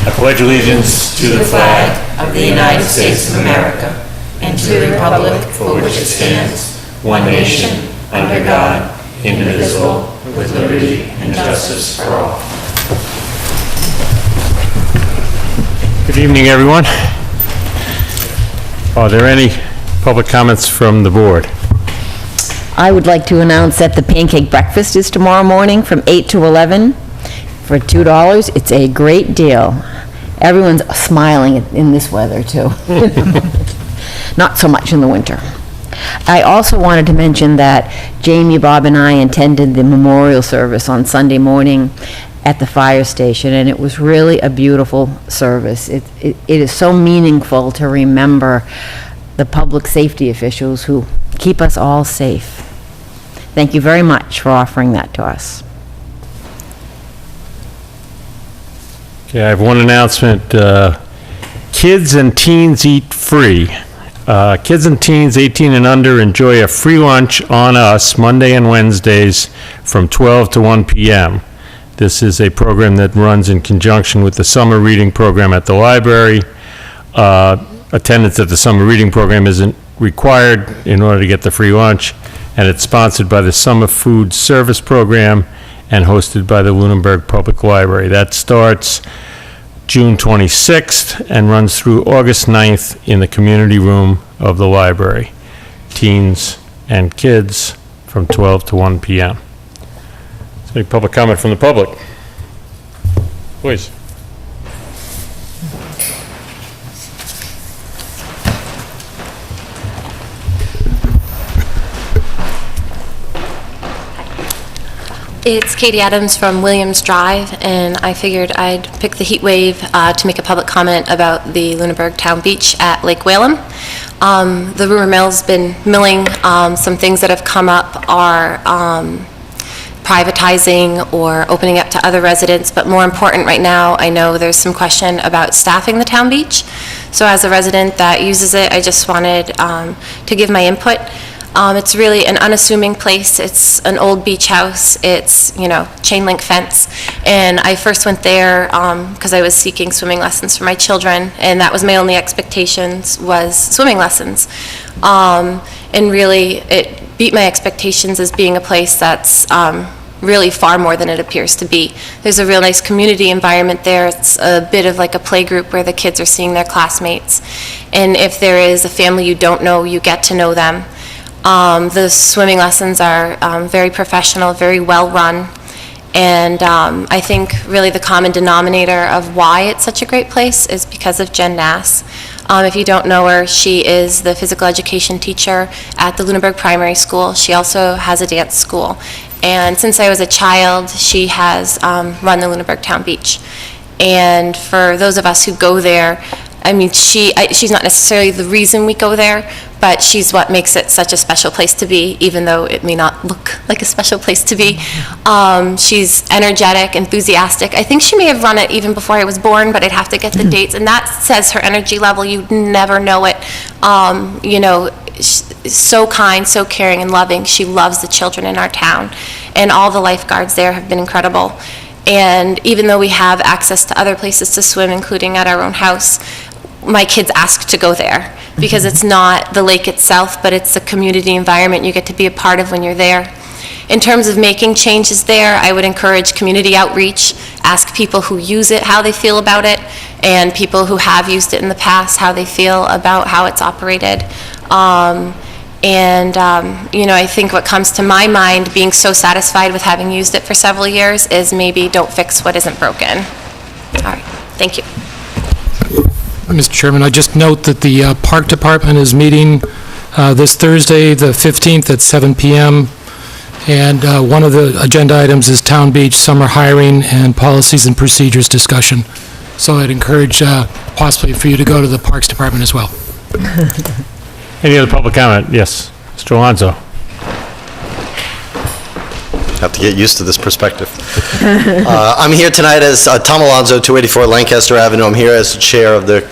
I pledge allegiance to the flag of the United States of America and to the republic for which it stands, one nation, under God, indivisible, with liberty and justice for all. Good evening, everyone. Are there any public comments from the board? I would like to announce that the pancake breakfast is tomorrow morning from 8 to 11 for $2. It's a great deal. Everyone's smiling in this weather, too. Not so much in the winter. I also wanted to mention that Jamie, Bob, and I attended the memorial service on Sunday morning at the fire station, and it was really a beautiful service. It is so meaningful to remember the public safety officials who keep us all safe. Thank you very much for offering that to us. Okay, I have one announcement. Kids and teens eat free. Kids and teens 18 and under enjoy a free lunch on us Monday and Wednesdays from 12 to 1 p.m. This is a program that runs in conjunction with the summer reading program at the library. Attendance at the summer reading program isn't required in order to get the free lunch, and it's sponsored by the Summer Food Service Program and hosted by the Lunenburg Public Library. That starts June 26th and runs through August 9th in the community room of the library. Teens and kids from 12 to 1 p.m. Is there any public comment from the public? Please. It's Katie Adams from Williams Drive, and I figured I'd pick the heat wave to make a public comment about the Lunenburg Town Beach at Lake Whalum. The rumor mill's been milling. Some things that have come up are privatizing or opening up to other residents, but more important right now, I know there's some question about staffing the town beach. So as a resident that uses it, I just wanted to give my input. It's really an unassuming place. It's an old beach house. It's, chain link fence. And I first went there because I was seeking swimming lessons for my children, and that was my only expectations, was swimming lessons. And really, it beat my expectations as being a place that's really far more than it appears to be. There's a real nice community environment there. It's a bit of like a playgroup where the kids are seeing their classmates. And if there is a family you don't know, you get to know them. The swimming lessons are very professional, very well run, and I think really the common denominator of why it's such a great place is because of Jen Nass. If you don't know her, she is the physical education teacher at the Lunenburg Primary School. She also has a dance school, and since I was a child, she has run the Lunenburg Town Beach. And for those of us who go there, I mean, she's not necessarily the reason we go there, but she's what makes it such a special place to be, even though it may not look like a special place to be. She's energetic, enthusiastic. I think she may have run it even before I was born, but I'd have to get the dates, and that says her energy level. You'd never know it. She's so kind, so caring and loving. She loves the children in our town, and all the lifeguards there have been incredible. And even though we have access to other places to swim, including at our own house, my kids ask to go there because it's not the lake itself, but it's a community environment you get to be a part of when you're there. In terms of making changes there, I would encourage community outreach, ask people who use it how they feel about it, and people who have used it in the past how they feel about how it's operated. I think what comes to my mind, being so satisfied with having used it for several years, is maybe don't fix what isn't broken. All right, thank you. Mr. Chairman, I just note that the Park Department is meeting this Thursday, the 15th at 7 p.m. And one of the agenda items is Town Beach summer hiring and policies and procedures discussion. So I'd encourage possibly for you to go to the Parks Department as well. Any other public comment? Yes, Mr. Alonso. Have to get used to this perspective. I'm here tonight as Tom Alonso, 284 Lancaster Avenue. I'm here as the chair of the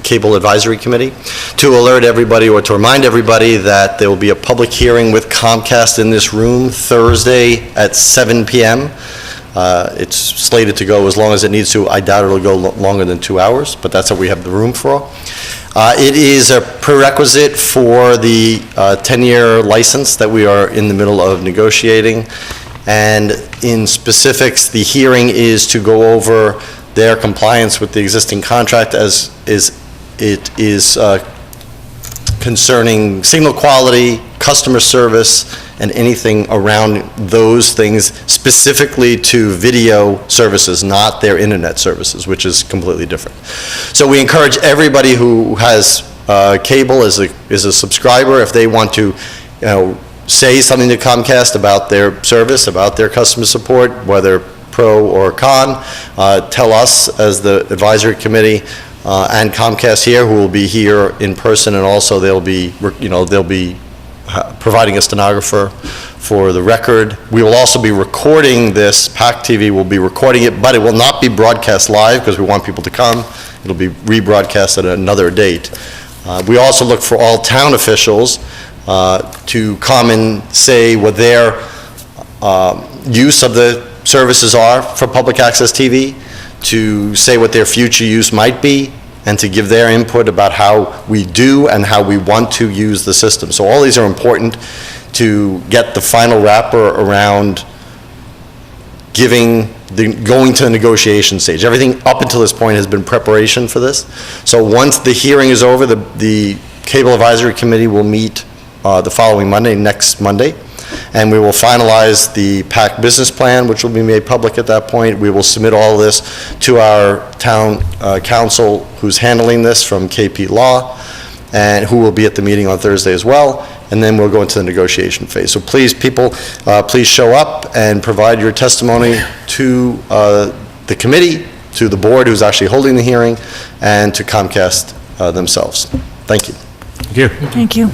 Cable Advisory Committee to alert everybody or to remind everybody that there will be a public hearing with Comcast in this room Thursday at 7 p.m. It's slated to go as long as it needs to. I doubt it'll go longer than 2 hours, but that's what we have the room for. It is a prerequisite for the 10-year license that we are in the middle of negotiating. And in specifics, the hearing is to go over their compliance with the existing contract as it is concerning signal quality, customer service, and anything around those things, specifically to video services, not their internet services, which is completely different. So we encourage everybody who has cable is a subscriber, if they want to, say something to Comcast about their service, about their customer support, whether pro or con, tell us as the advisory committee and Comcast here, who will be here in person, and also they'll be providing a stenographer for the record. We will also be recording this. PAC TV will be recording it, but it will not be broadcast live because we want people to come. It'll be rebroadcast at another date. We also look for all town officials to come and say what their use of the services are for public access TV, to say what their future use might be, and to give their input about how we do and how we want to use the system. So all these are important to get the final wrapper around going to the negotiation stage. Everything up until this point has been preparation for this. So once the hearing is over, the Cable Advisory Committee will meet the following Monday, next Monday, and we will finalize the PAC business plan, which will be made public at that point. We will submit all of this to our town council, who's handling this from KP Law, and who will be at the meeting on Thursday as well, and then we'll go into the negotiation phase. So please, people, please show up and provide your testimony to the committee, to the board who's actually holding the hearing, and to Comcast themselves. Thank you. Thank you. Thank you.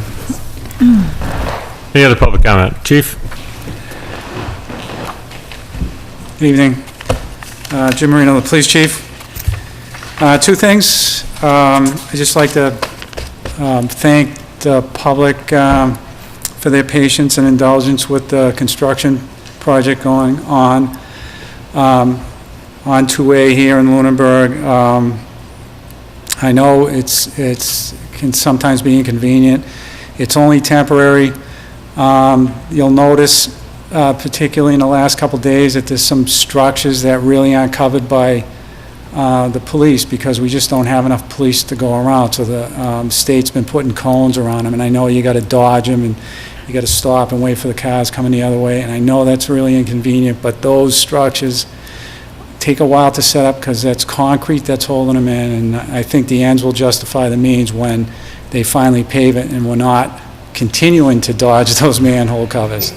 Any other public comment? Chief? Good evening. Jim Marino, the police chief. Two things. I'd just like to thank the public for their patience and indulgence with the construction project going on 2A here in Lunenburg. I know it can sometimes be inconvenient. It's only temporary. You'll notice, particularly in the last couple days, that there's some structures that really aren't covered by the police, because we just don't have enough police to go around. So the state's been putting cones around them, and I know you got to dodge them, and you got to stop and wait for the cars coming the other way, and I know that's really inconvenient, but those structures take a while to set up because that's concrete that's holding them in, and I think the ends will justify the means when they finally pave it and we're not continuing to dodge those manhole covers.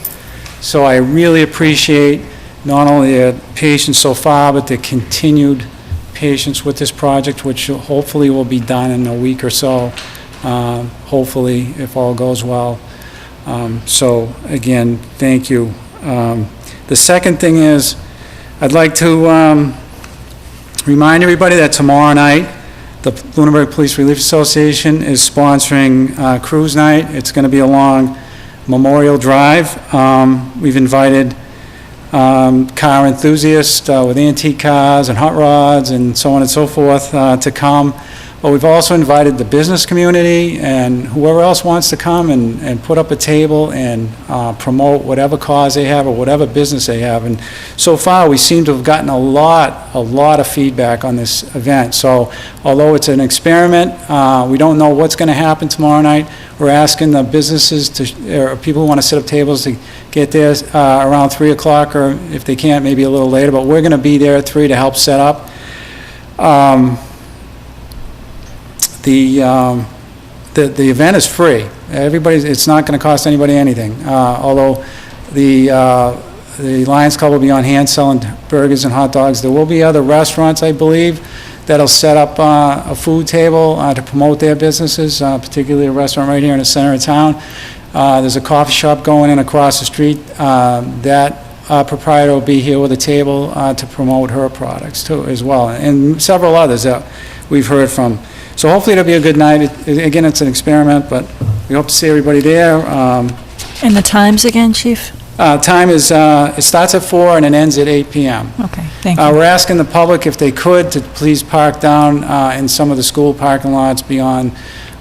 So I really appreciate not only their patience so far, but the continued patience with this project, which hopefully will be done in a week or so, hopefully, if all goes well. So again, thank you. The second thing is, I'd like to remind everybody that tomorrow night, the Lunenburg Police Relief Association is sponsoring Cruise Night. It's going to be along Memorial Drive. We've invited car enthusiasts with antique cars and hot rods and so on and so forth to come. But we've also invited the business community and whoever else wants to come and put up a table and promote whatever cause they have or whatever business they have. And so far, we seem to have gotten a lot of feedback on this event. So although it's an experiment, we don't know what's going to happen tomorrow night. We're asking the businesses or people who want to set up tables to get there around 3 o'clock, or if they can't, maybe a little later. But we're going to be there at 3 to help set up. The event is free. It's not going to cost anybody anything. Although the Lions Club will be on hand selling burgers and hot dogs. There will be other restaurants, I believe, that'll set up a food table to promote their businesses, particularly a restaurant right here in the center of town. There's a coffee shop going in across the street. That proprietor will be here with a table to promote her products too, as well, and several others that we've heard from. So hopefully it'll be a good night. Again, it's an experiment, but we hope to see everybody there. And the times again, Chief? Time is, it starts at 4 and it ends at 8 PM. Okay, thank you. We're asking the public, if they could, to please park down in some of the school parking lots beyond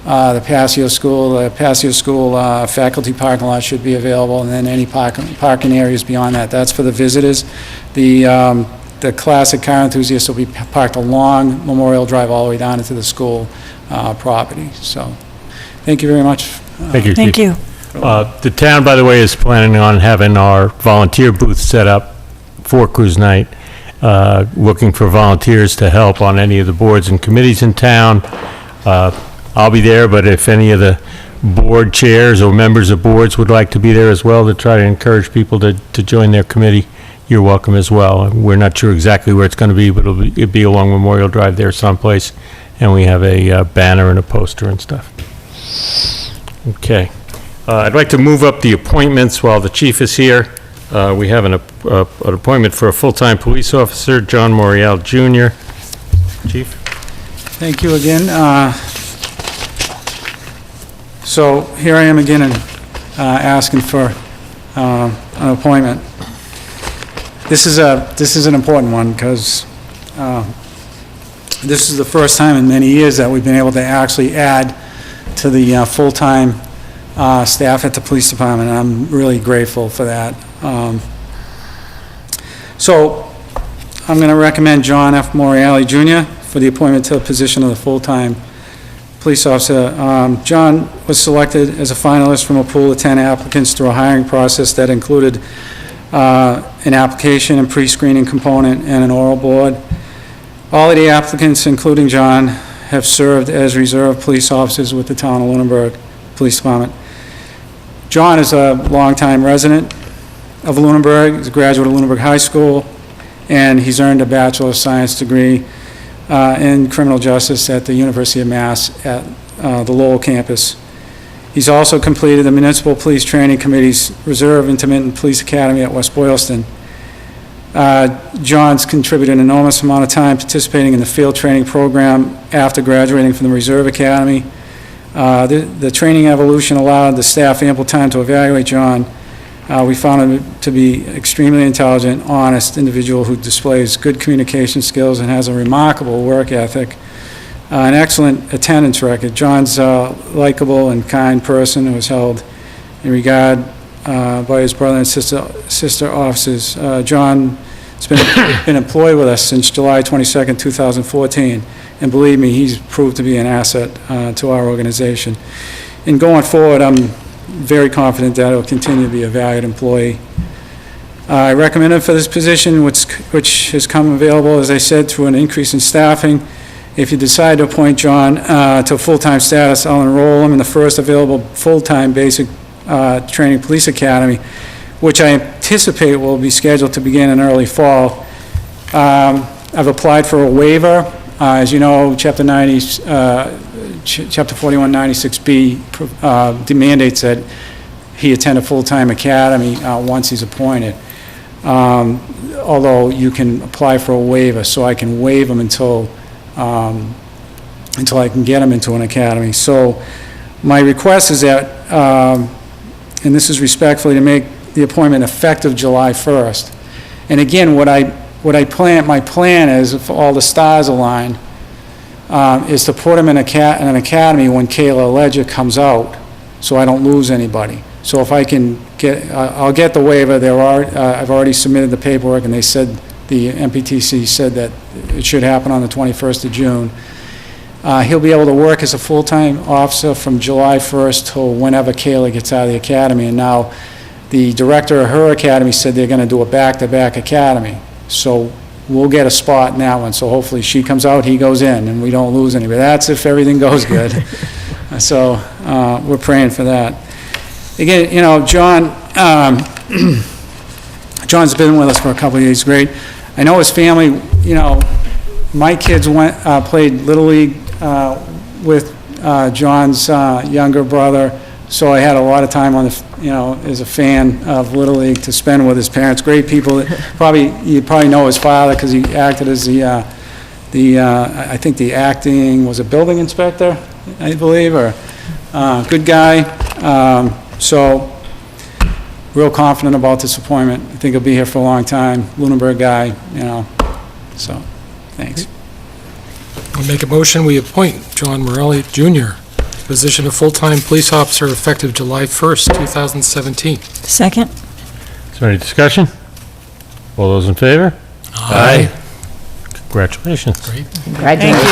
the Passio School. The Passio School faculty parking lot should be available, and then any parking areas beyond that. That's for the visitors. The classic car enthusiasts will be parked along Memorial Drive all the way down into the school property. So, thank you very much. Thank you, Chief. Thank you. The town, by the way, is planning on having our volunteer booth set up for cruise night, looking for volunteers to help on any of the boards and committees in town. I'll be there, but if any of the board chairs or members of boards would like to be there as well to try to encourage people to join their committee, you're welcome as well. We're not sure exactly where it's going to be, but it'll be along Memorial Drive there someplace, and we have a banner and a poster and stuff. Okay. I'd like to move up the appointments while the chief is here. We have an appointment for a full-time police officer, John Morial Jr. Chief? Thank you again. So here I am again and asking for an appointment. This is an important one because this is the first time in many years that we've been able to actually add to the full-time staff at the police department, and I'm really grateful for that. So I'm going to recommend John F. Morial Jr. for the appointment to the position of the full-time police officer. John was selected as a finalist from a pool of 10 applicants through a hiring process that included an application and pre-screening component and an oral board. All of the applicants, including John, have served as reserve police officers with the town of Lunenburg Police Department. John is a longtime resident of Lunenburg. He's a graduate of Lunenburg High School, and he's earned a Bachelor of Science degree in criminal justice at the University of Mass at the Lowell campus. He's also completed the Municipal Police Training Committee's Reserve Intermittent Police Academy at West Boylston. John's contributed an enormous amount of time participating in the field training program after graduating from the Reserve Academy. The training evolution allowed the staff ample time to evaluate John. We found him to be extremely intelligent, honest individual who displays good communication skills and has a remarkable work ethic, an excellent attendance record. John's a likable and kind person who is held in regard by his brother and sister officers. John's been employed with us since July 22nd, 2014. And believe me, he's proved to be an asset to our organization. And going forward, I'm very confident that he'll continue to be a valued employee. I recommend him for this position, which has come available, as I said, through an increase in staffing. If you decide to appoint John to a full-time status, I'll enroll him in the first available full-time basic training police academy, which I anticipate will be scheduled to begin in early fall. I've applied for a waiver. As you know, Chapter 4196B mandates that he attend a full-time academy once he's appointed. Although you can apply for a waiver, so I can waive him until I can get him into an academy. So my request is that, and this is respectfully, to make the appointment effective July 1st. And again, my plan is, if all the stars align, is to put him in an academy when Kayla Ledger comes out, so I don't lose anybody. So if I can I'll get the waiver. I've already submitted the paperwork, and they said, the MPTC said that it should happen on the 21st of June. He'll be able to work as a full-time officer from July 1st till whenever Kayla gets out of the academy. And now the director of her academy said they're going to do a back-to-back academy. So we'll get a spot in that one. So hopefully she comes out, he goes in, and we don't lose anybody. That's if everything goes good. So we're praying for that. Again, you know, John's been with us for a couple of years. Great. I know his family, you know, my kids played Little League with John's younger brother, so I had a lot of time on as a fan of Little League to spend with his parents. Great people. You probably know his father because he acted as I think the acting was a building inspector, I believe, or good guy. So real confident about this appointment. I think he'll be here for a long time, Lunenburg guy, so, thanks. I'll make a motion, we appoint John Morelli Jr., position of full-time police officer effective July 1st, 2017. Second? Is there any discussion? All those in favor? Aye. Congratulations. Great. Congratulations.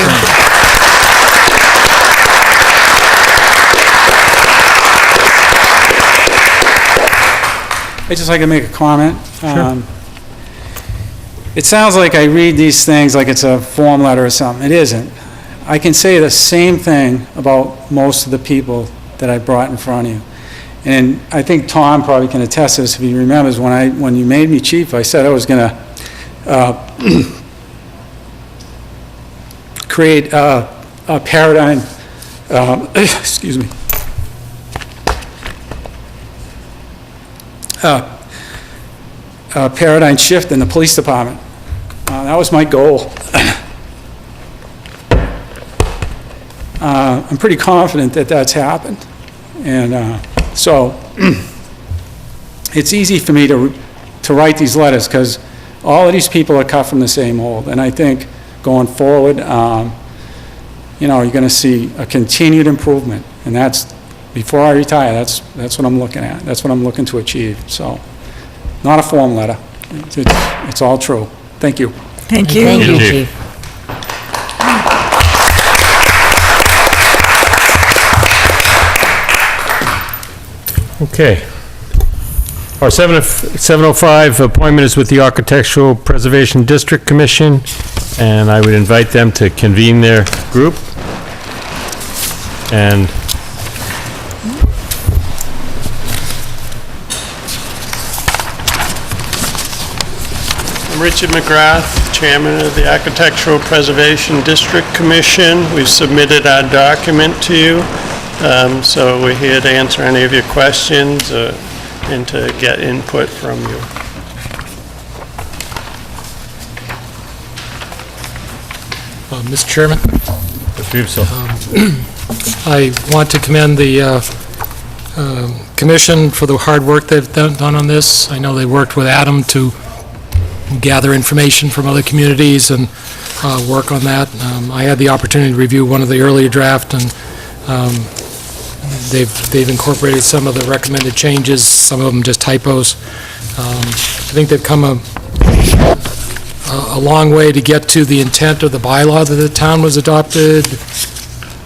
I'd just like to make a comment. It sounds like I read these things like it's a form letter or something. It isn't. I can say the same thing about most of the people that I brought in front of you. And I think Tom probably can attest to this if he remembers, when you made me chief, I said I was going to create a paradigm, excuse me, a paradigm shift in the police department. That was my goal. I'm pretty confident that that's happened. And so it's easy for me to write these letters because all of these people are cut from the same mold. And I think going forward, you're going to see a continued improvement. And that's, before I retire, that's what I'm looking at. That's what I'm looking to achieve. So, not a form letter. It's all true. Thank you. Thank you. Thank you, Chief. Okay. Our 7:05 appointment is with the Architectural Preservation District Commission, and I would invite them to convene their group. And I'm Richard McGrath, Chairman of the Architectural Preservation District Commission. We've submitted our document to you, so we're here to answer any of your questions and to get input from you. Mr. Chairman, I I want to commend the commission for the hard work they've done on this. I know they worked with Adam to gather information from other communities and work on that. I had the opportunity to review one of the earlier draft, and they've incorporated some of the recommended changes, some of them just typos. I think they've come a long way to get to the intent of the bylaw that the town was adopted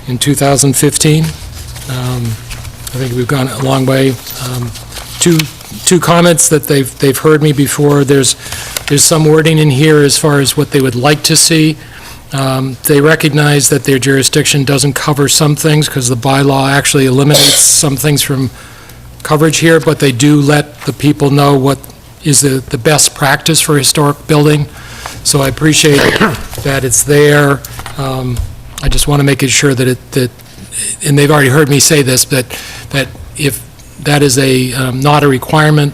in 2015. I think we've gone a long way. Two comments that they've heard me before. There's some wording in here as far as what they would like to see. They recognize that their jurisdiction doesn't cover some things because the bylaw actually eliminates some things from coverage here, but they do let the people know what is the best practice for historic building. So I appreciate that it's there. I just want to make it sure that and they've already heard me say this, that if that is not a requirement,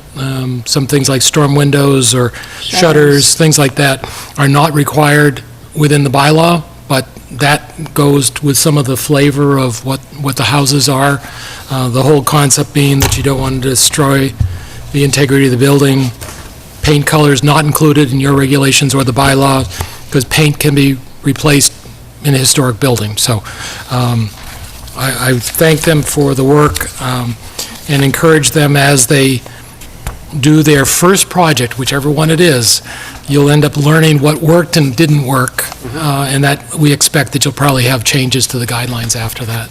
some things like storm windows or shutters, things like that, are not required within the bylaw, but that goes with some of the flavor of what the houses are. The whole concept being that you don't want to destroy the integrity of the building. Paint colors not included in your regulations or the bylaws, because paint can be replaced in a historic building. So I thank them for the work and encourage them as they do their first project, whichever one it is. You'll end up learning what worked and didn't work, and that we expect that you'll probably have changes to the guidelines after that.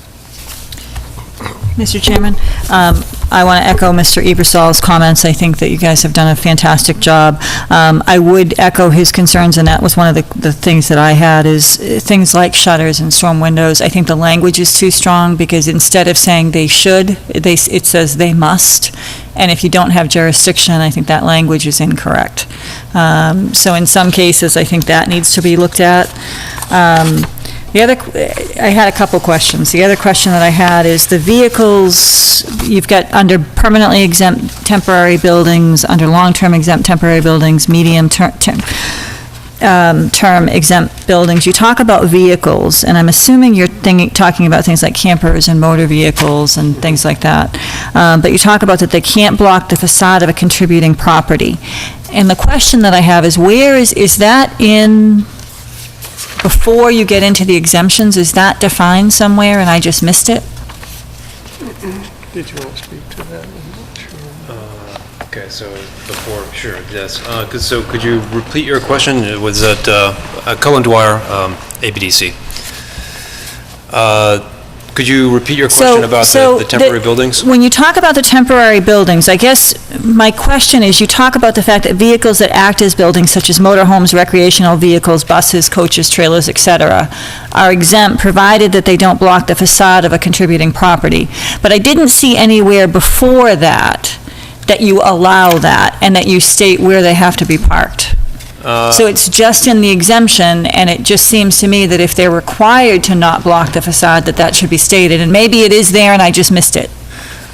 Mr. Chairman, I want to echo Mr. Ebersol's comments. I think that you guys have done a fantastic job. I would echo his concerns, and that was one of the things that I had, is things like shutters and storm windows. I think the language is too strong, because instead of saying they should, it says they must. And if you don't have jurisdiction, I think that language is incorrect. So in some cases, I think that needs to be looked at. I had a couple questions. The other question that I had is the vehicles, you've got under permanently exempt temporary buildings, under long-term exempt temporary buildings, medium term. term exempt buildings, you talk about vehicles, and I'm assuming you're talking about things like campers and motor vehicles and things like that. But you talk about that they can't block the facade of a contributing property. And the question that I have is, where is that in, before you get into the exemptions, is that defined somewhere and I just missed it? Did you want to speak to that? I'm not sure. Okay, so before, sure, yes. So could you repeat your question? It was at Cullen Dwyer, ABDC. Could you repeat your question about the temporary buildings? When you talk about the temporary buildings, I guess my question is, you talk about the fact that vehicles that act as buildings, such as motorhomes, recreational vehicles, buses, coaches, trailers, et cetera, are exempt, provided that they don't block the facade of a contributing property. But I didn't see anywhere before that you allow that, and that you state where they have to be parked. So it's just in the exemption, and it just seems to me that if they're required to not block the facade, that should be stated, and maybe it is there and I just missed it.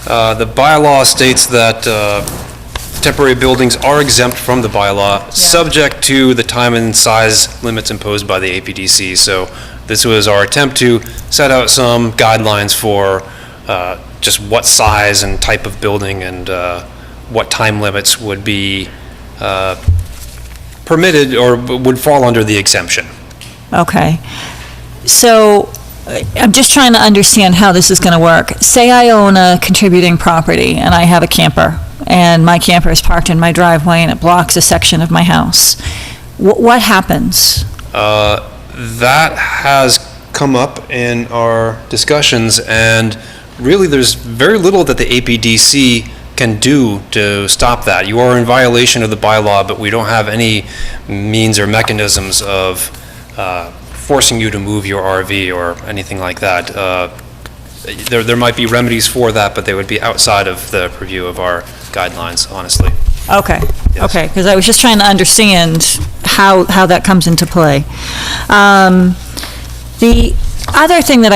The bylaw states that temporary buildings are exempt from the bylaw, subject to the time and size limits imposed by the APDC. So this was our attempt to set out some guidelines for just what size and type of building and what time limits would be permitted or would fall under the exemption. Okay. So I'm just trying to understand how this is going to work. Say I own a contributing property and I have a camper, and my camper is parked in my driveway and it blocks a section of my house. What happens? That has come up in our discussions, and really there's very little that the APDC can do to stop that. You are in violation of the bylaw, but we don't have any means or mechanisms of forcing you to move your RV or anything like that. There might be remedies for that, but they would be outside of the purview of our guidelines, honestly. Okay, Yes. okay, because I was just trying to understand how that comes into play. The other thing that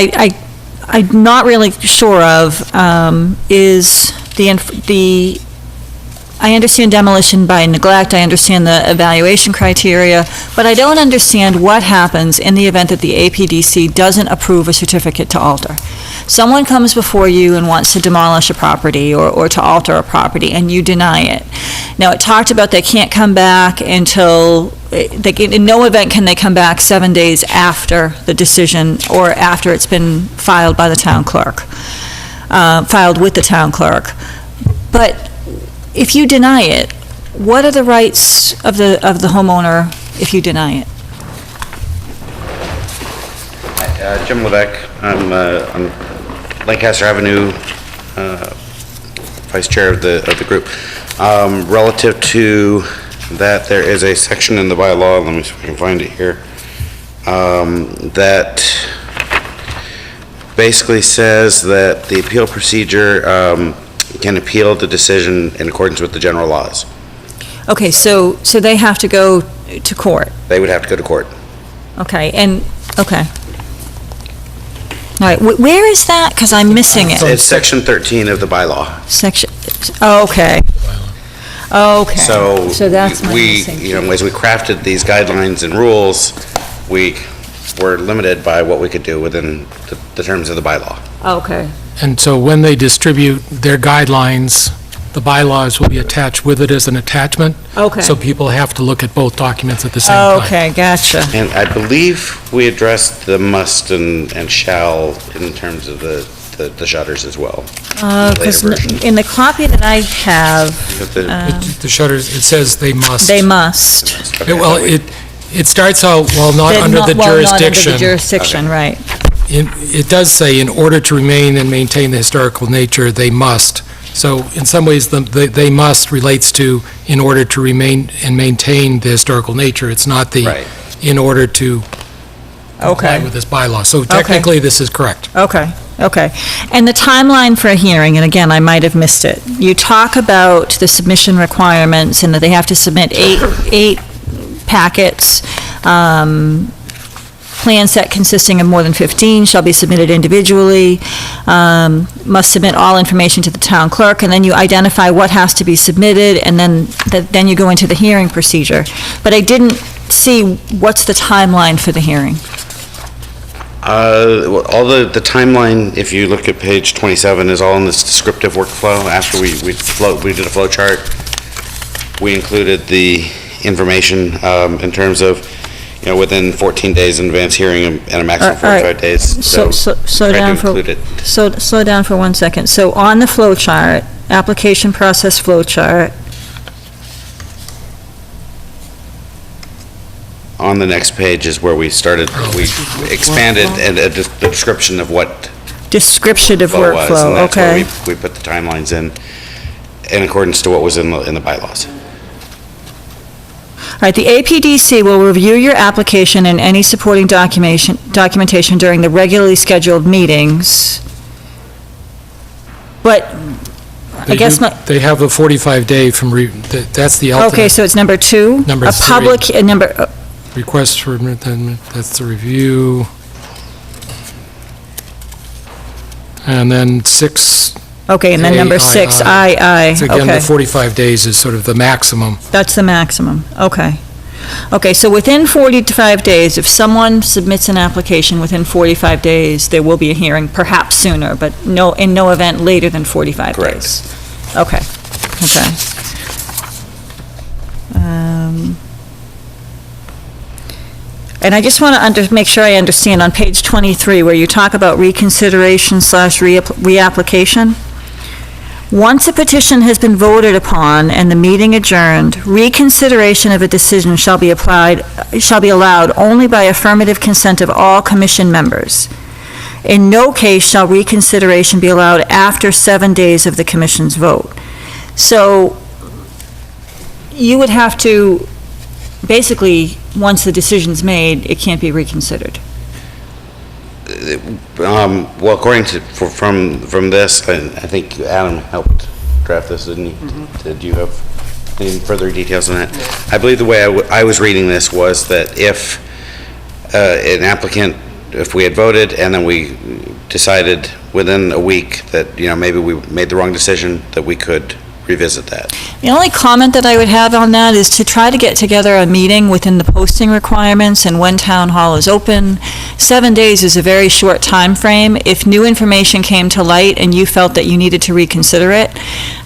I'm not really sure of is I understand demolition by neglect, I understand the evaluation criteria, but I don't understand what happens in the event that the APDC doesn't approve a certificate to alter. Someone comes before you and wants to demolish a property or to alter a property, and you deny it. Now, it talked about they can't come back until, in no event can they come back 7 days after the decision or after it's been filed by the town clerk, filed with the town clerk. But if you deny it, what are the rights of the homeowner if you deny it? Jim Levesque, I'm on Lancaster Avenue, Vice Chair of the group. Relative to that, there is a section in the bylaw, let me see if I can find it here, that basically says that the appeal procedure can appeal the decision in accordance with the general laws. Okay, so they have to go to court? They would have to go to court. Okay, okay. All right, where is that? Because I'm missing it. It's section 13 of the bylaw. Okay. Okay. So that's my we, missing you know, as we crafted these guidelines and rules, we were limited by what we could do within the terms of the bylaw. Okay. And so when they distribute their guidelines, the bylaws will be attached with it as an attachment. Okay. So people have to look at both documents at the same time. Okay, gotcha. And I believe we addressed the must and shall in terms of the shutters as well. Because in the copy that I have, The shutters, it says they must. they must. Well, it starts out, while not under the Well, not under jurisdiction. the jurisdiction, right. It does say, in order to remain and maintain the historical nature, they must. So in some ways, the they must relates to in order to remain and maintain the historical nature. It's not the Right. in order to comply Okay. with this bylaw. So technically, this is correct. Okay. And the timeline for a hearing, and again, I might have missed it. You talk about the submission requirements and that they have to submit eight packets. Plan set consisting of more than 15 shall be submitted individually, must submit all information to the town clerk, and then you identify what has to be submitted, and then you go into the hearing procedure. But I didn't C, what's the timeline for the hearing? All the timeline, if you look at page 27, is all in this descriptive workflow. After we did a flow chart, we included the information in terms of, within 14 days in advance hearing and a maximum of 45 days. So slow tried to down for, include it. slow down for 1 second. So on the flow chart, application process flow chart, On the next page is where we started, we expanded the description of what description of flow was. workflow, And that's where okay. we put the timelines in accordance to what was in the bylaws. All right, the APDC will review your application and any supporting documentation during the regularly scheduled meetings. But I guess my, They have a 45-day from, that's the alternate. okay, so it's number 2? Number A public, number, Request for amendment, that's the review. And then 6. okay, and then number 6, I, So again, the okay. 45 days is sort of the maximum. That's the maximum, okay. Okay, so within 45 days, if someone submits an application within 45 days, there will be a hearing, perhaps sooner, but in no event later than 45 Correct. days. Okay, okay. And I just want to make sure I understand, on page 23, where you talk about reconsideration/reapplication, once a petition has been voted upon and the meeting adjourned, reconsideration of a decision shall be allowed only by affirmative consent of all commission members. In no case shall reconsideration be allowed after 7 days of the commission's vote. So you would have to, basically, once the decision's made, it can't be reconsidered. Well, according to, from this, I think Adam helped draft this, didn't he? Did you have any further details on that? I believe the way I was reading this was that if an applicant, if we had voted and then we decided within a week that, maybe we made the wrong decision, that we could revisit that. The only comment that I would have on that is to try to get together a meeting within the posting requirements and when town hall is open. 7 days is a very short time frame. If new information came to light and you felt that you needed to reconsider it,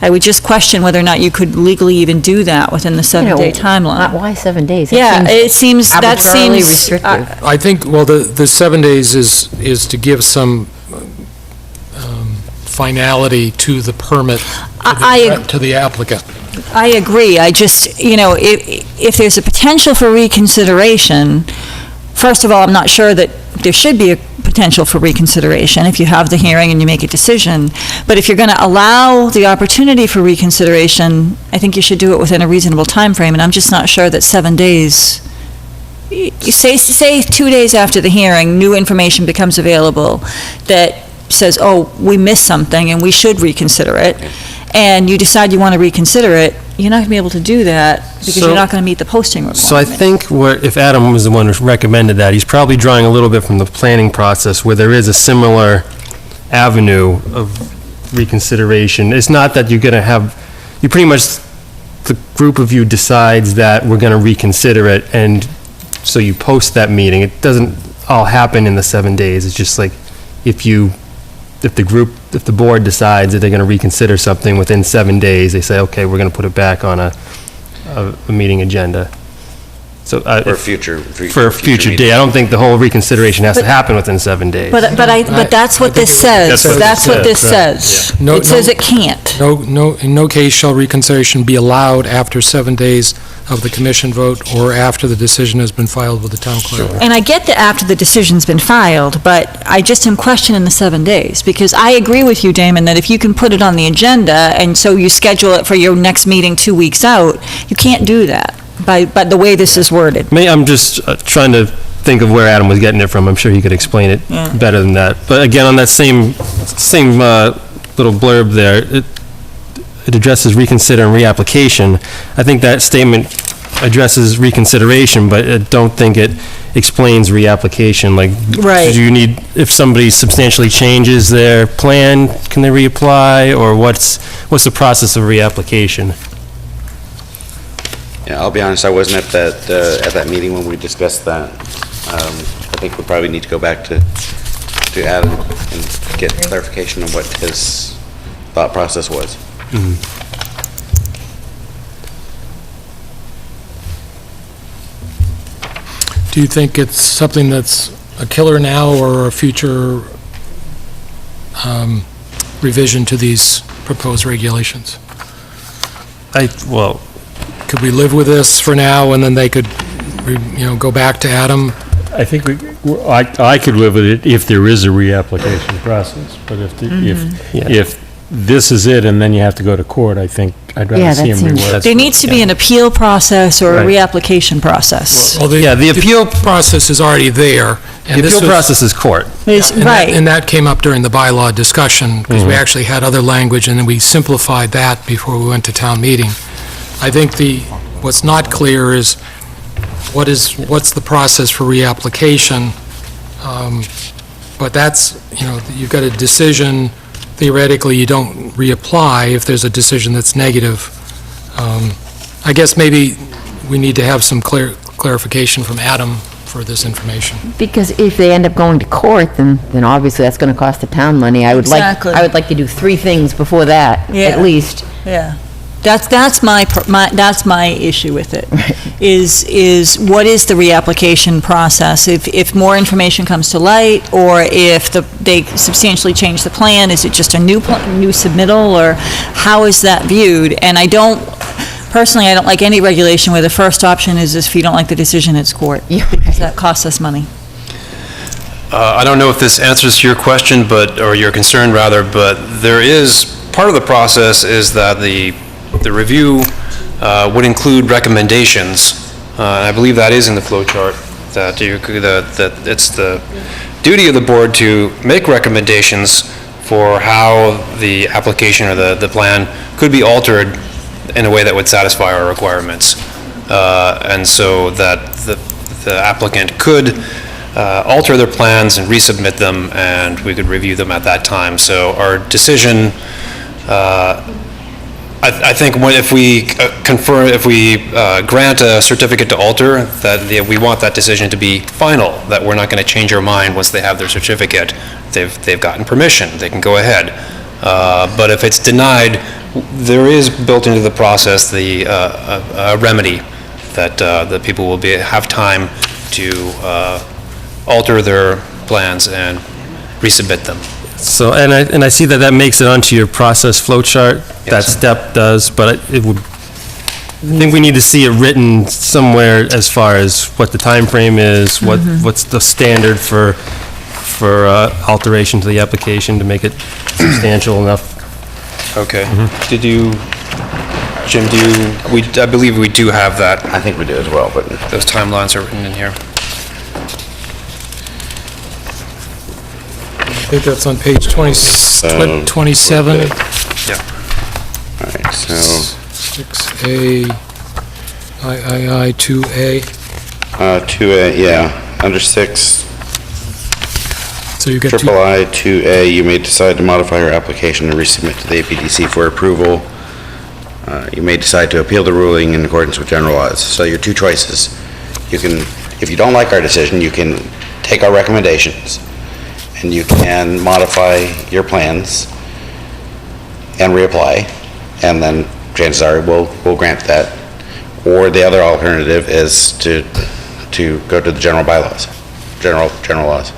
I would just question whether or not you could legally even do that within the 7-day timeline. Why 7 days? Yeah, it seems, that arbitrarily seems... restrictive. I think, well, the 7 days is to give some finality to the permit to the applicant. I agree. I just, if there's a potential for reconsideration, first of all, I'm not sure that there should be a potential for reconsideration if you have the hearing and you make a decision. But if you're going to allow the opportunity for reconsideration, I think you should do it within a reasonable time frame. And I'm just not sure that 7 days, say 2 days after the hearing, new information becomes available that says, oh, we missed something and we should reconsider it, and you decide you want to reconsider it, you're not going to be able to do that because you're not going to meet the posting requirement. So I think if Adam was the one who recommended that, he's probably drawing a little bit from the planning process where there is a similar avenue of reconsideration. It's not that you're going to have, you pretty much, the group of you decides that we're going to reconsider it, and so you post that meeting. It doesn't all happen in the 7 days. It's just like if the board decides that they're going to reconsider something within 7 days, they say, okay, we're going to put it back on a meeting agenda. So For a future day. I don't think the whole reconsideration has to happen within 7 days. But that's what this says. That's what this says. It says it can't. In no case shall reconsideration be allowed after 7 days of the commission vote or after the decision has been filed with the town clerk. And I get that after the decision's been filed, but I just am questioning the 7 days, because I agree with you, Damon, that if you can put it on the agenda, and so you schedule it for your next meeting 2 weeks out, you can't do that by the way this is worded. I'm just trying to think of where Adam was getting it from. I'm sure he could explain it better than that. But again, on that same little blurb there, it addresses reconsider and reapplication. I think that statement addresses reconsideration, but I don't think it explains reapplication. Right. Do you need, if somebody substantially changes their plan, can they reapply, or what's the process of reapplication? Yeah, I'll be honest, I wasn't at that meeting when we discussed that. I think we probably need to go back to Adam and get clarification on what his thought process was. Do you think it's something that's a killer now or a future revision to these proposed regulations? Well, Could we live with this for now, and then they could, go back to Adam? I think I could live with it if there is a reapplication process, but if this is it and then you have to go to court, I think I'd Yeah, rather see that him seems- reword. There needs to be an appeal process or a Right. reapplication process. Well, the appeal process is already there. the appeal process is court. Right. And that came up during the bylaw discussion, because we actually had other language, and then we simplified that before we went to town meeting. I think what's not clear is what's the process for reapplication? But that's, you've got a decision, theoretically, you don't reapply if there's a decision that's negative. I guess maybe we need to have some clarification from Adam for this information. Because if they end up going to court, then obviously that's going to cost the town money. I would Exactly. I would like to do 3 things before that, Yeah. at least. Yeah. That's my issue with it, is what is the reapplication process? If more information comes to light, or if they substantially change the plan, is it just a new submittal, or how is that viewed? And personally, I don't like any regulation where the first option is if you don't like the decision, it's court, because that costs us money. I don't know if this answers your question, or your concern rather, but there is, part of the process is that the review would include recommendations. I believe that is in the flow chart, that it's the duty of the board to make recommendations for how the application or the plan could be altered in a way that would satisfy our requirements. And so that the applicant could alter their plans and resubmit them, and we could review them at that time. So our decision, I think if we grant a certificate to alter, that we want that decision to be final, that we're not going to change our mind once they have their certificate. They've gotten permission, they can go ahead. But if it's denied, there is built into the process a remedy that the people will have time to alter their plans and resubmit them. So, and I see that makes it onto your process flow chart. That step does, but I think we need to see it written somewhere as far as what the time frame is, what's the standard for alteration to the application to make it substantial enough. Okay. Did you, Jim, I believe we do have that. I think we do as well, but Those timelines are written in here. I think that's on page 27. Yeah. all right, so 6A, III 2A. 2A, yeah, under 6, So you got triple I, 2A, you may decide to modify your application and resubmit to the APDC for approval. You may decide to appeal the ruling in accordance with general laws. So your 2 choices. You can, if you don't like our decision, you can take our recommendations, and you can modify your plans and reapply, and then chances are we'll grant that. Or the other alternative is to go to the general bylaws, general laws.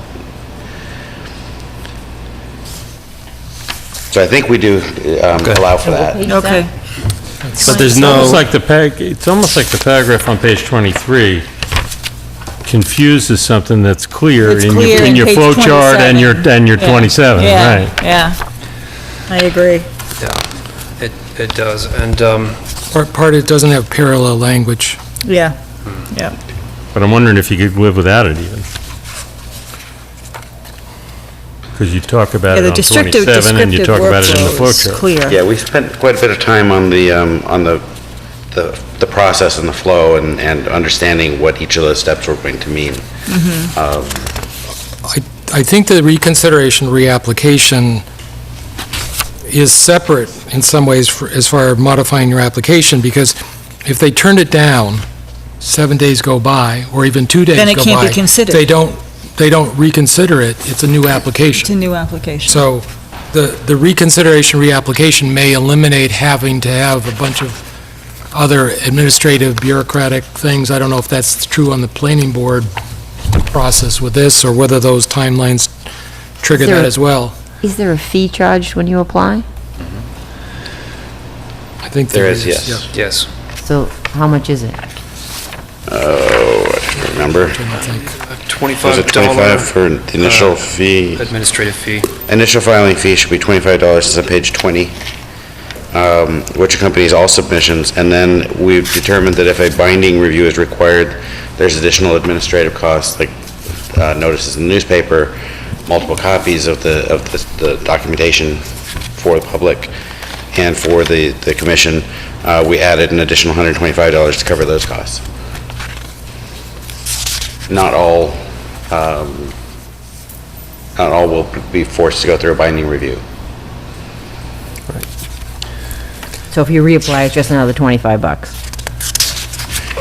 So I think we do allow for that. Okay. But there's It's almost no, like it's almost like the paragraph on page 23 confuses something that's clear It's in clear your in page flow chart and your 27, Yeah, right? yeah. I agree. Yeah, it does. And part it doesn't have parallel language. Yeah, yeah. But I'm wondering if you could live without it even. Because you talk about Yeah, it the on descriptive 27 and you talk about it in the workflow flow is chart. clear. Yeah, we spent quite a bit of time on the process and the flow and understanding what each of those steps were going to mean. I think the reconsideration, reapplication is separate in some ways as far as modifying your application, because if they turned it down, 7 days go by, or even 2 days go by. Then it can't be considered. They don't reconsider it, it's a new application. It's a new application. So the reconsideration, reapplication may eliminate having to have a bunch of other administrative bureaucratic things. I don't know if that's true on the planning board process with this, or whether those timelines trigger Is there that a- as well. Is there a fee charged when you apply? I think There there is, is. yes. yeah. Yes. So how much is it? Oh, I don't remember. Trying to think. Was it 25 for the initial fee? Administrative fee. Initial filing fee should be $25, it's on page 20, which accompanies all submissions, and then we've determined that if a binding review is required, there's additional administrative costs, like notices in the newspaper, multiple copies of the documentation for the public and for the commission. We added an additional $125 to cover those costs. Not all will be forced to go through a binding review. So if you reapply, it's just another 25 bucks.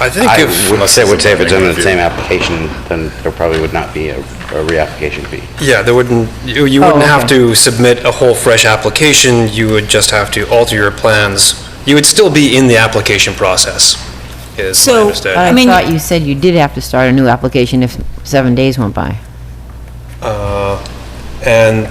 I think I if, would say if it's in the same application, then there probably would not be a reapplication fee. yeah, there wouldn't, you Oh, wouldn't have okay. to submit a whole fresh application, you would just have to alter your plans. You would still be in the application process, is my So, understanding. I mean- thought you said you did have to start a new application if 7 days went by. And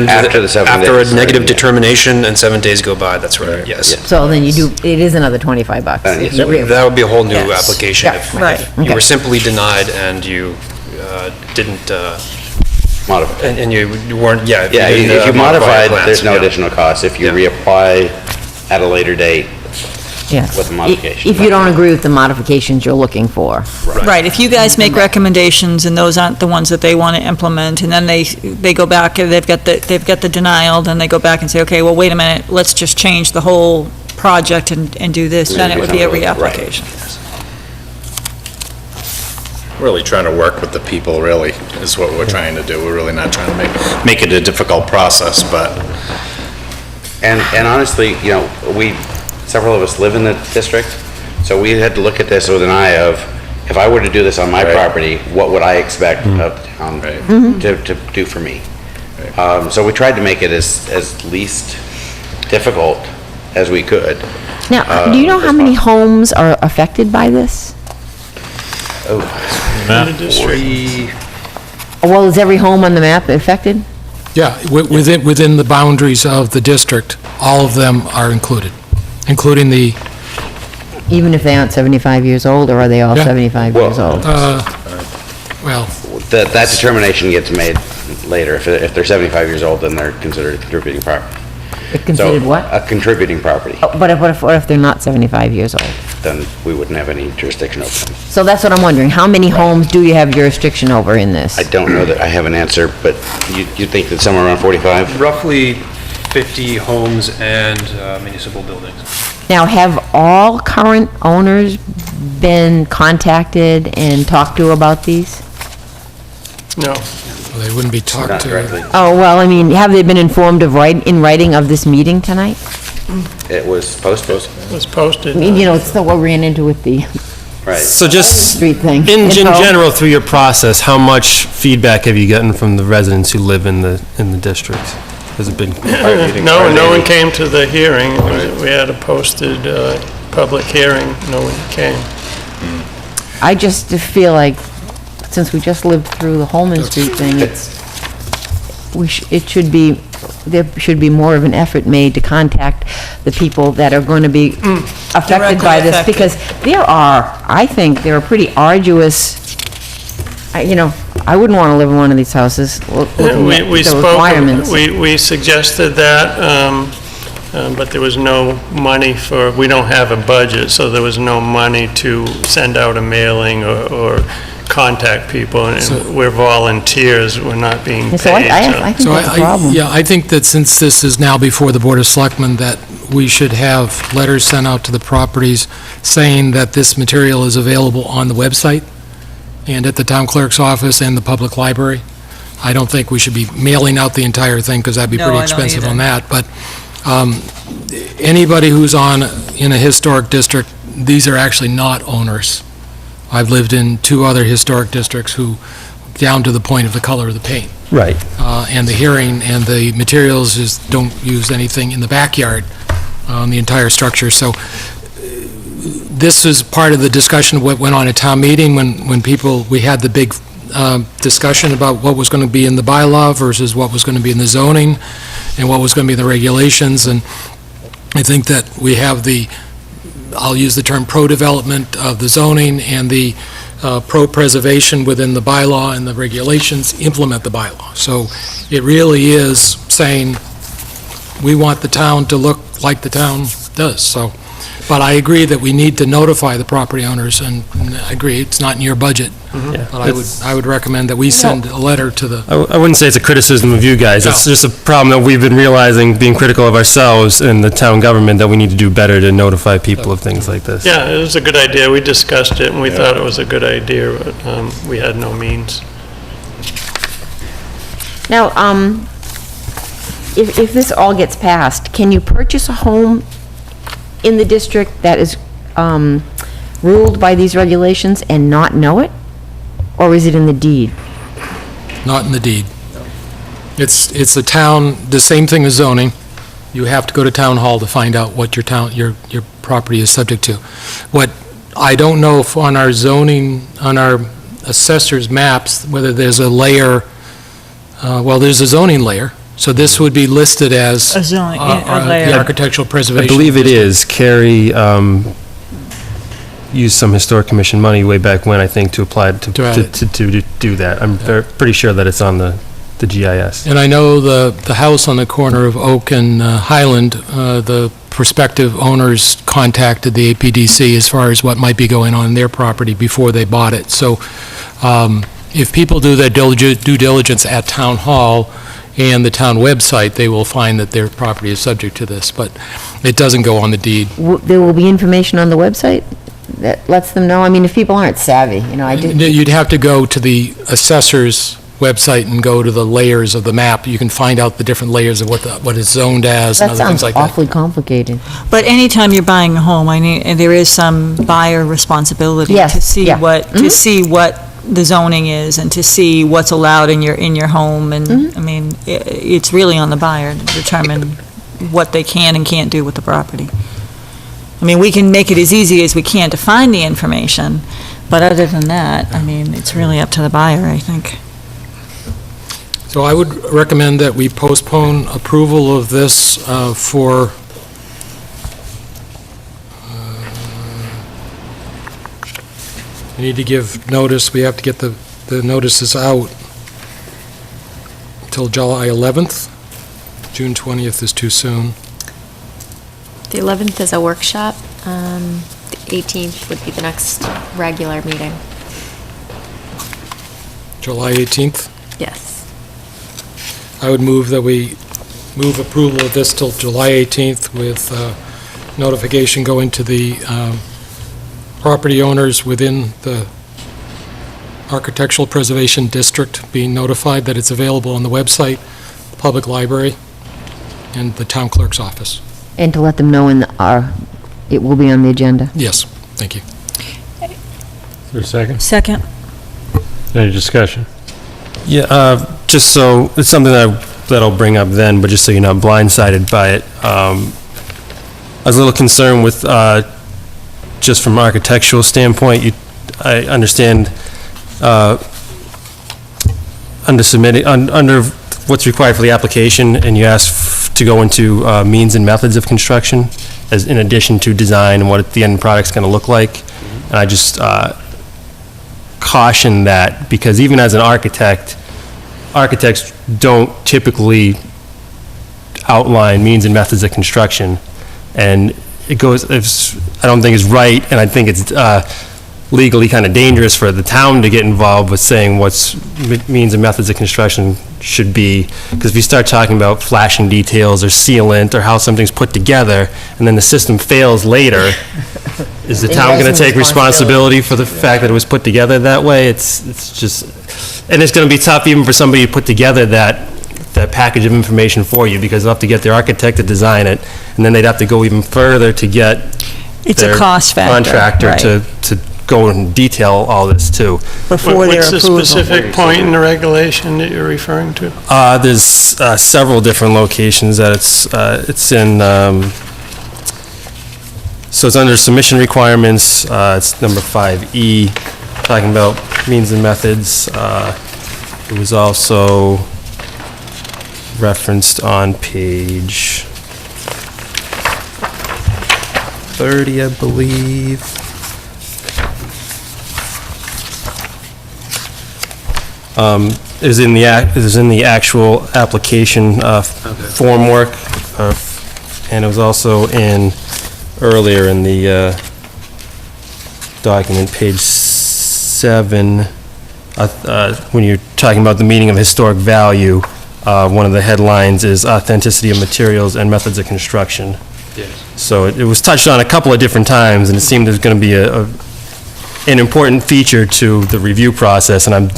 After the 7 after a days, negative yeah. determination and 7 days go by, that's right, yes. Yeah. So then you do, it is another 25 bucks. if yes. you reapply. That would be a whole new Yes. application Yeah, if right. you Okay. were simply denied and you didn't, Modify. and you weren't, yeah. Yeah, didn't, if you modify your modified, plans, there's no yeah. additional cost. If you Yeah. reapply at a later date, Yes. with the modification. If you don't agree with the modifications you're looking for. Right, if you guys make recommendations and those aren't the ones that they want to implement, and then they go back, and they've got the denial, then they go back and say, okay, well, wait a minute, let's just change the whole project and do this, then it would be a Right. reapplication. Really trying to work with the people, really, is what we're trying to do. We're really not trying to make it a difficult process, but And honestly, several of us live in the district, so we had to look at this with an eye of, if I were to do this on my Right. property, what would I expect of the town Right. to do for me? So we tried to make it as least difficult as we could. Now, do you know how many homes are affected by this? In the district. Well, is every home on the map affected? Yeah, within the boundaries of the district, all of them are included, including the, Even if they aren't 75 years old, or are they all Yeah. 75 years old? well, That determination gets made later. If they're 75 years old, then they're considered a contributing property. It's considered So, what? a contributing property, Oh, But what if they're not 75 years old? then we wouldn't have any jurisdiction over them. So that's what I'm wondering, how many homes do you have jurisdiction over in this? I don't know that I have an answer, but you think that somewhere around 45? Roughly 50 homes and municipal buildings. Now, have all current owners been contacted and talked to about these? No. they wouldn't be talked Not to. directly. Oh, well, I mean, have they been informed of in writing of this meeting tonight? It was posted, It was posted. I mean, it's the, what we ran into with the right. So just, street thing. in Info. general, through your process, how much feedback have you gotten from the residents who live in the district? Has it been? No one came to the hearing. We had a posted public hearing. No one came. I just feel like, since we just lived through the Holman Street thing, there should be more of an effort made to contact the people that are going to be affected by Directly this, affected. because I think there are pretty arduous, I wouldn't want to live in one of these houses looking We at we the spoke, requirements. we suggested that, but there was no money we don't have a budget, so there was no money to send out a mailing or contact people, and we're volunteers, we're not being paid. So I think So that's a problem. yeah, I think that since this is now before the Board of Selectmen, that we should have letters sent out to the properties saying that this material is available on the website and at the town clerk's office and the public library. I don't think we should be mailing out the entire thing, because that'd be No, pretty I don't expensive either. on that. But anybody who's in a historic district these are actually not owners. I've lived in 2 other historic districts who, down to the point of the color of the paint. Right. And the hearing and the materials just don't use anything in the backyard on the entire structure. So this is part of the discussion of what went on at town meeting when we had the big discussion about what was going to be in the bylaw versus what was going to be in the zoning and what was going to be in the regulations. And I think that we have I'll use the term pro-development of the zoning and the pro-preservation within the bylaw and the regulations implement the bylaw. So it really is saying, we want the town to look like the town does, so. But I agree that we need to notify the property owners, and I agree, it's not in your budget. Yeah. But I would recommend that we send a letter to the, I wouldn't say it's a criticism of you guys. It's No. just a problem that we've been realizing, being critical of ourselves and the town government, that we need to do better to notify people of things like this. Yeah, it was a good idea. We discussed it, and we thought it was a good idea, but we had no means. Now, if this all gets passed, can you purchase a home in the district that is ruled by these regulations and not know it? Or is it in the deed? not in the deed. It's the town, the same thing as zoning. You have to go to town hall to find out what your property is subject to. What, I don't know if on our zoning, on our assessor's maps, whether there's a layer, well, there's a zoning layer, so this would be listed as A zoning, a layer. the architectural I preservation. believe it is. Carrie used some historic commission money way back when, I think, to apply to do that. I'm pretty sure that it's on the GIS. And I know the house on the corner of Oak and Highland, the prospective owners contacted the APDC as far as what might be going on in their property before they bought it. So if people do their due diligence at Town Hall and the town website, they will find that their property is subject to this, but it doesn't go on the deed. There will be information on the website that lets them know? I mean, if people aren't savvy, you know, I do. You'd have to go to the assessor's website and go to the layers of the map. You can find out the different layers of what it's zoned as and That other things sounds like that. awfully complicated. But anytime you're buying a home, and there is some buyer responsibility Yes, to see yeah. to see what the zoning is and to see what's allowed in your home. And, I mean, it's really on the buyer to determine what they can and can't do with the property. I mean, we can make it as easy as we can to find the information, but other than that, I mean, it's really up to the buyer, I think. So I would recommend that we postpone approval of this for, we need to give notice, we have to get the notices out until July 11th. June 20th is too soon. The 11th is a workshop. The 18th would be the next regular meeting. July 18th? Yes. I would move that we move approval of this till July 18th with notification going to the property owners within the Architectural Preservation District, being notified that it's available on the website, the public library, and the town clerk's office. And to let them know it will be on the agenda. Yes, thank you. Is there a second? Second. Any discussion? Yeah, just so, it's something that I'll bring up then, but just so you're not blindsided by it. I was a little concerned with, just from an architectural standpoint, I understand under what's required for the application, and you asked to go into means and methods of construction, as in addition to design and what the end product's going to look like. And I just caution that, because even as an architect, architects don't typically outline means and methods of construction. And it goes, I don't think it's right, and I think it's legally kind of dangerous for the town to get involved with saying what's means and methods of construction should be, because if you start talking about flashing details or sealant or how something's put together, and then the system fails later, is the town going to take responsibility for the fact that it was put together that way? It's just, and it's going to be tough even for somebody to put together that package of information for you, because they'll have to get their architect to design it, and then they'd have to go even further to get It's a their cost factor, contractor right. to go and detail all this too. Before their What's the approval. specific point in the regulation that you're referring to? There's several different locations that it's in, so it's under submission requirements, it's number 5E, talking about means and methods. It was also referenced on page 30, I believe. It was in the actual application form work, and it was also earlier in the document, page 7, when you're talking about the meaning of historic value, one of the headlines is authenticity of materials and methods of construction. Yes. So it was touched on a couple of different times, and it seemed there's going to be an important feature to the review process, and I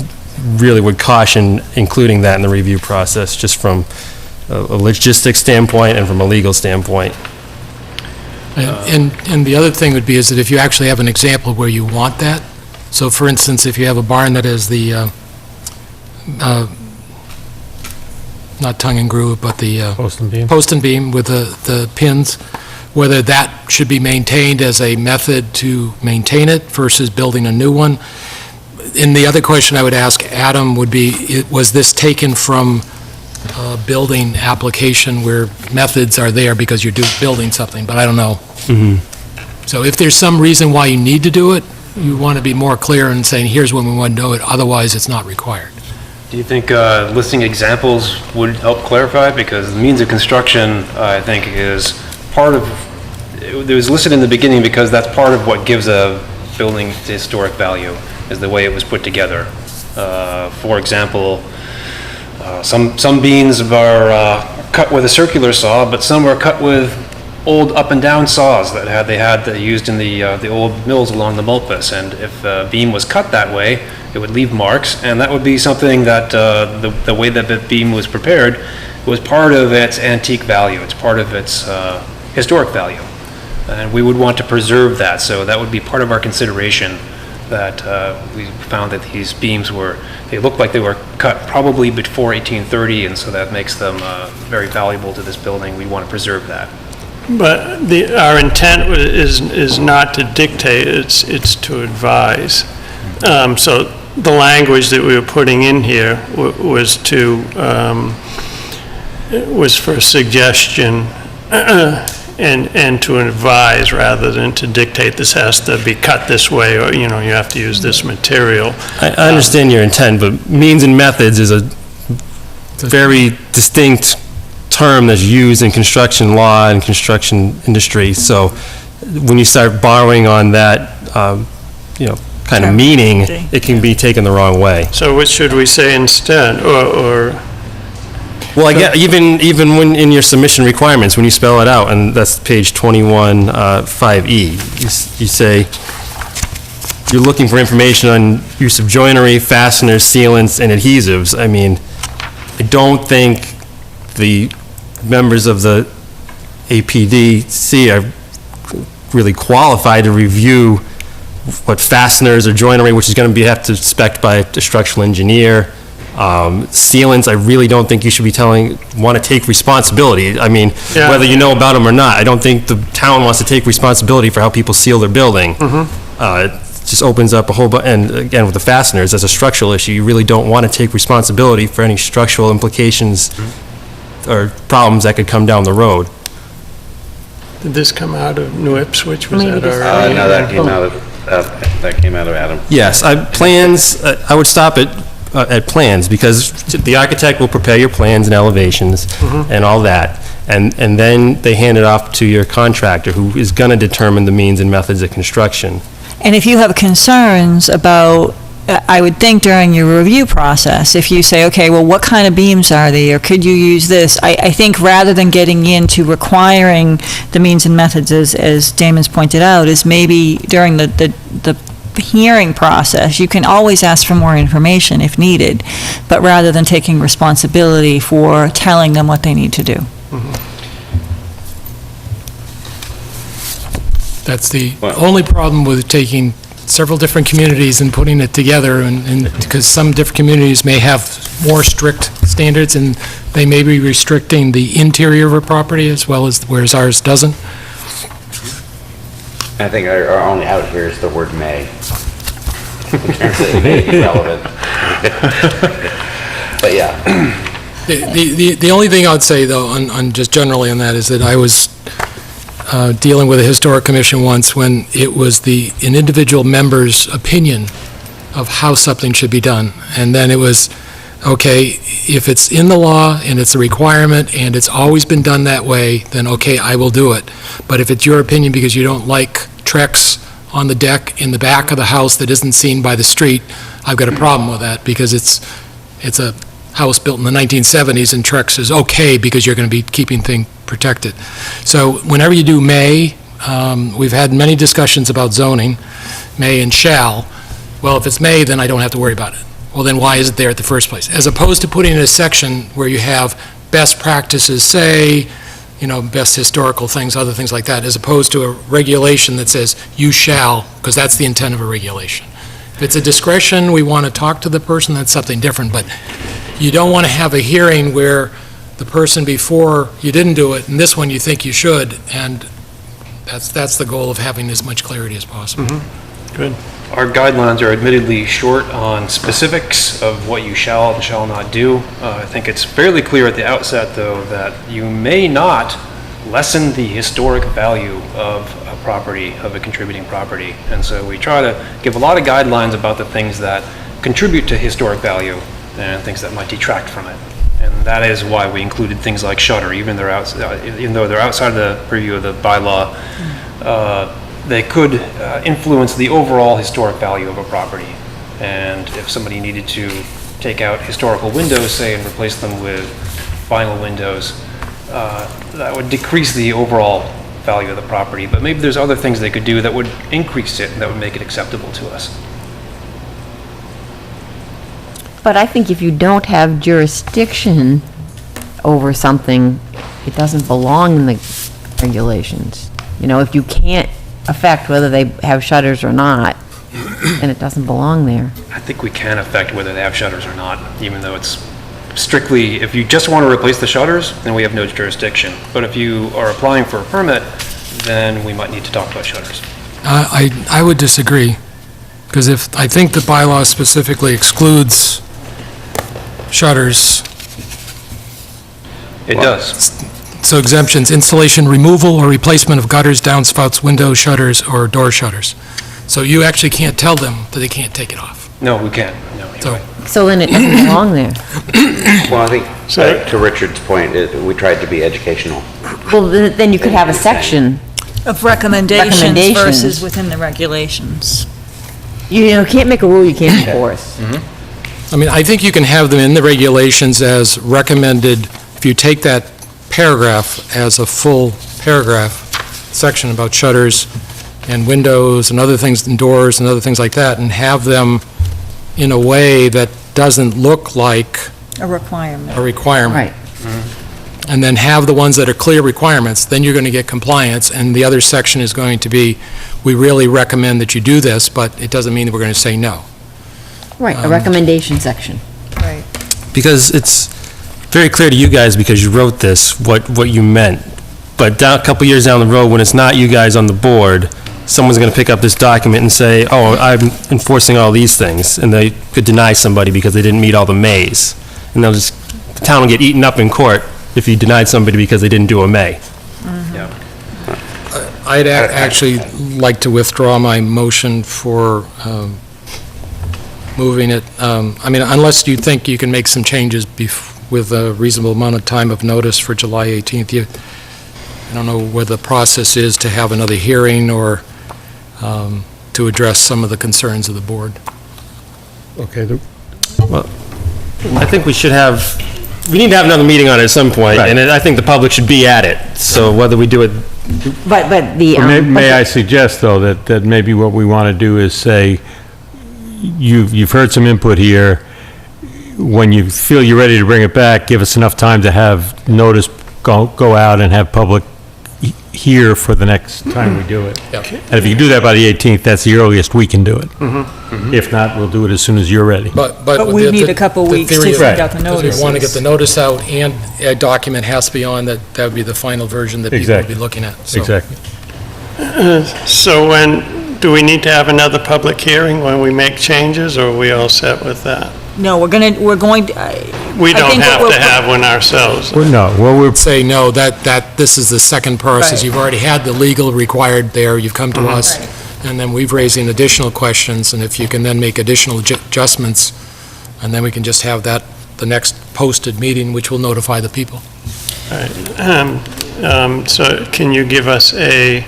really would caution including that in the review process, just from a logistics standpoint and from a legal standpoint. And the other thing would be is that if you actually have an example where you want that, so for instance, if you have a barn that has the, not tongue and groove, but the post and beam with the pins, whether that should be maintained as a method to maintain it versus building a new one. And the other question I would ask Adam would be, was this taken from a building application where methods are there because you're building something, but I don't know. So if there's some reason why you need to do it, you want to be more clear in saying, here's when we want to do it, otherwise it's not required. Do you think listing examples would help clarify? Because the means of construction, I think, is part of, it was listed in the beginning because that's part of what gives a building historic value, is the way it was put together. For example, some beams are cut with a circular saw, but some were cut with old up and down saws that they had used in the old mills along the Mulpus. And if the beam was cut that way, it would leave marks, and that would be something that the way that the beam was prepared was part of its antique value. It's part of its historic value, and we would want to preserve that. So that would be part of our consideration. That we found that these beams they looked like they were cut probably before 1830, and so that makes them very valuable to this building. We want to preserve that. But our intent is not to dictate, it's to advise. So the language that we were putting in here was for suggestion and to advise rather than to dictate this has to be cut this way, or, you have to use this material. I understand your intent, but means and methods is a very distinct term that's used in construction law and construction industry. So when you start borrowing on that, kind of meaning, it can be taken the wrong way. So what should we say instead, or? Well, I get, even when in your submission requirements, when you spell it out, and that's page 21, 5E, you say, you're looking for information on use of joinery, fasteners, sealants, and adhesives. I mean, I don't think the members of the APDC are really qualified to review what fasteners or joinery, which is going to have to spec by a structural engineer. Sealants, I really don't think you should be want to take responsibility. I mean, whether you know about them or not, I don't think the town wants to take responsibility for how people seal their building. It just opens up a whole and again, with the fasteners, as a structural issue, you really don't want to take responsibility for any structural implications or problems that could come down the road. Did this come out of New Ipswich? Was Maybe that this- our? No, that came out of Adam. Yes, plans, I would stop at plans, because the architect will prepare your plans and elevations and all that, and then they hand it off to your contractor, who is going to determine the means and methods of construction. And if you have concerns about, I would think during your review process, if you say, okay, well, what kind of beams are they, or could you use this? I think rather than getting into requiring the means and methods, as Damon's pointed out, is maybe during the hearing process, you can always ask for more information if needed, but rather than taking responsibility for telling them what they need to do. That's the Well- only problem with taking several different communities and putting it together, and because some different communities may have more strict standards, and they may be restricting the interior of a property as well as, whereas ours doesn't. I think our only out here is the word may. In terms of it may be relevant. But yeah. The only thing I'd say, though, on just generally on that, is that I was dealing with a historic commission once when it was an individual member's opinion of how something should be done. And then it was, okay, if it's in the law and it's a requirement and it's always been done that way, then okay, I will do it. But if it's your opinion because you don't like Trex on the deck in the back of the house that isn't seen by the street, I've got a problem with that, because it's a house built in the 1970s, and Trex is okay because you're going to be keeping things protected. So whenever you do may, we've had many discussions about zoning, may and shall. Well, if it's may, then I don't have to worry about it. Well, then why is it there at the first place? As opposed to putting in a section where you have best practices, say, best historical things, other things like that, as opposed to a regulation that says you shall, because that's the intent of a regulation. If it's a discretion, we want to talk to the person, that's something different, but you don't want to have a hearing where the person before, you didn't do it, and this one you think you should, and that's the goal of having as much clarity as possible. Good. Our guidelines are admittedly short on specifics of what you shall and shall not do. I think it's fairly clear at the outset, though, that you may not lessen the historic value of a property, of a contributing property. And so we try to give a lot of guidelines about the things that contribute to historic value and things that might detract from it. And that is why we included things like shutter, even though they're outside of the purview of the bylaw. They could influence the overall historic value of a property. And if somebody needed to take out historical windows, say, and replace them with vinyl windows, that would decrease the overall value of the property. But maybe there's other things they could do that would increase it and that would make it acceptable to us. But I think if you don't have jurisdiction over something, it doesn't belong in the regulations. If you can't affect whether they have shutters or not, then it doesn't belong there. I think we can affect whether they have shutters or not, even though it's strictly, if you just want to replace the shutters, then we have no jurisdiction. But if you are applying for a permit, then we might need to talk about shutters. I would disagree, because I think the bylaw specifically excludes shutters. It does. So exemptions, installation, removal, or replacement of gutters, downspouts, window shutters, or door shutters. So you actually can't tell them that they can't take it off. No, we can't. No, you're right. So then it doesn't belong there. Well, I think, to Richard's point, we tried to be educational. Well, then you could have a section. Of recommendations Recommendations. versus within the regulations. You can't make a rule you can't enforce. I mean, I think you can have them in the regulations as recommended, if you take that paragraph as a full paragraph, section about shutters and windows and other things, and doors and other things like that, and have them in a way that doesn't look like A requirement. a requirement. Right. And then have the ones that are clear requirements, then you're going to get compliance, and the other section is going to be, we really recommend that you do this, but it doesn't mean that we're going to say no. Right, a recommendation section. Right. Because it's very clear to you guys, because you wrote this, what you meant. But a couple years down the road, when it's not you guys on the board, someone's going to pick up this document and say, oh, I'm enforcing all these things, and they could deny somebody because they didn't meet all the mays. And the town will get eaten up in court if you denied somebody because they didn't do a may. Yeah. I'd actually like to withdraw my motion for moving it. I mean, unless you think you can make some changes with a reasonable amount of time of notice for July 18th. I don't know where the process is to have another hearing or to address some of the concerns of the board. Okay, Well, I think we need to have another meeting on it at some point, Right. and I think the public should be at it. So whether we do it, But the. May I suggest, though, that maybe what we want to do is say, you've heard some input here. When you feel you're ready to bring it back, give us enough time to have notice go out and have public here for the next time we do it. Yep. And if you can do that by the 18th, that's the earliest we can do it. If not, we'll do it as soon as you're ready. But we need a couple weeks to send out the notices. We want to get the notice out, and a document has to be on, that would be the final version that people will be Exactly. looking at. So- Exactly. So do we need to have another public hearing when we make changes, or are we all set with that? No, we're going to, We don't have to have one ourselves. We're Say no, that this is the second process. Right. You've already had the legal required there, you've come to us, and then we've raising additional questions, and if you can then make additional adjustments, and then we can just have that, the next posted meeting, which will notify the people. All right. So can you give us a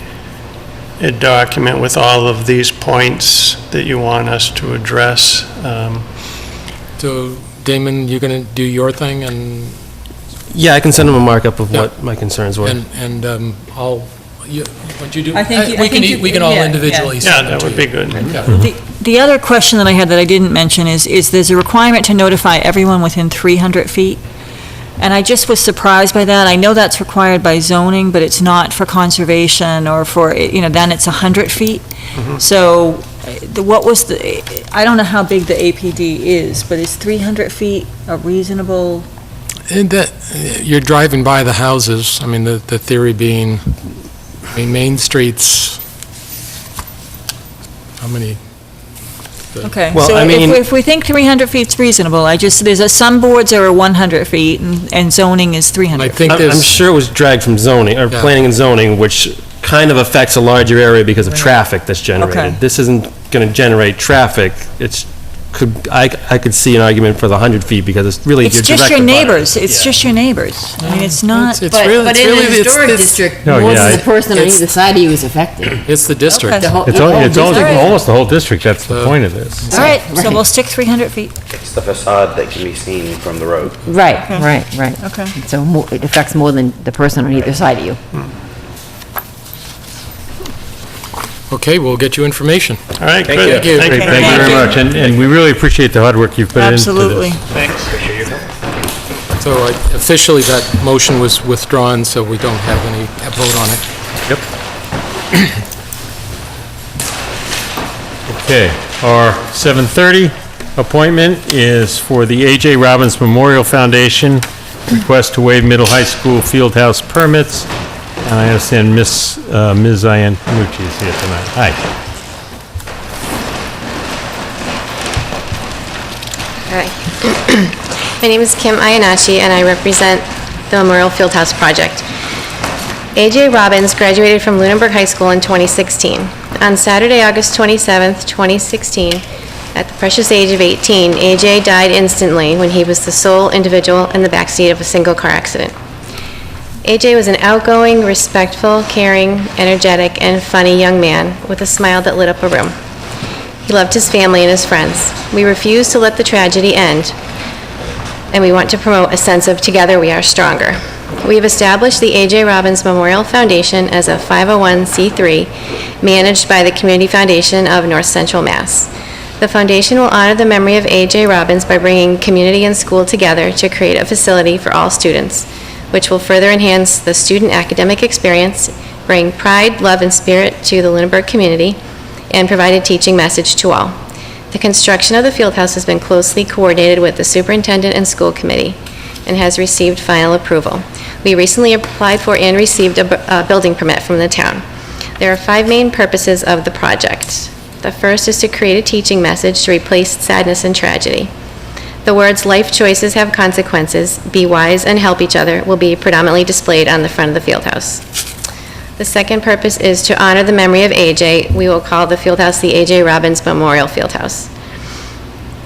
document with all of these points that you want us to address? So, Damon, you're going to do your thing, and Yeah, I can send him a markup of what my concerns were. I'll, what you do? I think you- We I think you- we can all yeah, individually yeah. send Yeah, them that to would you. be good. The other question that I had that I didn't mention is there's a requirement to notify everyone within 300 feet. And I just was surprised by that. I know that's required by zoning, but it's not for conservation or for, then it's 100 feet. So what was I don't know how big the APD is, but is 300 feet a reasonable? And that, you're driving by the houses, I mean, the theory being, Main Street's, how many? Okay, Well, so I mean- if we think 300 feet's reasonable, some boards are 100 feet and zoning is 300. I think I'm there's. sure it was dragged from zoning, or Yeah. planning and zoning, which kind of affects a larger area because of traffic that's generated. Okay. This isn't going to generate traffic. I could see an argument for the 100 feet because it's really It's your just direct your abutter. neighbors, it's just your neighbors. I mean, it's not. It's really, it's really, it's- district, No, more than yeah, the person on either side of you is affected. It's the district. Okay. It's almost the whole district, that's the point of this. All right, so we'll stick 300 feet. It's the facade that can be seen from the road. Right, right. Okay. So it affects more than the person on either side of you. Okay, we'll get you information. All right, good. Thank you. Thank you Great, very thank you much. very much, and we really appreciate the hard work you've put into this. Absolutely. Thanks. So officially, that motion was withdrawn, so we don't have any vote on it. Yep. Okay, our 7:30 appointment is for the A.J. Robbins Memorial Foundation, request to waive middle high school field house permits. And I understand Ms. Iannucci is here tonight. Hi. Hi. My name is Kim Iannacci, and I represent the Memorial Fieldhouse Project. A.J. Robbins graduated from Lunenburg High School in 2016. On Saturday, August 27th, 2016, at the precious age of 18, A.J. died instantly when he was the sole individual in the backseat of a single car accident. A.J. was an outgoing, respectful, caring, energetic, and funny young man with a smile that lit up a room. He loved his family and his friends. We refuse to let the tragedy end, and we want to promote a sense of together we are stronger. We have established the A.J. Robbins Memorial Foundation as a 501c3 managed by the Community Foundation of North Central Mass. The foundation will honor the memory of A.J. Robbins by bringing community and school together to create a facility for all students, which will further enhance the student academic experience, bring pride, love, and spirit to the Lunenburg community, and provide a teaching message to all. The construction of the field house has been closely coordinated with the superintendent and school committee and has received final approval. We recently applied for and received a building permit from the town. There are 5 main purposes of the project. The first is to create a teaching message to replace sadness and tragedy. The words "life choices have consequences, be wise and help each other" will be predominantly displayed on the front of the field house. The second purpose is to honor the memory of A.J. We will call the field house the A.J. Robbins Memorial Field House.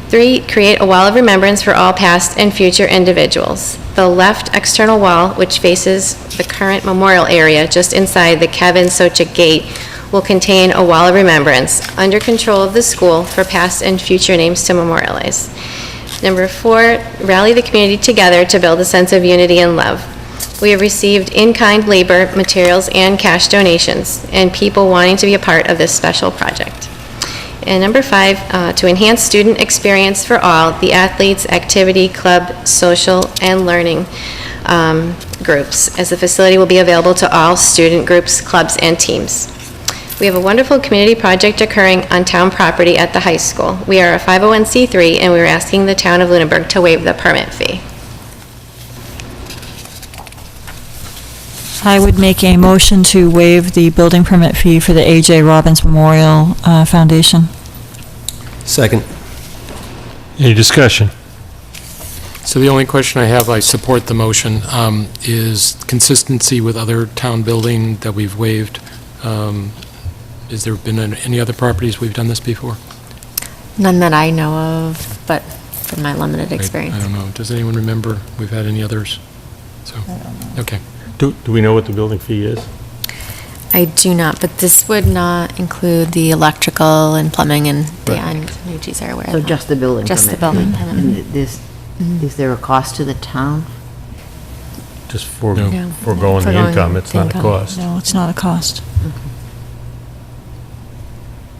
3, create a wall of remembrance for all past and future individuals. The left external wall, which faces the current memorial area just inside the Kevin Sochik Gate, will contain a wall of remembrance under control of the school for past and future names to memorialize. Number 4, rally the community together to build a sense of unity and love. We have received in-kind labor, materials, and cash donations, and people wanting to be a part of this special project. And number 5, to enhance student experience for all, the athletes, activity, club, social, and learning groups, as the facility will be available to all student groups, clubs, and teams. We have a wonderful community project occurring on town property at the high school. We are a 501c3, and we are asking the town of Lunenburg to waive the permit fee. I would make a motion to waive the building permit fee for the A.J. Robbins Memorial Foundation. Second. Any discussion? So the only question I have, I support the motion, is consistency with other town building that we've waived. Has there been any other properties we've done this before? None that I know of, but from my limited experience. I don't know. Does anyone remember we've had any others? So, okay. Do we know what the building fee is? I do not, but this would not include the electrical and plumbing, and Dan and Nucci's are aware of So that. just the building permit? Just the building permit. And is there a cost to the town? Just for No. No. foregoing the Foregoing income, it's the not a income. cost. No, it's not a cost.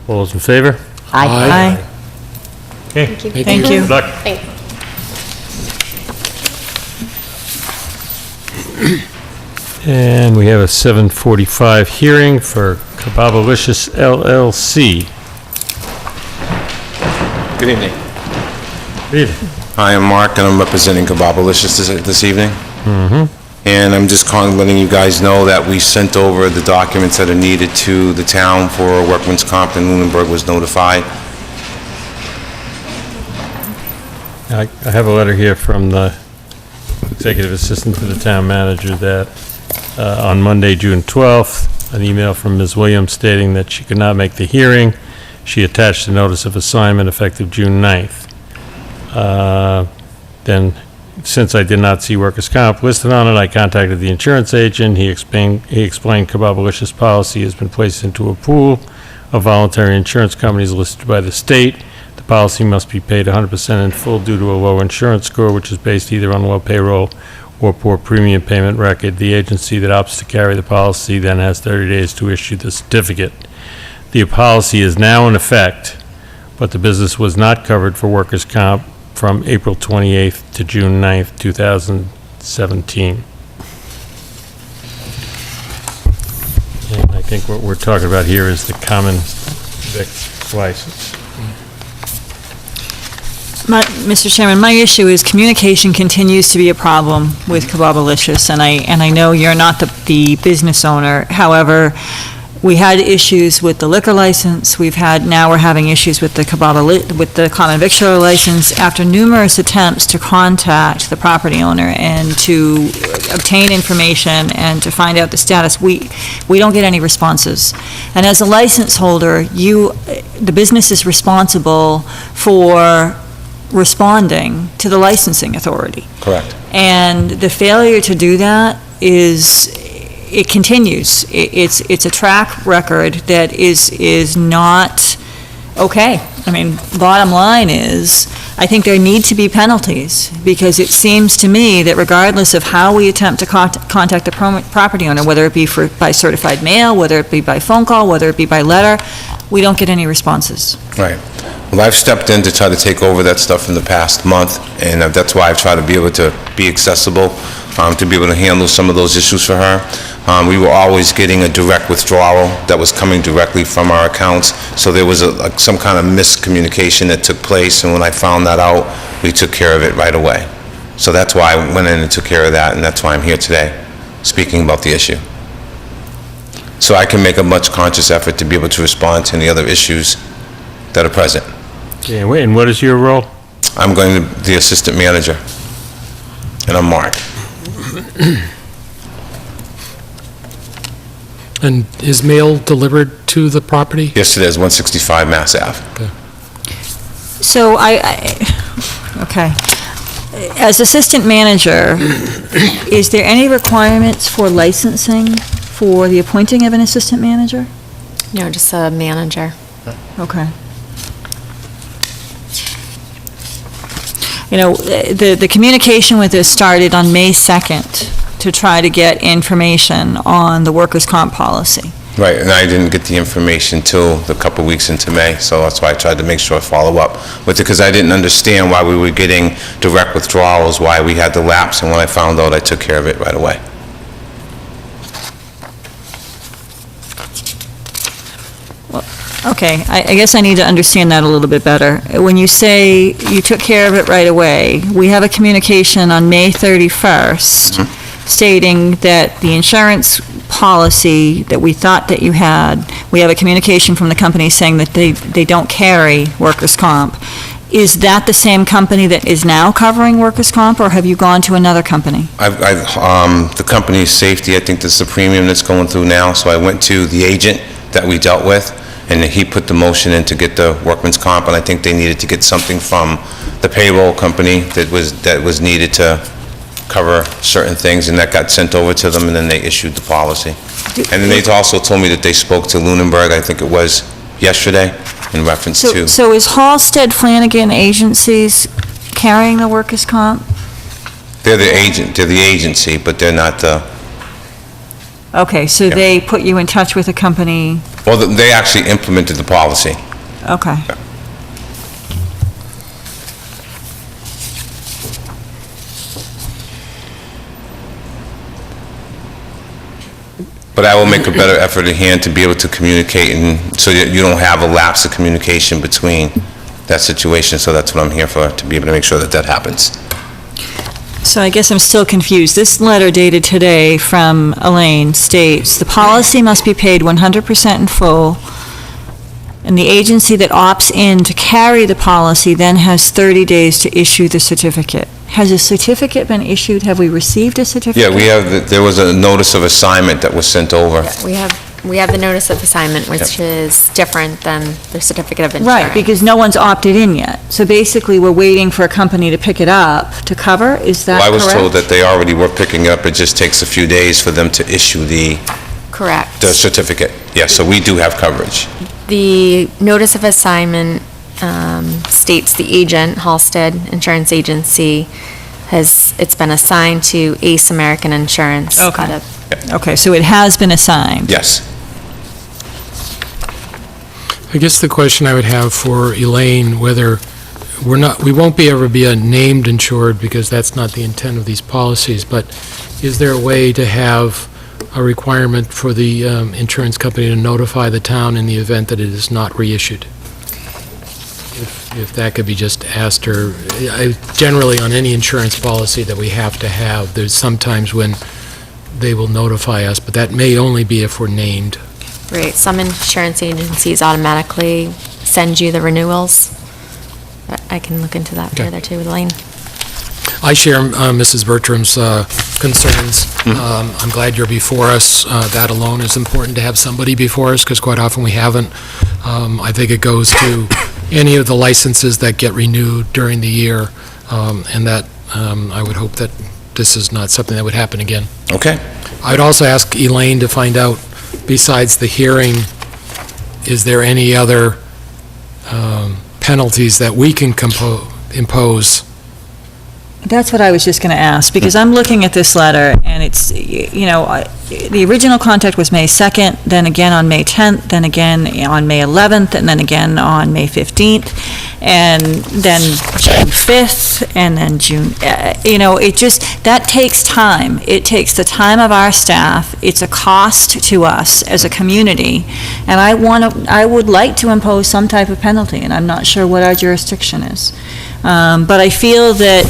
All those in favor? Aye. Okay. Thank you. Good luck. Thanks. And we have a 7:45 hearing for Kebabalicious LLC. Good evening. Good evening. Hi, I'm Mark, and I'm representing Kebabalicious this evening. And I'm just letting you guys know that we sent over the documents that are needed to the town for workman's comp, and Lunenburg was notified. I have a letter here from the executive assistant to the town manager that on Monday, June 12th, an email from Ms. Williams stating that she could not make the hearing. She attached a notice of assignment effective June 9th. Then, since I did not see workers' comp listed on it, I contacted the insurance agent. He explained Kebabalicious policy has been placed into a pool of voluntary insurance companies listed by the state. The policy must be paid 100% in full due to a low insurance score, which is based either on low payroll or poor premium payment record. The agency that opts to carry the policy then has 30 days to issue the certificate. The policy is now in effect, but the business was not covered for workers' comp from April 28th to June 9th, 2017. And I think what we're talking about here is the common vic license. Mr. Chairman, my issue is communication continues to be a problem with Kebabalicious, and I know you're not the business owner. However, we had issues with the liquor license. Now we're having issues with the common victular license. After numerous attempts to contact the property owner and to obtain information and to find out the status, we don't get any responses. And as a license holder, the business is responsible for responding to the licensing authority. Correct. And the failure to do that it continues. It's a track record that is not okay. I mean, bottom line is, I think there need to be penalties, because it seems to me that regardless of how we attempt to contact the property owner, whether it be by certified mail, whether it be by phone call, whether it be by letter, we don't get any responses. Right. Well, I've stepped in to try to take over that stuff in the past month, and that's why I've tried to be able to be accessible, to be able to handle some of those issues for her. We were always getting a direct withdrawal that was coming directly from our accounts, so there was some kind of miscommunication that took place, and when I found that out, we took care of it right away. So that's why I went in and took care of that, and that's why I'm here today, speaking about the issue. So I can make a much conscious effort to be able to respond to any other issues that are present. Okay, and what is your role? I'm going to be the assistant manager, and I'm Mark. And is mail delivered to the property? Yes, it is, 165 Mass Ave. So okay. As assistant manager, is there any requirements for licensing for the appointing of an assistant manager? No, just a manager. Okay. You know, the communication with this started on May 2nd to try to get information on the workers' comp policy. Right, and I didn't get the information till a couple weeks into May, so that's why I tried to make sure I follow up with it, because I didn't understand why we were getting direct withdrawals, why we had the lapse, and when I found out, I took care of it right away. Okay, I guess I need to understand that a little bit better. When you say you took care of it right away, we have a communication on May 31st stating that the insurance policy that we thought that you had, we have a communication from the company saying that they don't carry workers' comp. Is that the same company that is now covering workers' comp, or have you gone to another company? The company's safety, I think this is the premium that's going through now, so I went to the agent that we dealt with, and he put the motion in to get the workman's comp, and I think they needed to get something from the payroll company that was needed to cover certain things, and that got sent over to them, and then they issued the policy. And then they also told me that they spoke to Lunenburg, I think it was yesterday, in reference to... So is Halsted Flanagan Agencies carrying the workers' comp? They're the agency, but they're not the... Okay, so they put you in touch with a company? Well, they actually implemented the policy. Okay. Yeah. But I will make a better effort at hand to be able to communicate, and so that you don't have a lapse of communication between that situation, so that's what I'm here for, to be able to make sure that that happens. So I guess I'm still confused. This letter dated today from Elaine states, "The policy must be paid 100% in full, and the agency that opts in to carry the policy then has 30 days to issue the certificate." Has a certificate been issued? Have we received a certificate? Yeah, there was a notice of assignment that was sent over. We have the notice of assignment, which is different than the certificate of insurance. Right, because no one's opted in yet. So basically, we're waiting for a company to pick it up to cover, is that correct? Well, I was told that they already were picking up, it just takes a few days for them to issue the certificate. Yes, so we do have coverage. The notice of assignment states the agent, Halsted Insurance Agency, it's been assigned to Ace American Insurance. Okay. Okay, so it has been assigned. Yes. I guess the question I would have for Elaine, whether we won't be ever be a named insured, because that's not the intent of these policies, but is there a way to have a requirement for the insurance company to notify the town in the event that it is not reissued? If that could be just asked, or generally on any insurance policy that we have to have, there's sometimes when they will notify us, but that may only be if we're named. Right, some insurance agencies automatically send you the renewals. I can look into that further too with Elaine. I share Mrs. Bertram's concerns. I'm glad you're before us. That alone is important to have somebody before us, because quite often we haven't. I think it goes to any of the licenses that get renewed during the year, and that I would hope that this is not something that would happen again. Okay. I'd also ask Elaine to find out, besides the hearing, is there any other penalties that we can impose? That's what I was just going to ask, because I'm looking at this letter, and it's, the original contact was May 2nd, then again on May 10th, then again on May 11th, and then again on May 15th, and then June 5th, and then June, that takes time. It takes the time of our staff. It's a cost to us as a community, and I would like to impose some type of penalty, and I'm not sure what our jurisdiction is. But I feel that,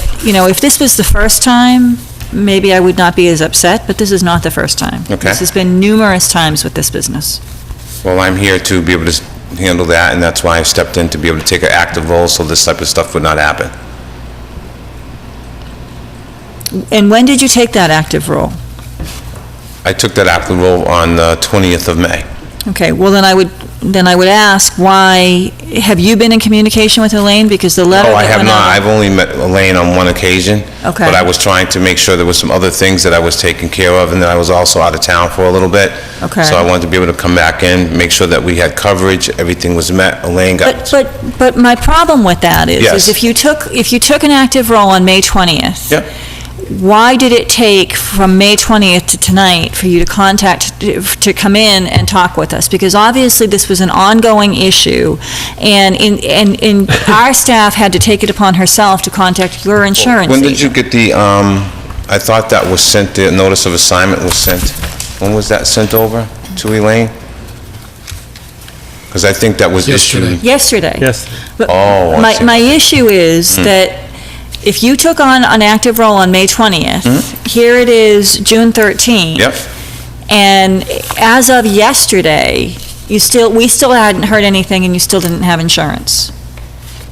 if this was the first time, maybe I would not be as upset, but this is not the first time. Okay. This has been numerous times with this business. Well, I'm here to be able to handle that, and that's why I stepped in, to be able to take an active role so this type of stuff would not happen. And when did you take that active role? I took that active role on the 20th of May. Okay, well, then I would ask, why, have you been in communication with Elaine? Because the letter No, I that have went not. out- I've only met Elaine on one occasion. Okay. But I was trying to make sure there was some other things that I was taking care of, and then I was also out of town for a little bit. Okay. So I wanted to be able to come back in, make sure that we had coverage, everything was met. Elaine got... But my problem with that is Yes. if you took an active role on May 20th, Yep. why did it take from May 20th to tonight for you to come in and talk with us? Because obviously this was an ongoing issue, and our staff had to take it upon herself to contact your insurance When did agent. you get the, I thought that was sent, the notice of assignment was sent. When was that sent over to Elaine? Because I think that was issued. Yesterday. Yes. But Oh, I see. my issue is that if you took on an active role on May 20th, here it is June 13th. Yep. And as of yesterday, we still hadn't heard anything, and you still didn't have insurance.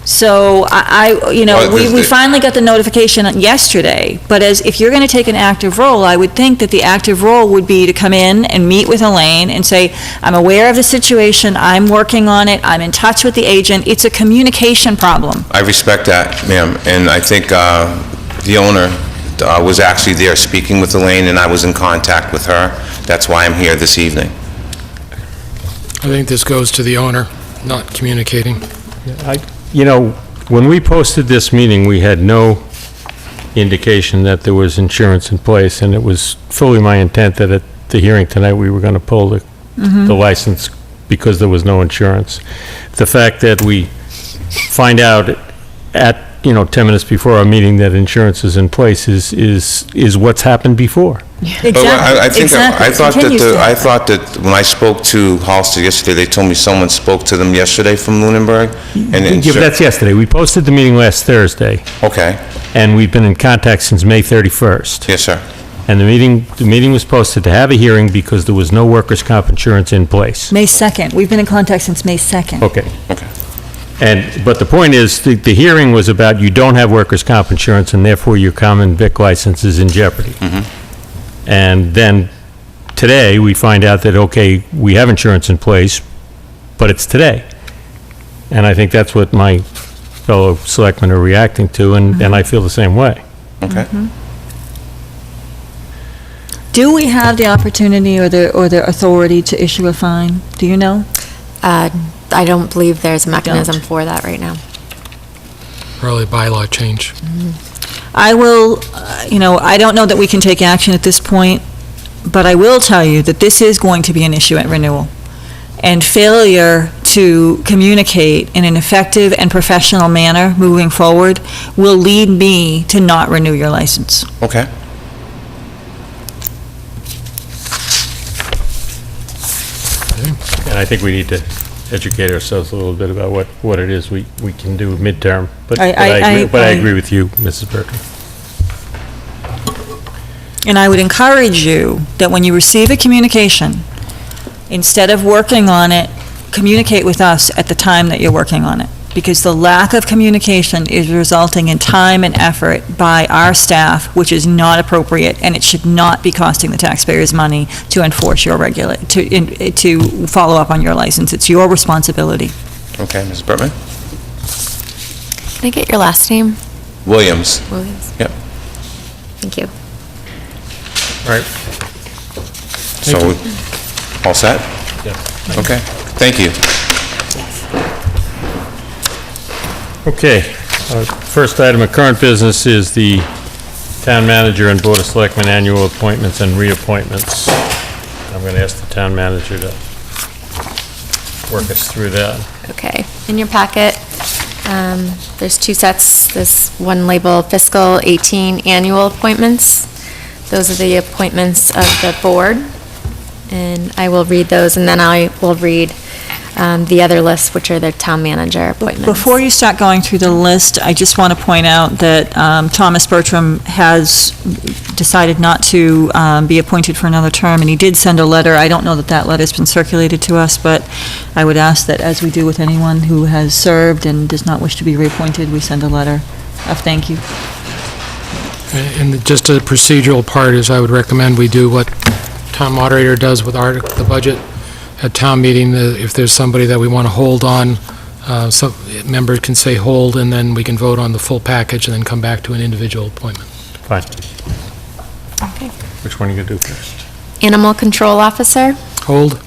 So Well, we finally got the notification yesterday, but if you're going to take an active role, I would think that the active role would be to come in and meet with Elaine and say, I'm aware of the situation, I'm working on it, I'm in touch with the agent, it's a communication problem. I respect that, ma'am, and I think the owner was actually there speaking with Elaine, and I was in contact with her. That's why I'm here this evening. I think this goes to the owner, not communicating. When we posted this meeting, we had no indication that there was insurance in place, and it was fully my intent that at the hearing tonight, we were going to pull the license because there was no insurance. The fact that we find out at, 10 minutes before our meeting that insurance is in place is what's happened before. Exactly. I thought that when I spoke to Halsted yesterday, they told me someone spoke to them yesterday from Lunenburg. Yeah, but that's yesterday. We posted the meeting last Thursday, Okay, and we've been in contact since May 31st. yes, sir. And the meeting was posted to have a hearing because there was no workers' comp insurance in place. May 2nd. We've been in contact since May 2nd. Okay. Okay. But the point is, the hearing was about you don't have workers' comp insurance, and therefore your common vic license is in jeopardy. And then today, we find out that, okay, we have insurance in place, but it's today. And I think that's what my fellow selectmen are reacting to, and I feel the same way. Okay. Do we have the opportunity or the authority to issue a fine? Do you know? I don't believe there's a mechanism for that right now. Probably bylaw change. I will, I don't know that we can take action at this point, but I will tell you that this is going to be an issue at renewal. And failure to communicate in an effective and professional manner moving forward will lead me to not renew your license. Okay. And I think we need to educate ourselves a little bit about what it is we can do midterm. But I agree with you, Mrs. Burton. And I would encourage you that when you receive a communication, instead of working on it, communicate with us at the time that you're working on it. Because the lack of communication is resulting in time and effort by our staff, which is not appropriate, and it should not be costing the taxpayers money to enforce your to follow up on your license. It's your responsibility. Okay, Mrs. Burtman? Can I get your last name? Williams. Williams. Yep. Thank you. All right. So, all set? Yeah. Okay, thank you. Okay, first item of current business is the town manager and board of selectmen annual appointments and reappointments. I'm going to ask the town manager to work us through that. Okay. In your packet, there's two sets. There's one labeled fiscal 18 annual appointments. Those are the appointments of the board, and I will read those, and then I will read the other list, which are the town manager appointments. Before you start going through the list, I just want to point out that Thomas Bertram has decided not to be appointed for another term, and he did send a letter. I don't know that that letter's been circulated to us, but I would ask that, as we do with anyone who has served and does not wish to be reappointed, we send a letter of thank you. And just a procedural part is I would recommend we do what town moderator does with the budget at town meeting. If there's somebody that we want to hold on, some members can say hold, and then we can vote on the full package and then come back to an individual appointment. Fine. Okay. Which one are you going to do first? Animal control officer, Hold.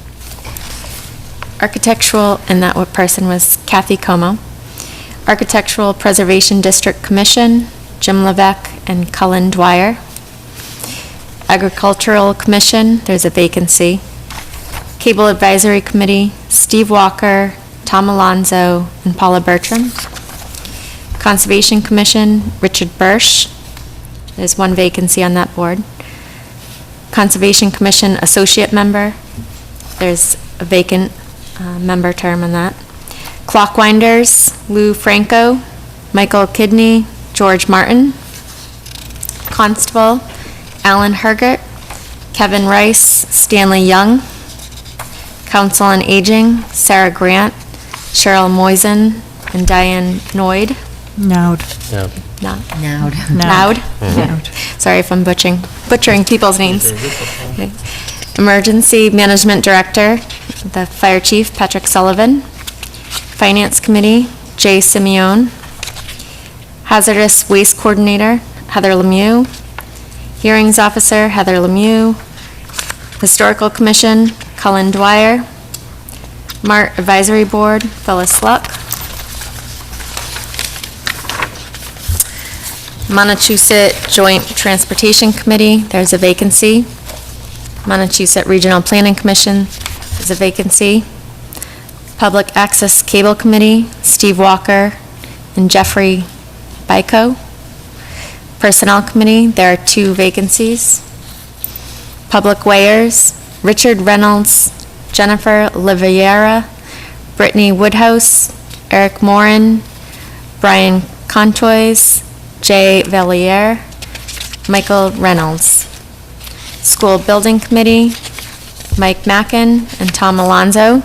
architectural, and that person was Kathy Como. Architectural Preservation District Commission, Jim Levesque and Cullen Dwyer. Agricultural Commission, there's a vacancy. Cable Advisory Committee, Steve Walker, Tom Alonso, and Paula Bertram. Conservation Commission, Richard Birsch. There's one vacancy on that board. Conservation Commission Associate Member, there's a vacant member term on that. Clockwinders, Lou Franco, Michael Kidney, George Martin. Constable, Alan Hergert, Kevin Rice, Stanley Young. Council on Aging, Sarah Grant, Cheryl Moisen, and Diane Noyd. Nowd. Yeah. Nowd. Sorry if I'm butchering people's names. Okay. Emergency Management Director, the Fire Chief, Patrick Sullivan. Finance Committee, Jay Simeone. Hazardous Waste Coordinator, Heather Lemieux. Hearings Officer, Heather Lemieux. Historical Commission, Cullen Dwyer. Mart Advisory Board, Phyllis Luck. Montechusett Joint Transportation Committee, there's a vacancy. Montechusett Regional Planning Commission, there's a vacancy. Public Access Cable Committee, Steve Walker and Jeffrey Byko. Personnel Committee, there are 2 vacancies. Public Weighers, Richard Reynolds, Jennifer Oliveira, Brittany Woodhouse, Eric Moran, Brian Contois, Jay Valliere, Michael Reynolds. School Building Committee, Mike Mackin and Tom Alonso.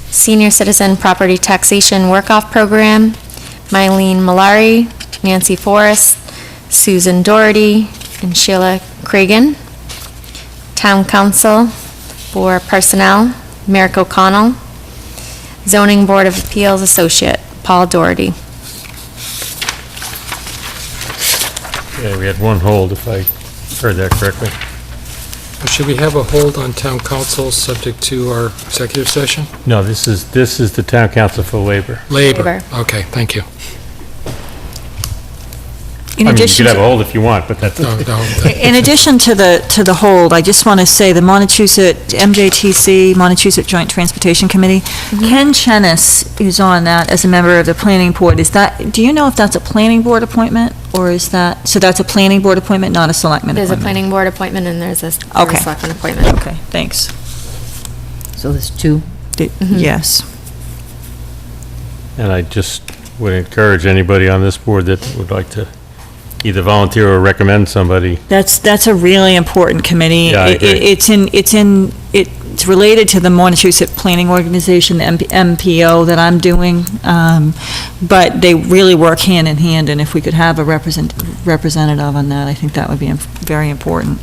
Senior Citizen Property Taxation Work-Off Program, Mylene Malari, Nancy Forrest, Susan Doherty, and Sheila Cragen. Town Council for Personnel, Merrick O'Connell. Zoning Board of Appeals Associate, Paul Doherty. Yeah, we had one hold, if I heard that correctly. Should we have a hold on town council subject to our executive session? No, this is the town council for labor. Labor. Okay, thank you. In I mean, you addition could have a to- hold if you want, but that's... In addition to the hold, I just want to say the Montechusett MJTC, Montechusett Joint Transportation Committee, Ken Chenis is on that as a member of the planning board. Do you know if that's a planning board appointment, or is that, so that's a planning board appointment, not a selectman There's a appointment? planning board appointment and there's a Okay. selectman appointment. Okay, thanks. So there's 2? Yes. And I just would encourage anybody on this board that would like to either volunteer or recommend somebody. That's a really important committee. Yeah, I agree. It's related to the Montechusett Planning Organization, the MPO that I'm doing, but they really work hand in hand, and if we could have a representative on that, I think that would be very important.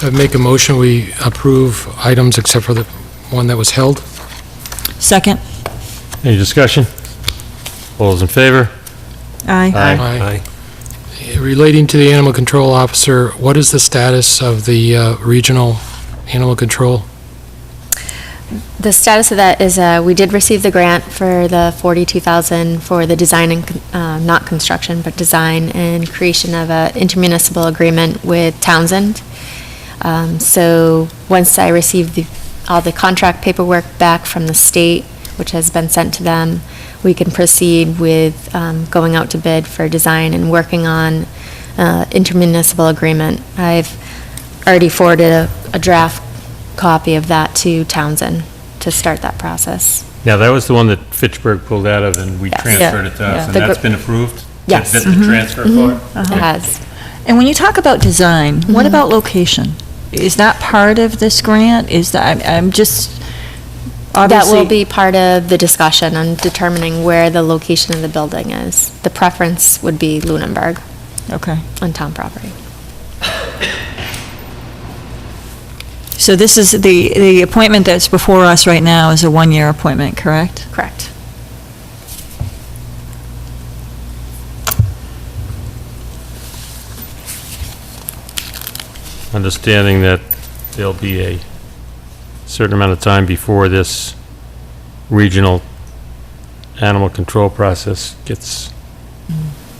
I'd make a motion, we approve items except for the one that was held. Second? Any discussion? All those in favor? Aye. Aye. Relating to the animal control officer, what is the status of the regional animal control? The status of that is we did receive the grant for the $42,000 for the design and, not construction, but design and creation of an intermunicipal agreement with Townsend. So once I receive all the contract paperwork back from the state, which has been sent to them, we can proceed with going out to bid for design and working on intermunicipal agreement. I've already forwarded a draft copy of that to Townsend to start that process. Yeah, that was the one that Fitchburg pulled out of, and we transferred it to us, and The that's gr- been approved? Yes. That's the transfer for it? It has. And when you talk about design, what about location? Is that part of this grant? Is that, I'm just, That obviously... will be part of the discussion on determining where the location of the building is. The preference would be Lunenburg Okay. on town property. So this is, the appointment that's before us right now is a one-year appointment, correct? Correct. Understanding that there'll be a certain amount of time before this regional animal control process gets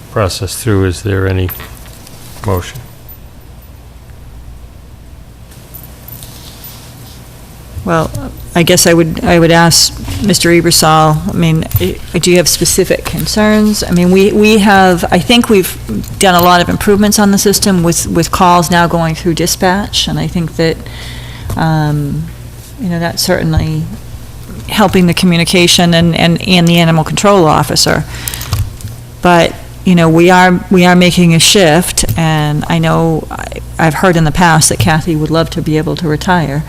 processed through, is there any motion. Well, I guess I would ask Mr. Ebersol, I mean, do you have specific concerns? I mean, I think we've done a lot of improvements on the system with calls now going through dispatch, and I think that, that's certainly helping the communication and the animal control officer. But, we are making a shift, and I know, I've heard in the past that Kathy would love to be able to retire.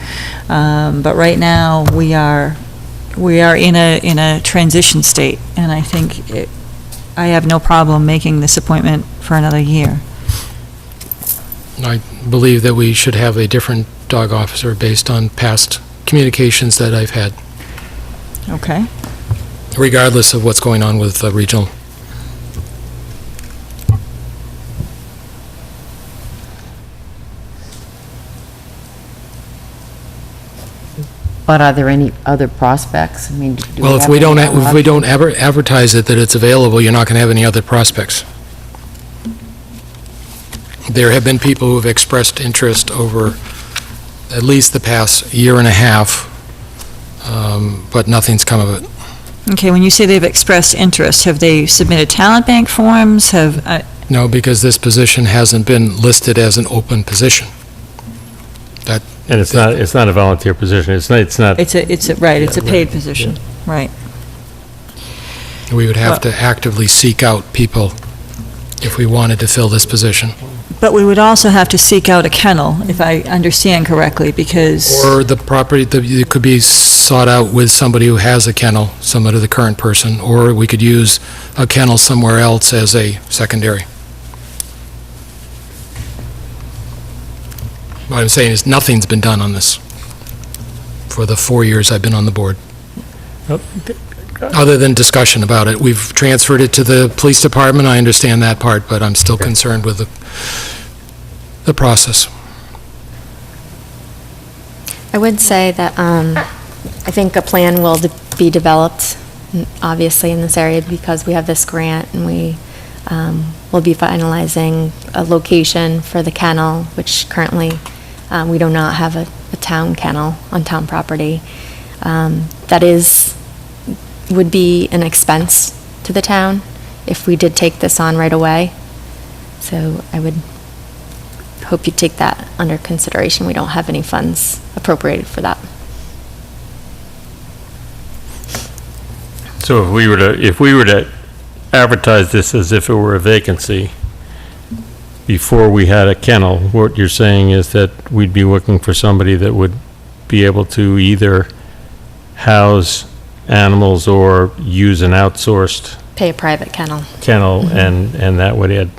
But right now, we are in a transition state, and I think I have no problem making this appointment for another year. I believe that we should have a different dog officer based on past communications that I've had, Okay? regardless of what's going on with regional. But are there any other prospects? I mean, do Well, if have we any don't, other if we don't options? advertise it that it's available, you're not going to have any other prospects. There have been people who have expressed interest over at least the past year and a half, but nothing's come of it. Okay, when you say they've expressed interest, have they submitted talent bank forms? No, because this position hasn't been listed as an open position. And it's not a volunteer position, it's not. It's a paid position, right. We would have to actively seek out people if we wanted to fill this position. But we would also have to seek out a kennel, if I understand correctly, because... Or the property, it could be sought out with somebody who has a kennel, similar to the current person, or we could use a kennel somewhere else as a secondary. What I'm saying is, nothing's been done on this for the 4 years I've been on the board, other than discussion about it. We've transferred it to the police department, I understand that part, but I'm still concerned with the process. I would say that I think a plan will be developed, obviously, in this area because we have this grant, and we will be finalizing a location for the kennel, which currently we do not have a town kennel on town property. That would be an expense to the town if we did take this on right away. So I would hope you take that under consideration. We don't have any funds appropriated for that. So if we were to advertise this as if it were a vacancy before we had a kennel, what you're saying is that we'd be looking for somebody that would be able to either house animals or use an outsourced Pay a private kennel. and that would add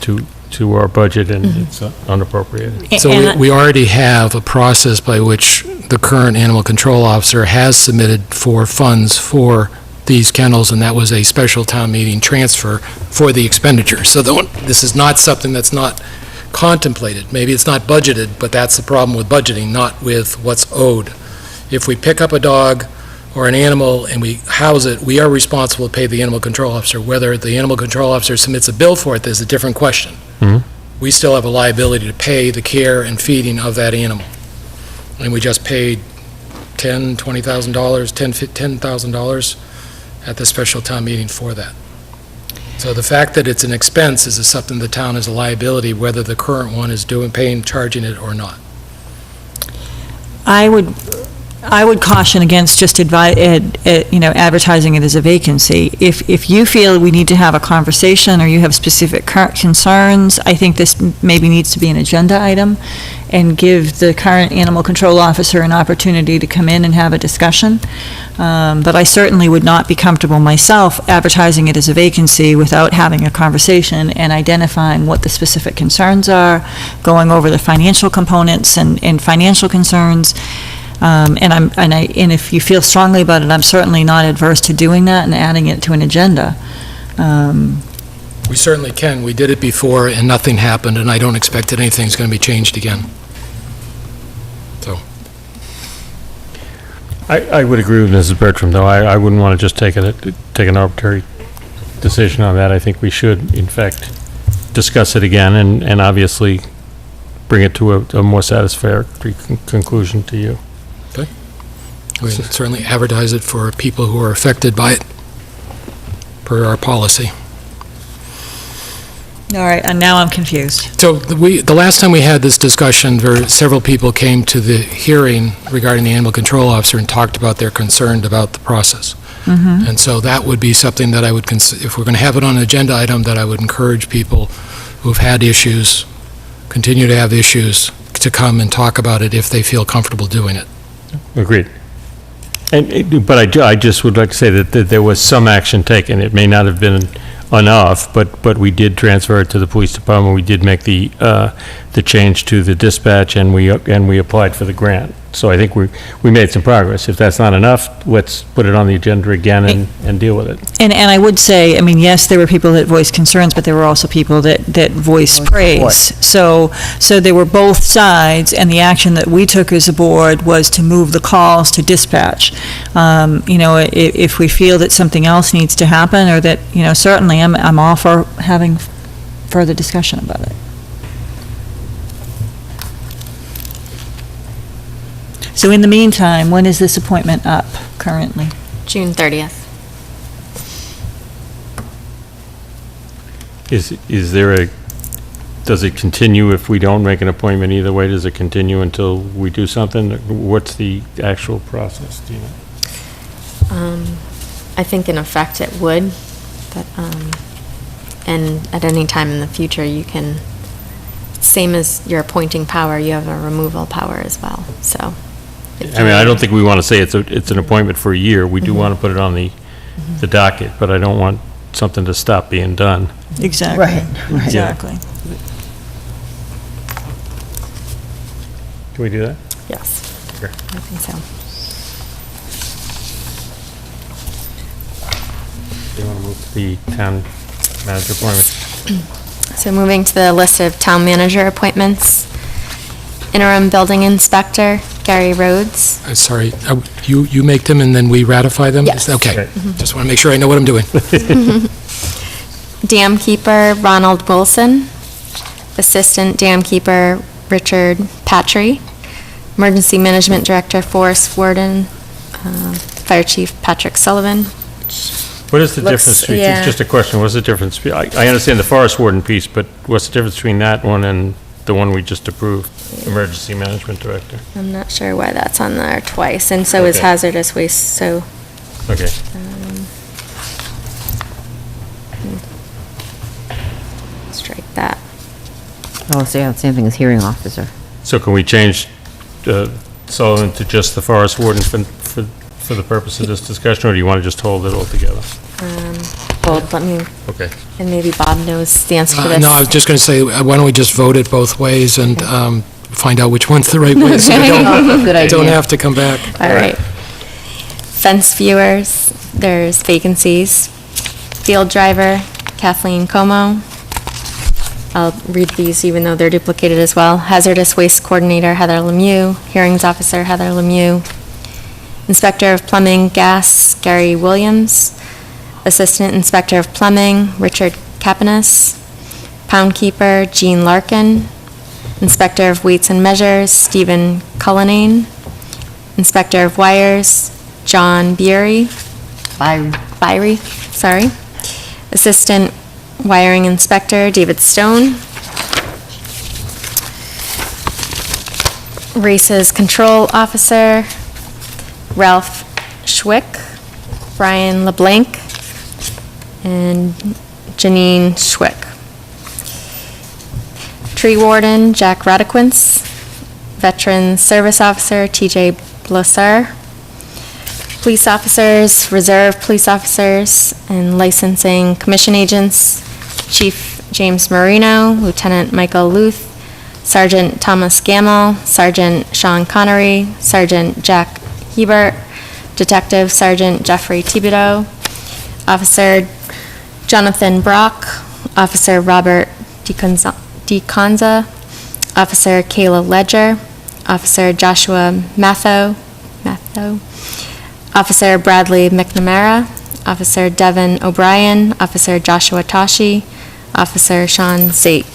to our budget, and it's unappropriated. So we already have a process by which the current animal control officer has submitted for funds for these kennels, and that was a special town meeting transfer for the expenditure. So this is not something that's not contemplated. Maybe it's not budgeted, but that's the problem with budgeting, not with what's owed. If we pick up a dog or an animal and we house it, we are responsible to pay the animal control officer. Whether the animal control officer submits a bill for it is a different question. We still have a liability to pay the care and feeding of that animal. And we just paid $10,000, $20,000, $10,000 at the special town meeting for that. So the fact that it's an expense is something the town has a liability, whether the current one is charging it or not. I would caution against just advertising it as a vacancy. If you feel we need to have a conversation or you have specific concerns, I think this maybe needs to be an agenda item and give the current animal control officer an opportunity to come in and have a discussion. But I certainly would not be comfortable myself advertising it as a vacancy without having a conversation and identifying what the specific concerns are, going over the financial components and financial concerns. And if you feel strongly about it, I'm certainly not adverse to doing that and adding it to an agenda. We certainly can. We did it before and nothing happened, and I don't expect that anything's going to be changed again. So. I would agree with Mrs. Bertram, though. I wouldn't want to just take an arbitrary decision on that. I think we should, in fact, discuss it again and obviously bring it to a more satisfactory conclusion to you. We certainly advertise it for people who are affected by it, per our policy. All right, and now I'm confused. So the last time we had this discussion, several people came to the hearing regarding the animal control officer and talked about their concern about the process. Mhm. And so that would be something that I would, if we're going to have it on an agenda item, that I would encourage people who've had issues, continue to have issues, to come and talk about it if they feel comfortable doing it. Agreed. But I just would like to say that there was some action taken. It may not have been enough, but we did transfer it to the police department. We did make the change to the dispatch, and we applied for the grant. So I think we made some progress. If that's not enough, let's put it on the agenda again and deal with it. And I would say, I mean, yes, there were people that voiced concerns, but there were also people that voiced praise. So there were both sides, and the action that we took as a board was to move the calls to dispatch. If we feel that something else needs to happen, or that, certainly I'm all for having further discussion about it. So in the meantime, when is this appointment up currently? June 30th. Does it continue if we don't make an appointment either way? Does it continue until we do something? What's the actual process, do you know? I think in effect it would, but, and at any time in the future, you can, same as your appointing power, you have a removal power as well, so. I don't think we want to say it's an appointment for a year. We do want to put it on the docket, but I don't want something to stop being done. Exactly. Right. Exactly. Can we do that? Yes, Okay. I think so. Do you want to move to the town manager appointment? So moving to the list of town manager appointments. Interim building inspector, Gary Rhodes. Sorry, you make them and then we ratify them? Yes. Okay. Just want to make sure I know what I'm doing. Dam keeper, Ronald Wilson. Assistant dam keeper, Richard Patry. Emergency management director, Forest Warden, Fire Chief Patrick Sullivan. What is the difference between, just a question, what's the difference? I understand the forest warden piece, but what's the difference between that one and the one we just approved, emergency management director? I'm not sure why that's on there twice, and so is Okay. hazardous waste, so. Okay. Strike that. Oh, so yeah, same thing as hearing officer. So can we change Sullivan to just the forest warden for the purpose of this discussion, or do you want to just hold it all together? Well, let me, Okay. and maybe Bob knows the answer to this. No, I was just going to say, why don't we just vote it both ways and find out which one's the right way, so we Good idea. don't have to come back. All right. Fence viewers, there's vacancies. Field driver, Kathleen Como. I'll read these even though they're duplicated as well. Hazardous waste coordinator, Heather Lemieux. Hearings officer, Heather Lemieux. Inspector of plumbing, gas, Gary Williams. Assistant inspector of plumbing, Richard Capanis. Pound keeper, Jean Larkin. Inspector of weights and measures, Stephen Cullinane. Inspector of wires, John Bury. Byrie, sorry. Assistant wiring inspector, David Stone. Races control officer, Ralph Schwick. Brian LeBlanc. And Janine Schwick. Tree warden, Jack Radicquins. Veteran service officer, TJ Blossar. Police officers, reserve police officers, and licensing commission agents, Chief James Marino, Lieutenant Michael Luth, Sergeant Thomas Gamble, Sergeant Sean Connery, Sergeant Jack Hebert, Detective Sergeant Jeffrey Thibodeau, Officer Jonathan Brock, Officer Robert DeConza, Officer Kayla Ledger, Officer Joshua Matho, Officer Bradley McNamara, Officer Devin O'Brien, Officer Joshua Toshi, Officer Sean Zate.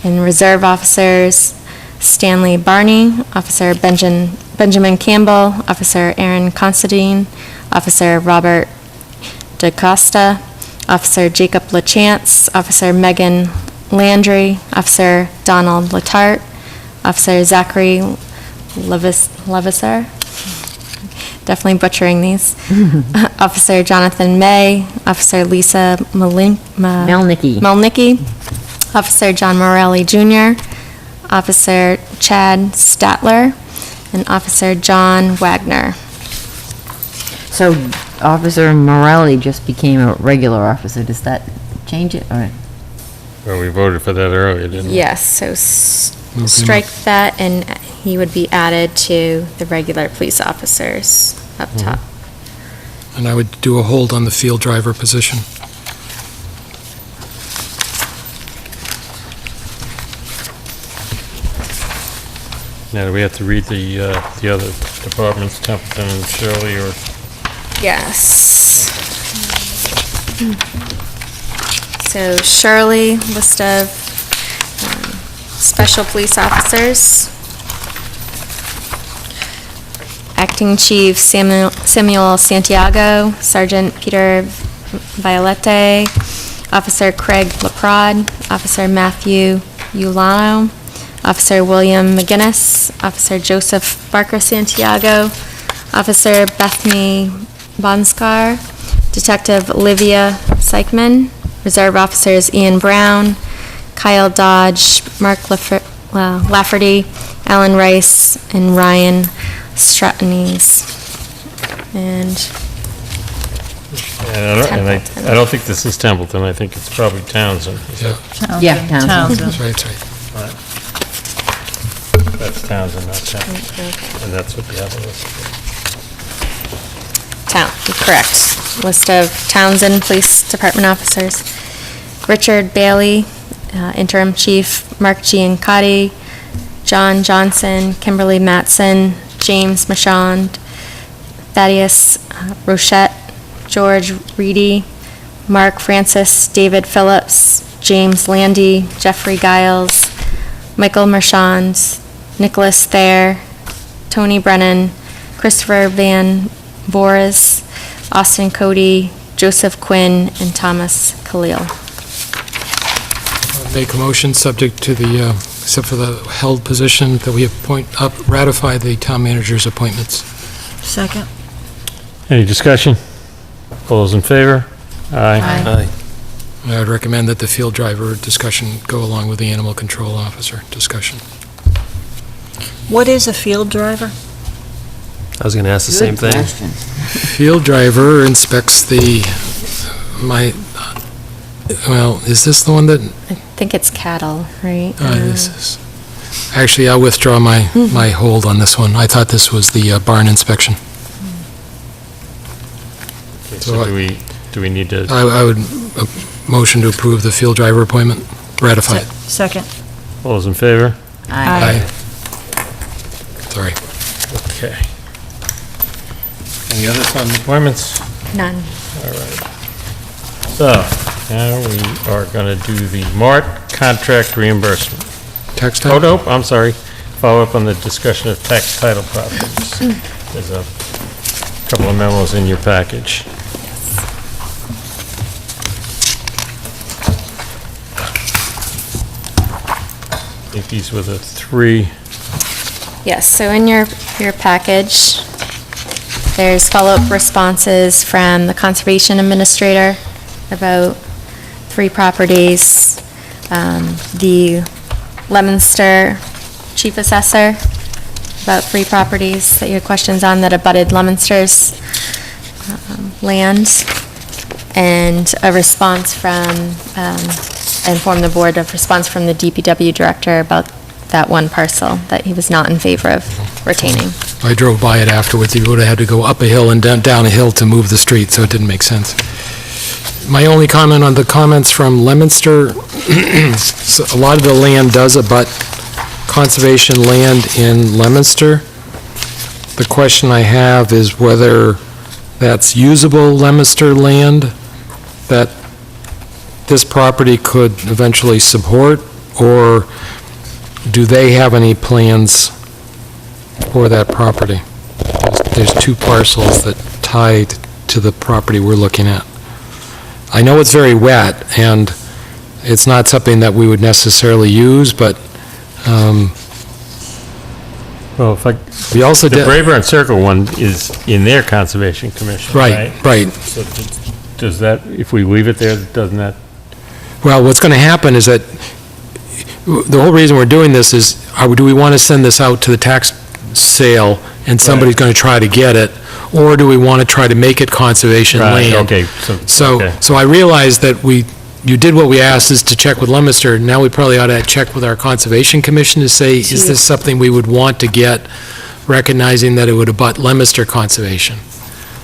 And reserve officers, Stanley Barney, Officer Benjamin Campbell, Officer Aaron Considine, Officer Robert DaCosta, Officer Jacob LaChance, Officer Megan Landry, Officer Donald Latart, Officer Zachary Levisar, definitely butchering these, Officer Jonathan May, Officer Lisa Melnicki, Officer John Morelli Jr., Officer Chad Statler, and Officer John Wagner. So Officer Morelli just became a regular officer. Does that change it, or? Well, we voted for that earlier, didn't we? Yes, so strike that, and he would be added to the regular police officers up top. And I would do a hold on the field driver position. Now, do we have to read the other departments, Templeton and Shirley, or? Yes. So Shirley, list of special police officers. Acting Chief Samuel Santiago, Sergeant Peter Violette, Officer Craig LaPrade, Officer Matthew Ulano, Officer William McGinnis, Officer Joseph Barker Santiago, Officer Bethany Bonskar, Detective Olivia Seichman, Reserve Officers Ian Brown, Kyle Dodge, Mark Lafferty, Alan Rice, and Ryan Strattonese. And I don't think this is Templeton, I think it's probably Townsend. Is that- Yeah, Townsend. That's right, that's right. That's Townsend, not Templeton. And that's what you have on this. Correct. List of Townsend Police Department officers. Richard Bailey, Interim Chief, Mark Giancotti, John Johnson, Kimberly Matson, James Machand, Thaddeus Rochette, George Reedy, Mark Francis, David Phillips, James Landy, Jeffrey Giles, Michael Marchand, Nicholas Thayer, Tony Brennan, Christopher Van Boris, Austin Cody, Joseph Quinn, and Thomas Khalil. Make a motion subject to the, except for the held position, that we ratify the town manager's appointments. Second. Any discussion? All those in favor? Aye. Aye. And I would recommend that the field driver discussion go along with the animal control officer discussion. What is a field driver? I was going to ask the same thing. Field driver inspects is this the one that? I think it's cattle, right? This is, actually, I'll withdraw my hold on this one. I thought this was the barn inspection. Okay, so do we need to? I would motion to approve the field driver appointment, ratify it. Second. All those in favor? Aye. Sorry. Okay. Any other fun appointments? None. All right. So, now we are going to do the MART contract reimbursement. Tax Oh, title? nope, I'm sorry. Follow up on the discussion of tax title properties. There's a couple of memos in your package. I think these were the three. Yes, so in your package, there's follow-up responses from the Conservation Administrator about 3 properties, the Leominster Chief Assessor, about 3 properties that you had questions on that abutted Leominster's land, and a response from, inform the board of response from the DPW Director about that one parcel that he was not in favor of retaining. I drove by it afterwards. He would have had to go up a hill and down a hill to move the street, so it didn't make sense. My only comment on the comments from Leominster, so a lot of the land does abut conservation land in Leominster. The question I have is whether that's usable Leominster land that this property could eventually support, or do they have any plans for that property? There's two parcels that tie to the property we're looking at. I know it's very wet, and it's not something that we would necessarily use, but Well, if I, we also the did... Braeburn Circle one is in their Conservation Commission, right? Right. So does that, if we leave it there, doesn't that, Well, what's going to happen is that, the whole reason we're doing this is, do we want to send this out to the tax sale, and somebody's going to try to get it, or do we want to try to make it conservation right, land? okay, So I realize that you did what we asked, is to check with Leominster. Now we probably ought to check with our Conservation Commission to say, is this something we would want to get, recognizing that it would abut Leominster Conservation?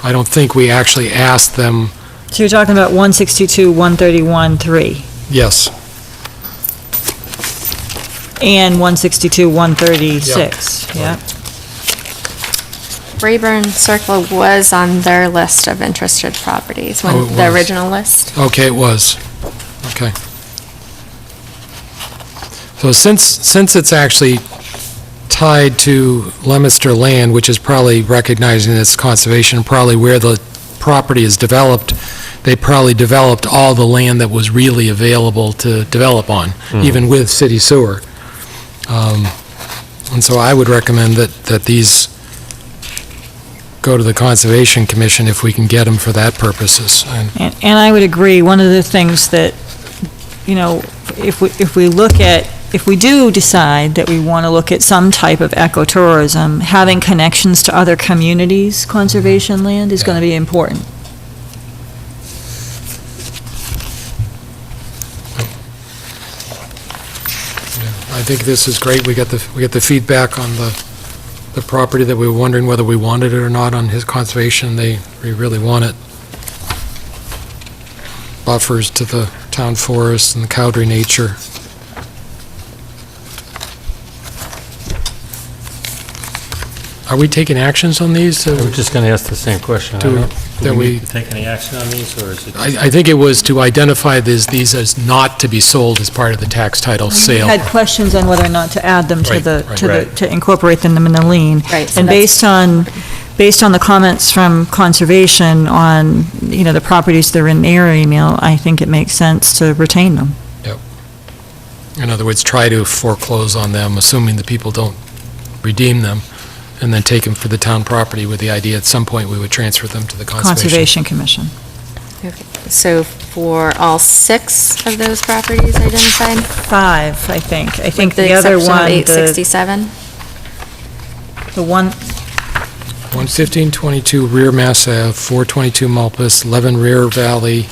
I don't think we actually asked them. So you're talking about 162, 131, 3, Yes. and 162, 136, yeah? Braeburn Circle was on their list of interested properties, Oh, it the was. original list. Okay, it was. Okay. So since it's actually tied to Leominster land, which is probably recognizing its conservation, probably where the property is developed, they probably developed all the land that was really available to develop on, even with city sewer. And so I would recommend that these go to the Conservation Commission if we can get them for that purposes. And I would agree, one of the things that, if we do decide that we want to look at some type of ecotourism, having connections to other communities' conservation land is going to be important. I think this is great. We got the feedback on the property that we were wondering whether we wanted it or not on his conservation. We really want it. Buffers to the town forest and the Cowdrey nature. Are we taking actions on these? I was just going to ask the same question. Do we need to take any action on these, or is it? I think it was to identify these as not to be sold as part of the tax title sale. Had questions on whether or not to add them Right, right. to incorporate them in the lien. Right, so And that's- based on the comments from Conservation on, the properties that are in their email, I think it makes sense to retain them. In other words, try to foreclose on them, assuming the people don't redeem them, and then take them for the town property with the idea at some point we would transfer them to the Conservation Commission. Okay. So for all 6 of those properties identified? 5, I think. I think With the other exception of one, 867? the one, 11522 Rear Mass Ave, 422 Malpas, 11 Rear Valley,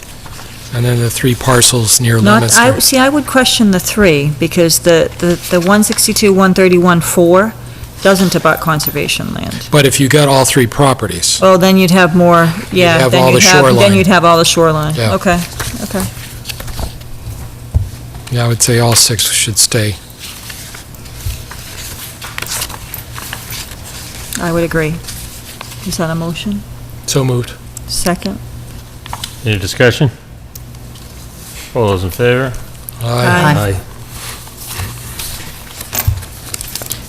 and then the 3 parcels near Leominster. I would question the 3, because the 162, 131, 4 doesn't abut conservation land. But if you got all 3 properties, Oh, then you'd have more, yeah. have then all the you'd have- Then shoreline. you'd have all the shoreline. Yeah. Okay. yeah, I would say all 6 should stay. I would agree. Is that a motion? So moved. Second? Any discussion? All those in favor? Aye.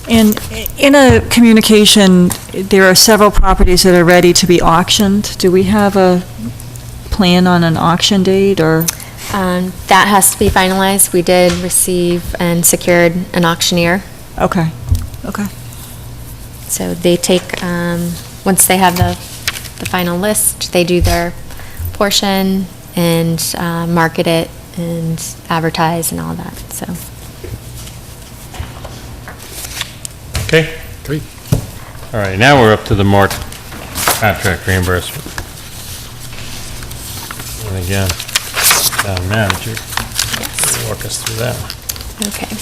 And in a communication, there are several properties that are ready to be auctioned. Do we have a plan on an auction date, or? That has to be finalized. We did receive and secured an auctioneer. Okay. So they take, once they have the final list, they do their portion and market it and advertise and all that, so. Okay. Great. All right, now we're up to the Mark contract reimbursement. And again, town manager, walk us through that one. Okay.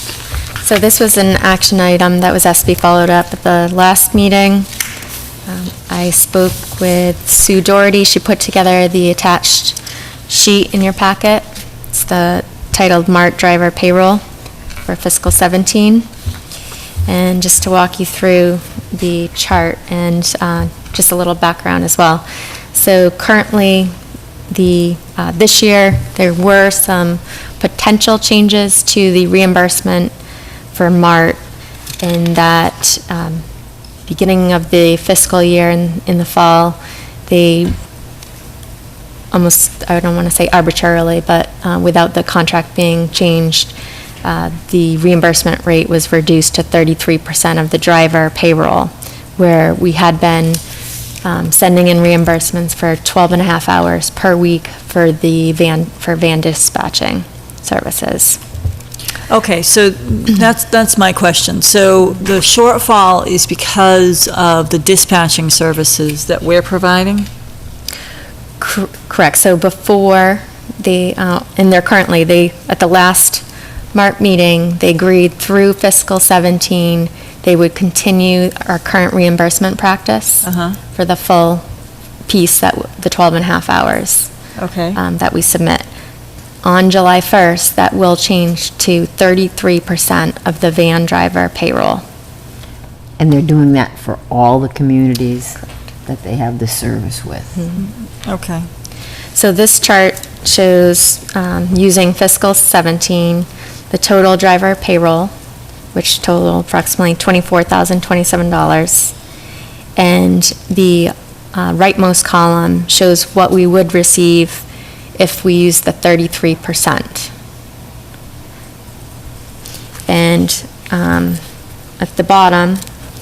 So this was an action item that was asked to be followed up at the last meeting. I spoke with Sue Doherty. She put together the attached sheet in your packet. It's titled Mart Driver Payroll for fiscal 17. And just to walk you through the chart and just a little background as well. So currently, this year, there were some potential changes to the reimbursement for MART in that beginning of the fiscal year in the fall, they almost, I don't want to say arbitrarily, but without the contract being changed, the reimbursement rate was reduced to 33% of the driver payroll, where we had been sending in reimbursements for 12 and a half hours per week for van dispatching services. Okay, so that's my question. So the shortfall is because of the dispatching services that we're providing? Correct. So before and they're currently, at the last MART meeting, they agreed through fiscal 17, they would continue our current reimbursement practice for the full piece, the 12 and a half hours that we submit. On July 1st, that will change to 33% of the van driver payroll. And they're doing that for all the communities that they have the service with. Okay. So this chart shows, using fiscal 17, the total driver payroll, which totaled approximately $24,027. And the rightmost column shows what we would receive if we use the 33%. And at the bottom,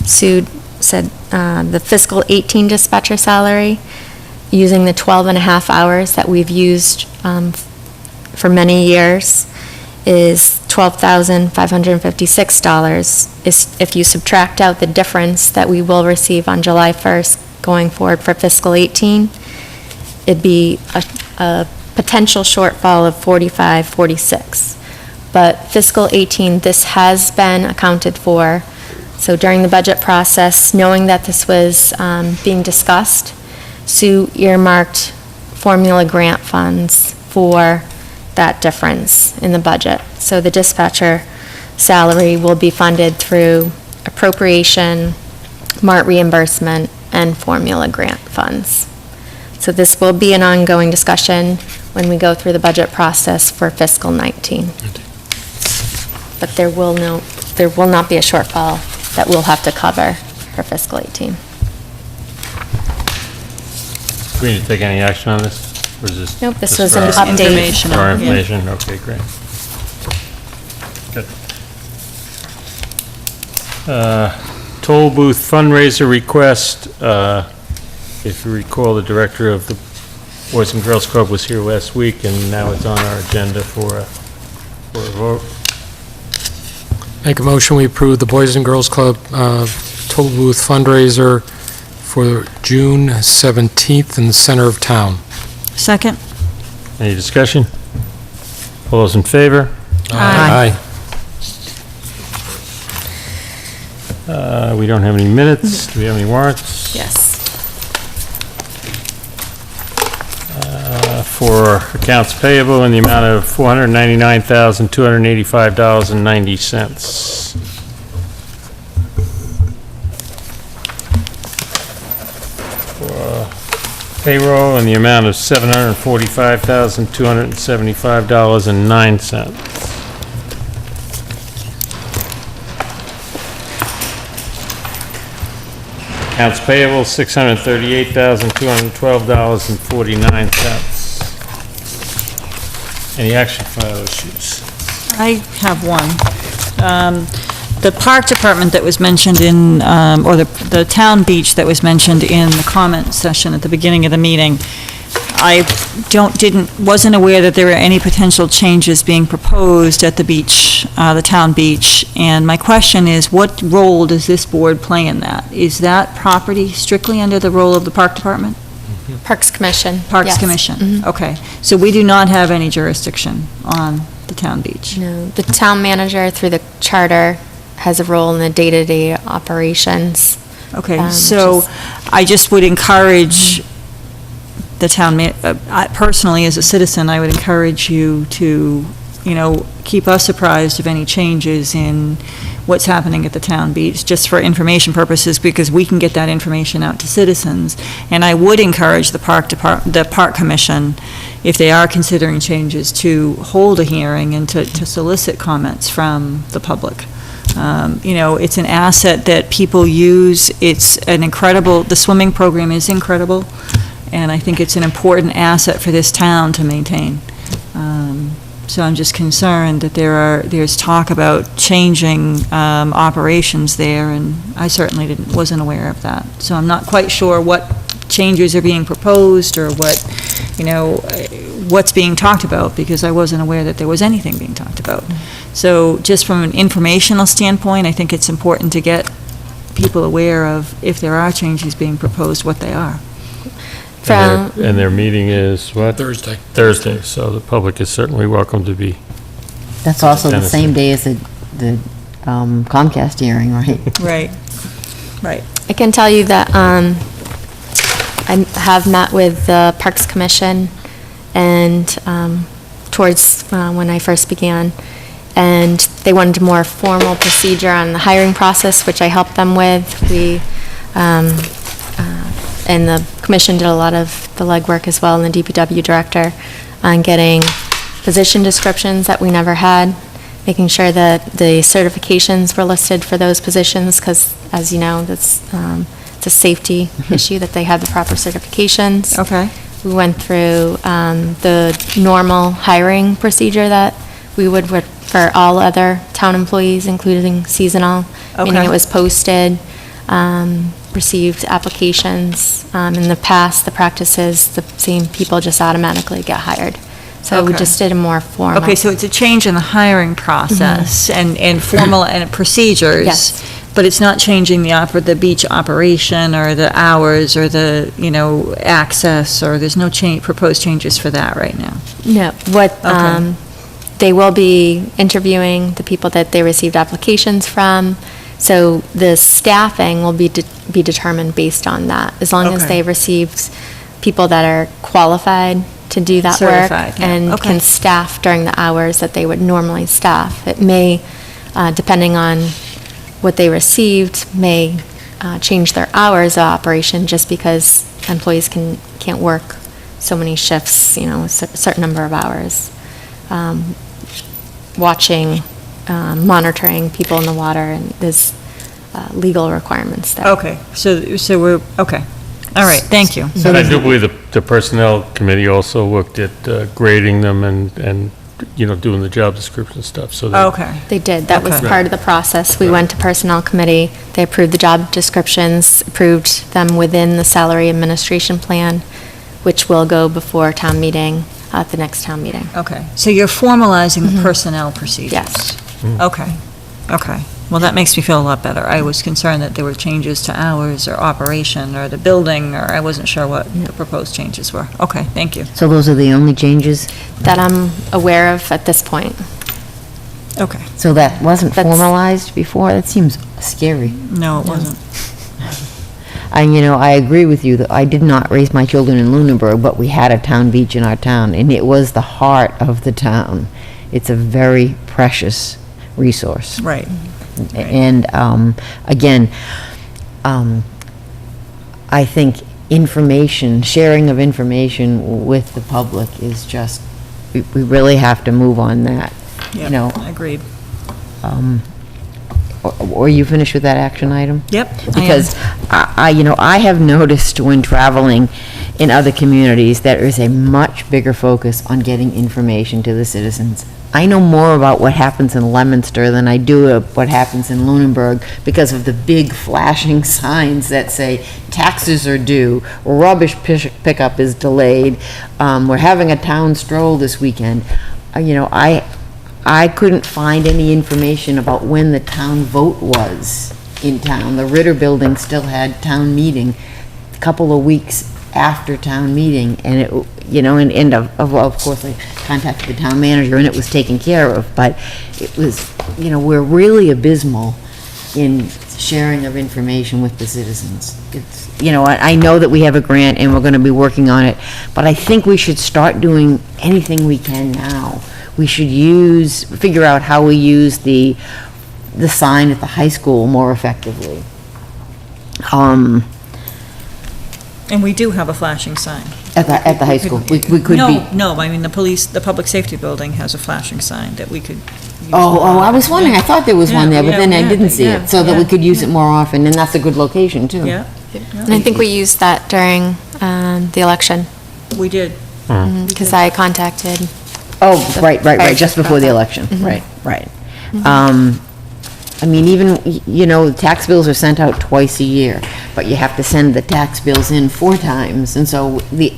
Sue said the fiscal 18 dispatcher salary, using the 12 and a half hours that we've used for many years, is $12,556. If you subtract out the difference that we will receive on July 1st going forward for fiscal 18, it'd be a potential shortfall of 46. But fiscal 18, this has been accounted for. So during the budget process, knowing that this was being discussed, Sue earmarked formula grant funds for that difference in the budget. So the dispatcher salary will be funded through appropriation, MART reimbursement, and formula grant funds. So this will be an ongoing discussion when we go through the budget process for fiscal 19. But there will not be a shortfall that we'll have to cover for fiscal 18. Do we need to take any action on this? Or is this? Nope, this just was an for our- update. Information. For our Yeah. information, okay, great. Good. Toll booth fundraiser request. If you recall, the director of the Boys and Girls Club was here last week, and now it's on our agenda for a vote. Make a motion, we approve the Boys and Girls Club toll booth fundraiser for June 17th in the center of town. Second? Any discussion? All those in favor? Aye. We don't have any minutes. Do we have any warrants? Yes. For accounts payable in the amount of $499,285.90. For payroll in the amount of $745,275.09. Accounts payable, $638,212.49. Any action file issues? I have one. The park department that was mentioned in, or the town beach that was mentioned in the comment session at the beginning of the meeting, I wasn't aware that there were any potential changes being proposed at the beach, the town beach, and my question is, what role does this board play in that? Is that property strictly under the role of the park department? Parks Commission. Parks yes. Commission, Mhm. okay. So we do not have any jurisdiction on the town beach? No, the town manager, through the charter, has a role in the day-to-day operations. Okay, so I just would encourage the town, personally, as a citizen, I would encourage you to, keep us apprised of any changes in what's happening at the town beach, just for information purposes, because we can get that information out to citizens. And I would encourage the Park Commission, if they are considering changes, to hold a hearing and to solicit comments from the public. You know, it's an asset that people use. It's an incredible, the swimming program is incredible, and I think it's an important asset for this town to maintain. So I'm just concerned that there's talk about changing operations there, and I certainly wasn't aware of that. So I'm not quite sure what changes are being proposed or what, you know, what's being talked about, because I wasn't aware that there was anything being talked about. So just from an informational standpoint, I think it's important to get people aware of, if there are changes being proposed, what they are. And their meeting is what? Thursday. Thursday, so the public is certainly welcome to be. That's also the same day as the Comcast hearing, right? Right. I can tell you that I have met with the Parks Commission and towards when I first began, and they wanted a more formal procedure on the hiring process, which I helped them with. And the commission did a lot of the legwork as well, and the DPW director, on getting position descriptions that we never had, making sure that the certifications were listed for those positions, because, as you know, that's it's a safety issue that they have the proper certifications. Okay. We went through the normal hiring procedure that we would for all other town employees, including seasonal, meaning Okay. it was posted, received applications. In the past, the practice is the same people just automatically get hired. So we Okay. just did a more formal. Okay, so it's a change in the hiring process and formal and procedures. Yes. But it's not changing the beach operation or the hours or the, you know, access, or there's no proposed changes for that right now? No, they will be interviewing the people that they received applications from. So the staffing will be determined based on that, as long as Okay. they received people that are qualified to do that work Certified, yeah. and Okay. can staff during the hours that they would normally staff. It may, depending on what they received, may change their hours of operation, just because employees can't work so many shifts, you know, a certain number of hours. Watching, monitoring people in the water, and there's legal requirements there. Okay, so we're, okay. All right, thank you. And I do believe the Personnel Committee also looked at grading them and, you know, doing the job description stuff, so. Okay. They did. That was Okay. part of the process. We went to Personnel Committee. They approved the job descriptions, approved them within the salary administration plan, which will go before town meeting, at the next town meeting. Okay, so you're formalizing the personnel procedures? Yes. Okay. Well, that makes me feel a lot better. I was concerned that there were changes to hours or operation or the building, or I wasn't sure what the proposed changes were. Okay, thank you. So those are the only changes? That I'm aware of at this point. Okay. So that wasn't formalized before? That seems scary. No, it wasn't. And, you know, I agree with you that I did not raise my children in Lunenburg, but we had a town beach in our town, and it was the heart of the town. It's a very precious resource. Right. And, again, I think sharing of information with the public is just, we really have to move on that, you know. Agreed. Or you finished with that action item? Yep, I am. Because I have noticed when traveling in other communities, there is a much bigger focus on getting information to the citizens. I know more about what happens in Leominster than I do of what happens in Lunenburg because of the big flashing signs that say taxes are due, rubbish pickup is delayed, we're having a town stroll this weekend. You know, I couldn't find any information about when the town vote was in town. The Ritter Building still had town meeting a couple of weeks after town meeting, and it, you know, and of course I contacted the town manager and it was taken care of, but it was, you know, we're really abysmal in sharing of information with the citizens. It's, you know, I know that we have a grant and we're gonna be working on it, but I think we should start doing anything we can now. We should figure out how we use the the sign at the high school more effectively. And we do have a flashing sign. At the high school, we could be. No, I mean, the public safety building has a flashing sign that we could use. Oh, I was wondering, I thought there was one there, but Yeah, then I yeah, didn't see yeah, it, so that we yeah, could use it more often, and that's a good location, too. Yeah, And I think we used that during the election, we did. because I contacted. Oh, right, fire just chief before the about that. election, right. I mean, even, the tax bills are sent out twice a year, but you have to send the tax bills in 4 times, and so the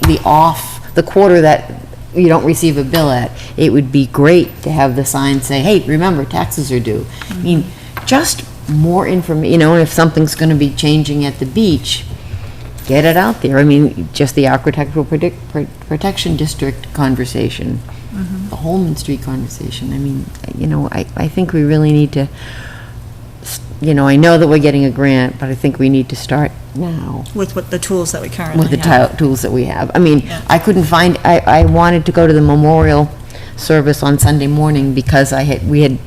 quarter that you don't receive a bill at, it would be great to have the sign say, hey, remember, taxes are due. I mean, just more information, and if something's gonna be changing at the beach, get it out there. I mean, just the Architectural Protection District conversation, the Holman Street conversation. I mean, I think we really need to, I know that we're getting a grant, but I think we need to start now. With what the tools that we currently With the have. tools that we have. I mean, Yeah. I couldn't find, I wanted to go to the memorial service on Sunday morning because I had written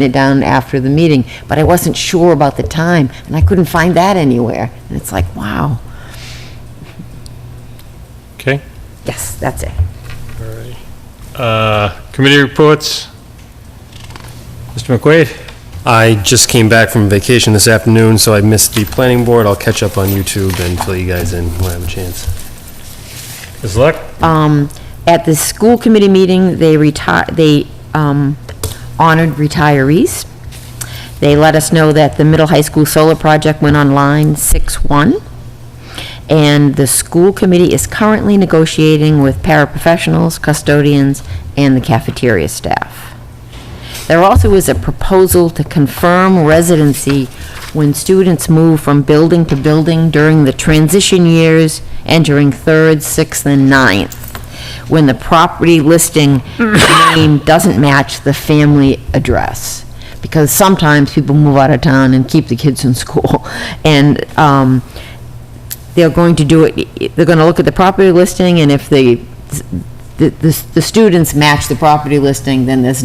it down after the meeting, but I wasn't sure about the time, and I couldn't find that anywhere. And it's like, wow. Okay. Yes, that's it. Committee reports? Mr. McQuaid? I just came back from vacation this afternoon, so I missed the planning board. I'll catch up on YouTube and fill you guys in when I have a chance. Ms. Luck? At the school committee meeting, they honored retirees. They let us know that the middle high school solar project went online 6/1, and the school committee is currently negotiating with paraprofessionals, custodians, and the cafeteria staff. There also is a proposal to confirm residency when students move from building to building during the transition years entering 3rd, 6th, and 9th, when the property listing name doesn't match the family address. Because sometimes people move out of town and keep the kids in school. And they're going to do it, they're going to look at the property listing, and if the students match the property listing, then there's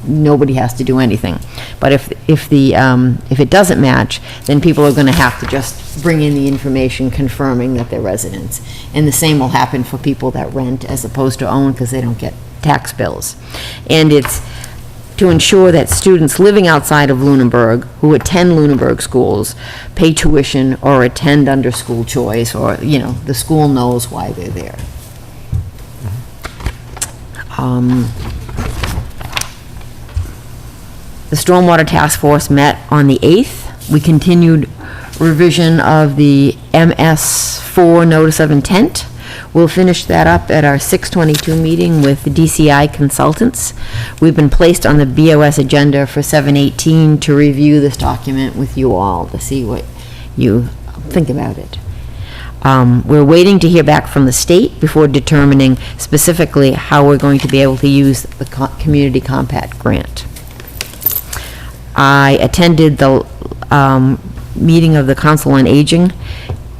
nobody has to do anything. But if it doesn't match, then people are going to have to just bring in the information confirming that they're residents. And the same will happen for people that rent as opposed to own, because they don't get tax bills. And it's to ensure that students living outside of Lunenburg who attend Lunenburg schools pay tuition or attend under school choice, or, the school knows why they're there. The Stormwater Task Force met on the 8th. We continued revision of the MS4 Notice of Intent. We'll finish that up at our 6/22 meeting with the DCI consultants. We've been placed on the BOS agenda for 7/18 to review this document with you all, to see what you think about it. We're waiting to hear back from the state before determining specifically how we're going to be able to use the Community Compact Grant. I attended the meeting of the Council on Aging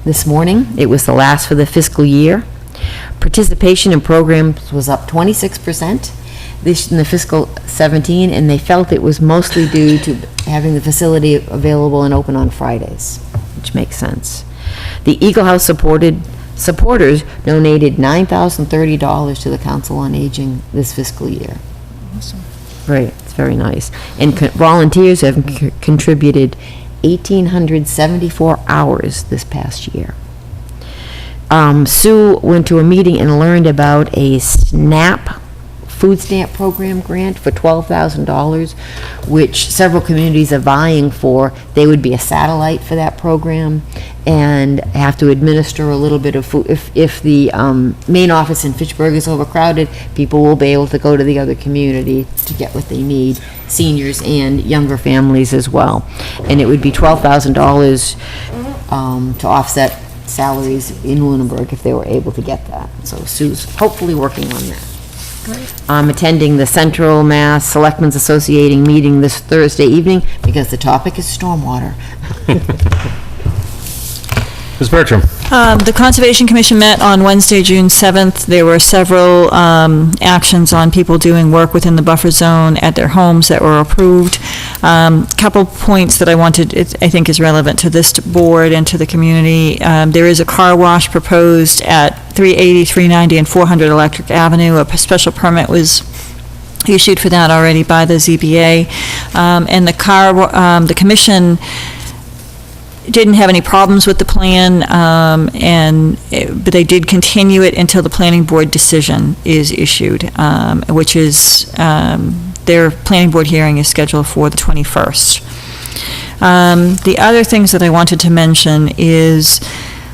this morning. It was the last for the fiscal year. Participation in programs was up 26% in the fiscal 17, and they felt it was mostly due to having the facility available and open on Fridays, which makes sense. The Eagle House supporters donated $9,030 to the Council on Aging this fiscal year. Awesome. Right, it's very nice. And volunteers have contributed 1,874 hours this past year. Sue went to a meeting and learned about a food stamp program grant for $12,000, which several communities are vying for. They would be a satellite for that program and have to administer a little bit of food. If the main office in Fitchburg is overcrowded, people will be able to go to the other community to get what they need, seniors and younger families as well. And it would be $12,000 to offset salaries in Lunenburg if they were able to get that. So Sue's hopefully working on that. I'm attending the Central Mass Selectmen's Associating meeting this Thursday evening because the topic is stormwater. Ms. Bertram? The Conservation Commission met on Wednesday, June 7th. There were several actions on people doing work within the buffer zone at their homes that were approved. Couple points that I think is relevant to this board and to the community. There is a car wash proposed at 380, 390, and 400 Electric Avenue. A special permit was issued for that already by the ZBA. And the commission didn't have any problems with the plan, but they did continue it until the planning board decision is issued, which is, their planning board hearing is scheduled for the 21st. The other things that I wanted to mention is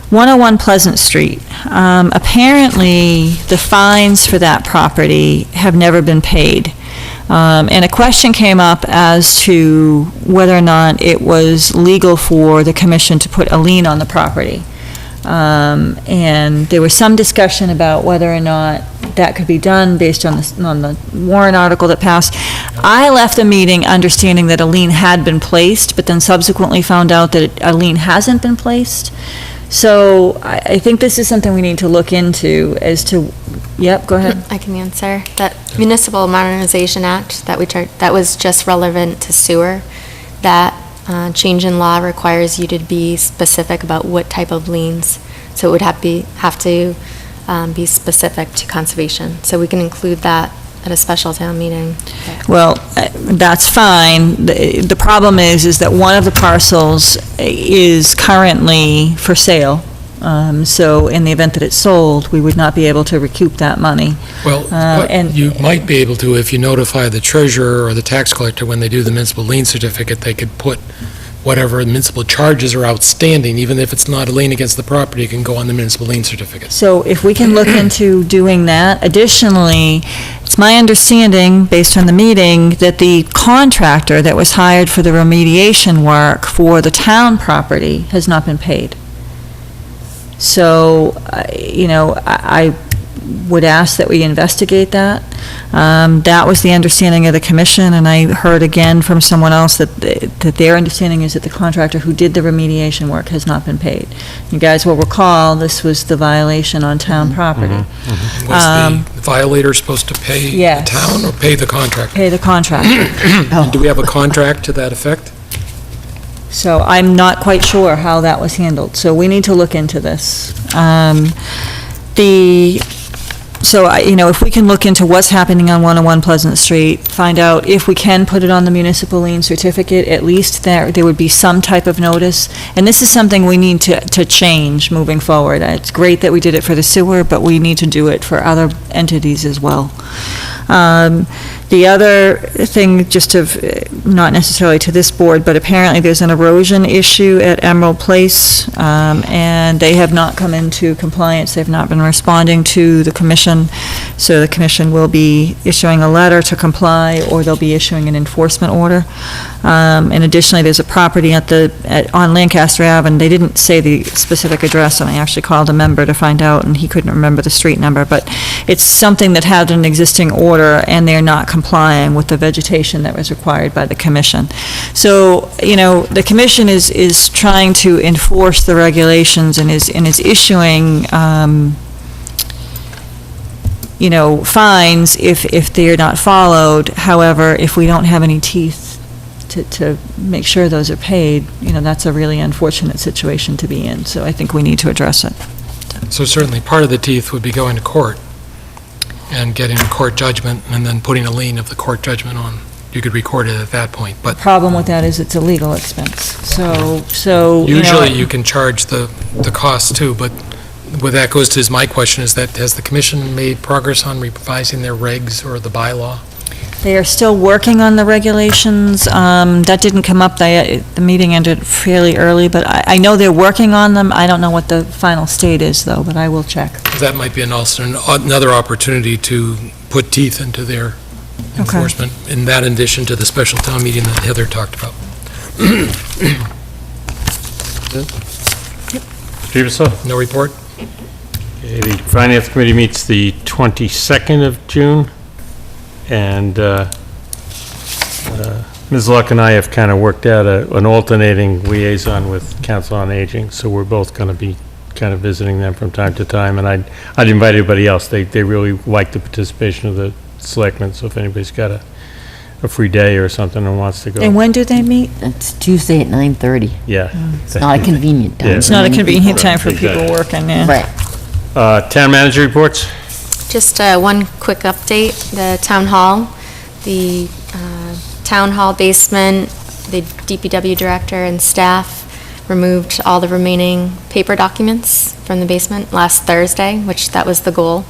101 Pleasant Street. Apparently, the fines for that property have never been paid. And a question came up as to whether or not it was legal for the commission to put a lien on the property. And there was some discussion about whether or not that could be done based on the warrant article that passed. I left the meeting understanding that a lien had been placed, but then subsequently found out that a lien hasn't been placed. So I think this is something we need to look into as to, yep, go ahead. I can answer. That Municipal Modernization Act that was just relevant to sewer. That change in law requires you to be specific about what type of liens. So it would have to be specific to conservation. So we can include that at a special town meeting. Well, that's fine. The problem is that one of the parcels is currently for sale. So in the event that it's sold, we would not be able to recoup that money. Well, but you might be able to if you notify the treasurer or the tax collector when they do the municipal lien certificate, they could put whatever municipal charges are outstanding, even if it's not a lien against the property, it can go on the municipal lien certificate. So if we can look into doing that. Additionally, it's my understanding, based on the meeting, that the contractor that was hired for the remediation work for the town property has not been paid. So, I would ask that we investigate that. That was the understanding of the commission, and I heard again from someone else that their understanding is that the contractor who did the remediation work has not been paid. You guys will recall, this was the violation on town property. Was the violator supposed to pay the town or pay the contractor? Pay the contractor. And do we have a contract to that effect? So I'm not quite sure how that was handled, so we need to look into this. If we can look into what's happening on 101 Pleasant Street, find out if we can put it on the municipal lien certificate, at least there would be some type of notice. And this is something we need to change moving forward. It's great that we did it for the sewer, but we need to do it for other entities as well. The other thing, not necessarily to this board, but apparently there's an erosion issue at Emerald Place, and they have not come into compliance. They've not been responding to the commission, so the commission will be issuing a letter to comply, or they'll be issuing an enforcement order. And additionally, there's a property on Lancaster Ave, and they didn't say the specific address, and I actually called a member to find out, and he couldn't remember the street number, but it's something that had an existing order, and they're not complying with the vegetation that was required by the commission. So, the commission is trying to enforce the regulations and is issuing, fines if they're not followed. However, if we don't have any teeth to make sure those are paid, that's a really unfortunate situation to be in. So I think we need to address it. So certainly part of the teeth would be going to court and getting a court judgment and then putting a lien of the court judgment on. You could record it at that point, but... The problem with that is it's a legal expense. So usually you can charge the cost too, but where that goes to is my question is that, has the commission made progress on revising their regs or the bylaw? They are still working on the regulations. That didn't come up, the meeting ended fairly early, but I know they're working on them. I don't know what the final state is, though, but I will check. That might be another opportunity to put teeth into their enforcement, in that addition to the special town meeting that Heather talked about. Peterson? No report? Okay, the Finance Committee meets the 22nd of June, and Ms. Luck and I have kind of worked out an alternating liaison with Council on Aging, so we're both going to be kind of visiting them from time to time, and I'd invite everybody else. They really like the participation of the selectmen, so if anybody's got a free day or something and wants to go. And when do they meet? It's Tuesday at 9:30. Yeah. It's not a convenient time. Yeah. It's not a convenient time for Exactly. people working, yeah. Right. Town manager reports? Just one quick update, the town hall, the town hall basement, the DPW director and staff removed all the remaining paper documents from the basement last Thursday, which that was the goal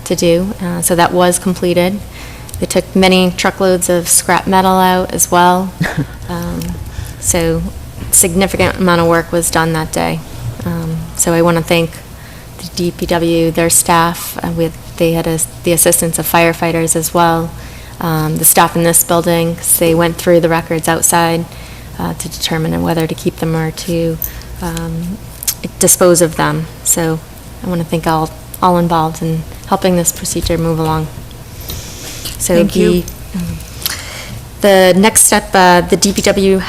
to do, so that was completed. They took many truckloads of scrap metal out as well, so significant amount of work was done that day. So I want to thank the DPW, their staff, they had the assistance of firefighters as well, the staff in this building, 'cause they went through the records outside to determine whether to keep them or to dispose of them. So I want to thank all involved in helping this procedure move along. So Thank you. The next step, the DPW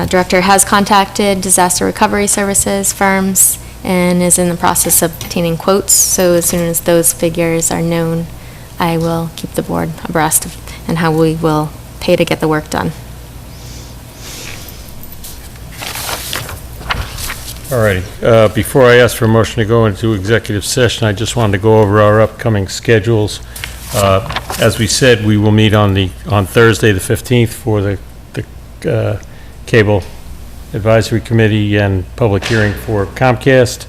director has contacted disaster recovery services firms and is in the process of obtaining quotes. So as soon as those figures are known, I will keep the board abreast of and how we will pay to get the work done. All righty. Before I ask for a motion to go into executive session, I just wanted to go over our upcoming schedules. As we said, we will meet on Thursday, the 15th, for the Cable Advisory Committee and public hearing for Comcast.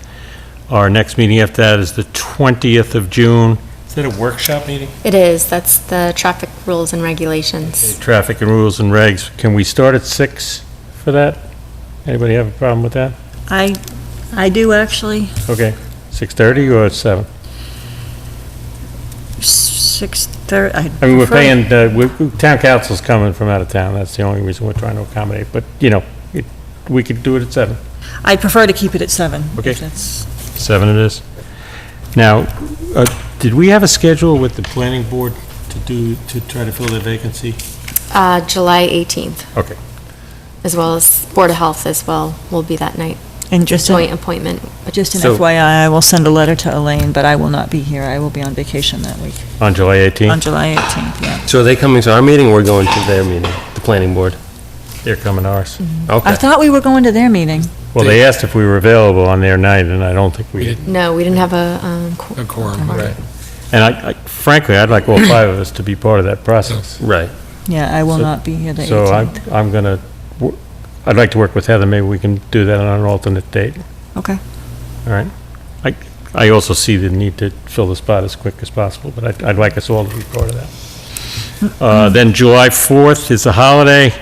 Our next meeting after that is the 20th of June. Is that a workshop meeting? It is. That's the traffic rules and regulations. Traffic and rules and regs. Can we start at 6 for that? Anybody have a problem with that? I do, actually. Okay. 6:30 or 7? 6:30. I mean, we're paying, town council's coming from out of town. That's the only reason we're trying to accommodate. But, we could do it at 7. I prefer to keep it at 7. Okay. if that's- 7 it is. Now, did we have a schedule with the planning board to try to fill the vacancy? July 18th, Okay. as well as Board of Health as well, will be that night. And just Joint appointment. Just an So- FYI, I will send a letter to Elaine, but I will not be here. I will be on vacation that week, On July 18th? on July 18th, yeah. So are they coming to our meeting, or we're going to their meeting, the planning board? They're coming to ours. Okay. I thought we were going to their meeting. Well, they asked if we were available on their night, and I don't think we did. No, we didn't have a quorum, right. And frankly, I'd like all 5 of us to be part of that process. Right. Yeah, I will So- not be here the So 18th. I'm gonna, I'd like to work with Heather. Maybe we can do that on an alternate date. Okay. All right. I also see the need to fill the spot as quick as possible, but I'd like us all to be part of that. Then July 4th is a holiday,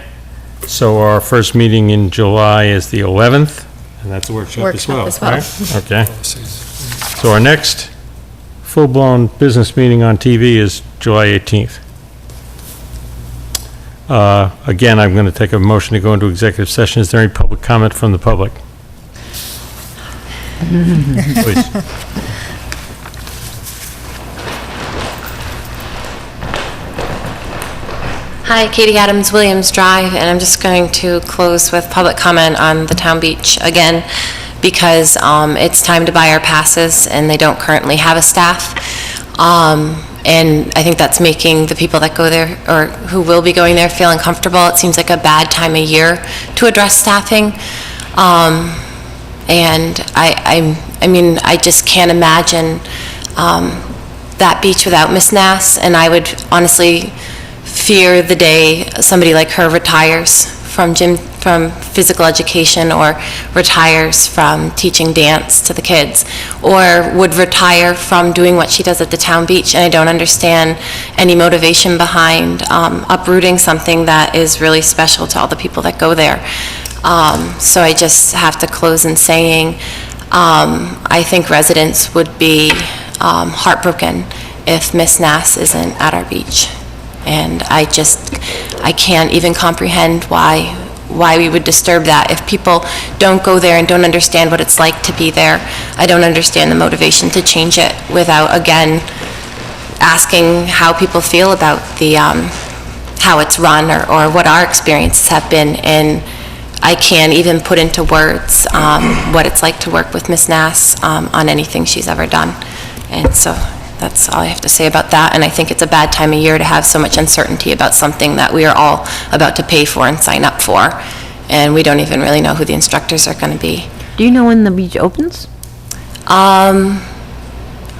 so our first meeting in July is the 11th, and that's a workshop as well, Workshop as well. right? Okay. So our next full-blown business meeting on TV is July 18th. Again, I'm going to take a motion to go into executive session. Is there any public comment from the public? Please. Hi, Katie Adams, Williams Drive, and I'm just going to close with public comment on the town beach again, because it's time to buy our passes, and they don't currently have a staff. And I think that's making the people that go there, or who will be going there, feel uncomfortable. It seems like a bad time of year to address staffing. And I mean, I just can't imagine that beach without Miss Nass, and I would honestly fear the day somebody like her retires from physical education, or retires from teaching dance to the kids, or would retire from doing what she does at the town beach. And I don't understand any motivation behind uprooting something that is really special to all the people that go there. So I just have to close in saying, I think residents would be heartbroken if Miss Nass isn't at our beach. And I can't even comprehend why we would disturb that. If people don't go there and don't understand what it's like to be there, I don't understand the motivation to change it without, again, asking how people feel about the, how it's run, or what our experiences have been in I can't even put into words what it's like to work with Ms. Nass on anything she's ever done. And so that's all I have to say about that. And I think it's a bad time of year to have so much uncertainty about something that we are all about to pay for and sign up for. And we don't even really know who the instructors are going to be. Do you know when the beach opens?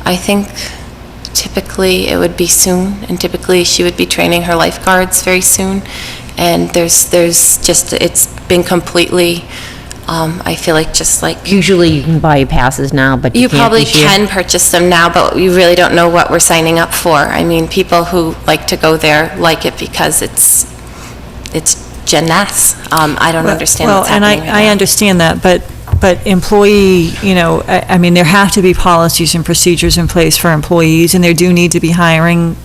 I think typically it would be soon, and typically she would be training her lifeguards very soon. And there's just, it's been completely, I feel like just like... Usually you can buy passes now, but You can't probably this year? can purchase them now, but you really don't know what we're signing up for. I mean, people who like to go there like it because it's Jen Nass. I don't understand what's happening right Well, and I now. understand that, but employee, I mean, there have to be policies and procedures in place for employees, and there do need to be hiring.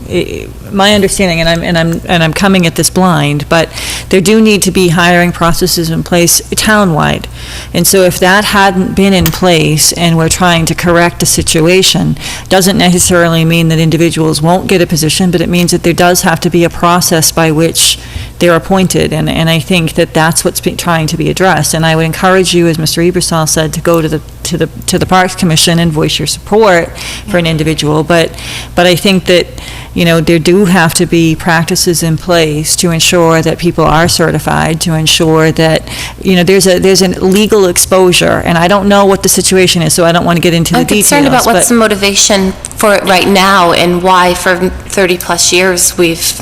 My understanding, and I'm coming at this blind, but there do need to be hiring processes in place townwide. And so if that hadn't been in place and we're trying to correct the situation, doesn't necessarily mean that individuals won't get a position, but it means that there does have to be a process by which they're appointed, and I think that that's what's trying to be addressed. And I would encourage you, as Mr. Ebersol said, to go to the Parks Commission and voice your support for an individual. But I think that, there do have to be practices in place to ensure that people are certified, to ensure that, there's a legal exposure, and I don't know what the situation is, so I don't want to get into the details. I'm concerned about what's but- the motivation for it right now, and why for 30-plus years we've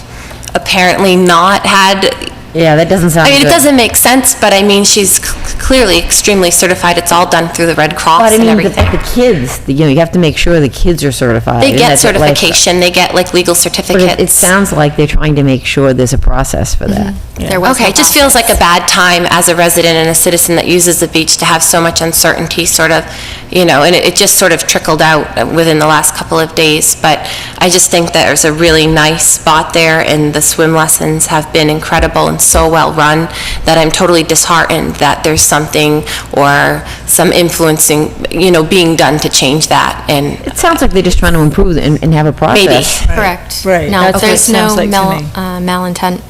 apparently not had... Yeah, that doesn't sound I mean, good. it doesn't make sense, but I mean, she's clearly extremely certified. It's all done through the Red Cross But I and mean, everything. the kids, you have to make sure the kids are certified. They and get that's a life- certification, they get like legal But certificates. it sounds like they're trying to make sure there's a process for that. There was Okay, no it just feels like a bad time as a resident and a citizen that uses the beach to have so much uncertainty, sort of, and it just sort of trickled out within the last couple of days. But I just think that there's a really nice spot there, and the swim lessons have been incredible and so well run that I'm totally disheartened that there's something or some influencing, being done to change that. And It sounds like they're just trying to improve and have a process. maybe. Correct. Right. No, That's what it there's no sounds like to me. malintent.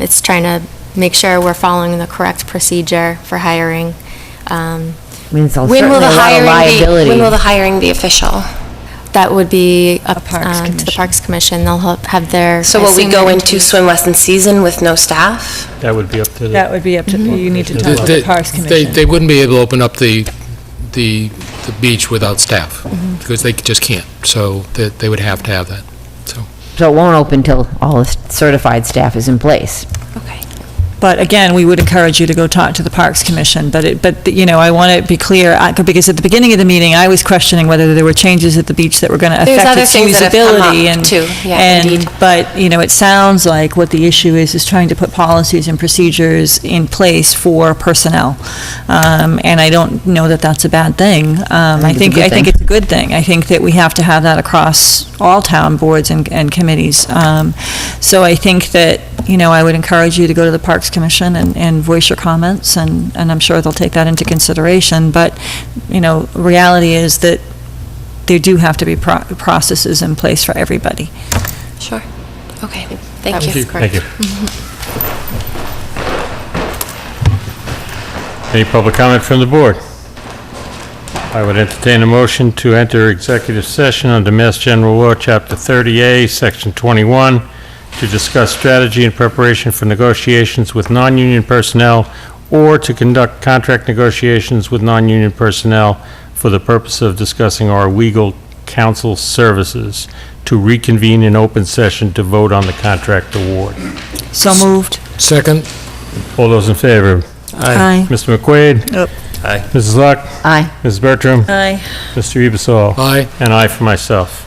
It's trying to make sure we're following the correct procedure for hiring. I mean, it's When certainly will a the lot of liability. when will the hiring be official? That would be up Parks to the Commission. Parks Commission. They'll have their... So I will we assume go their into interviews. swim lesson season with no staff? That would be up to That would be up to, you need to talk to the Parks They Commission. wouldn't be able to open up the beach without staff, because they just can't. So they would have to have that, so. So it won't open until all the certified staff is in place. Okay. But again, we would encourage you to go talk to the Parks Commission, but I want to be clear, because at the beginning of the meeting, I was questioning whether there were changes at the beach that were going to There's affect other its things that have come up, usability. too. Yeah, indeed. But, it sounds like what the issue is trying to put policies and procedures in place for personnel. And I don't know that that's a bad thing. I think it's a good thing. I think that we have to have that across all town boards and committees. So I think that, I would encourage you to go to the Parks Commission and voice your comments, and I'm sure they'll take that into consideration. But, reality is that there do have to be processes in place for everybody. Sure. Okay, thank you. Thank you. Any public comment from the board? I would entertain a motion to enter executive session under Mass General Law, Chapter 30A, Section 21, to discuss strategy in preparation for negotiations with non-union personnel or to conduct contract negotiations with non-union personnel for the purpose of discussing our legal counsel services, to reconvene in open session to vote on the contract award. So moved. Second? All those in favor? Aye. Mr. McQuaid? Yep. Aye. Mrs. Luck? Aye. Mrs. Bertram? Aye. Mr. Ebersol? Aye. And aye for myself.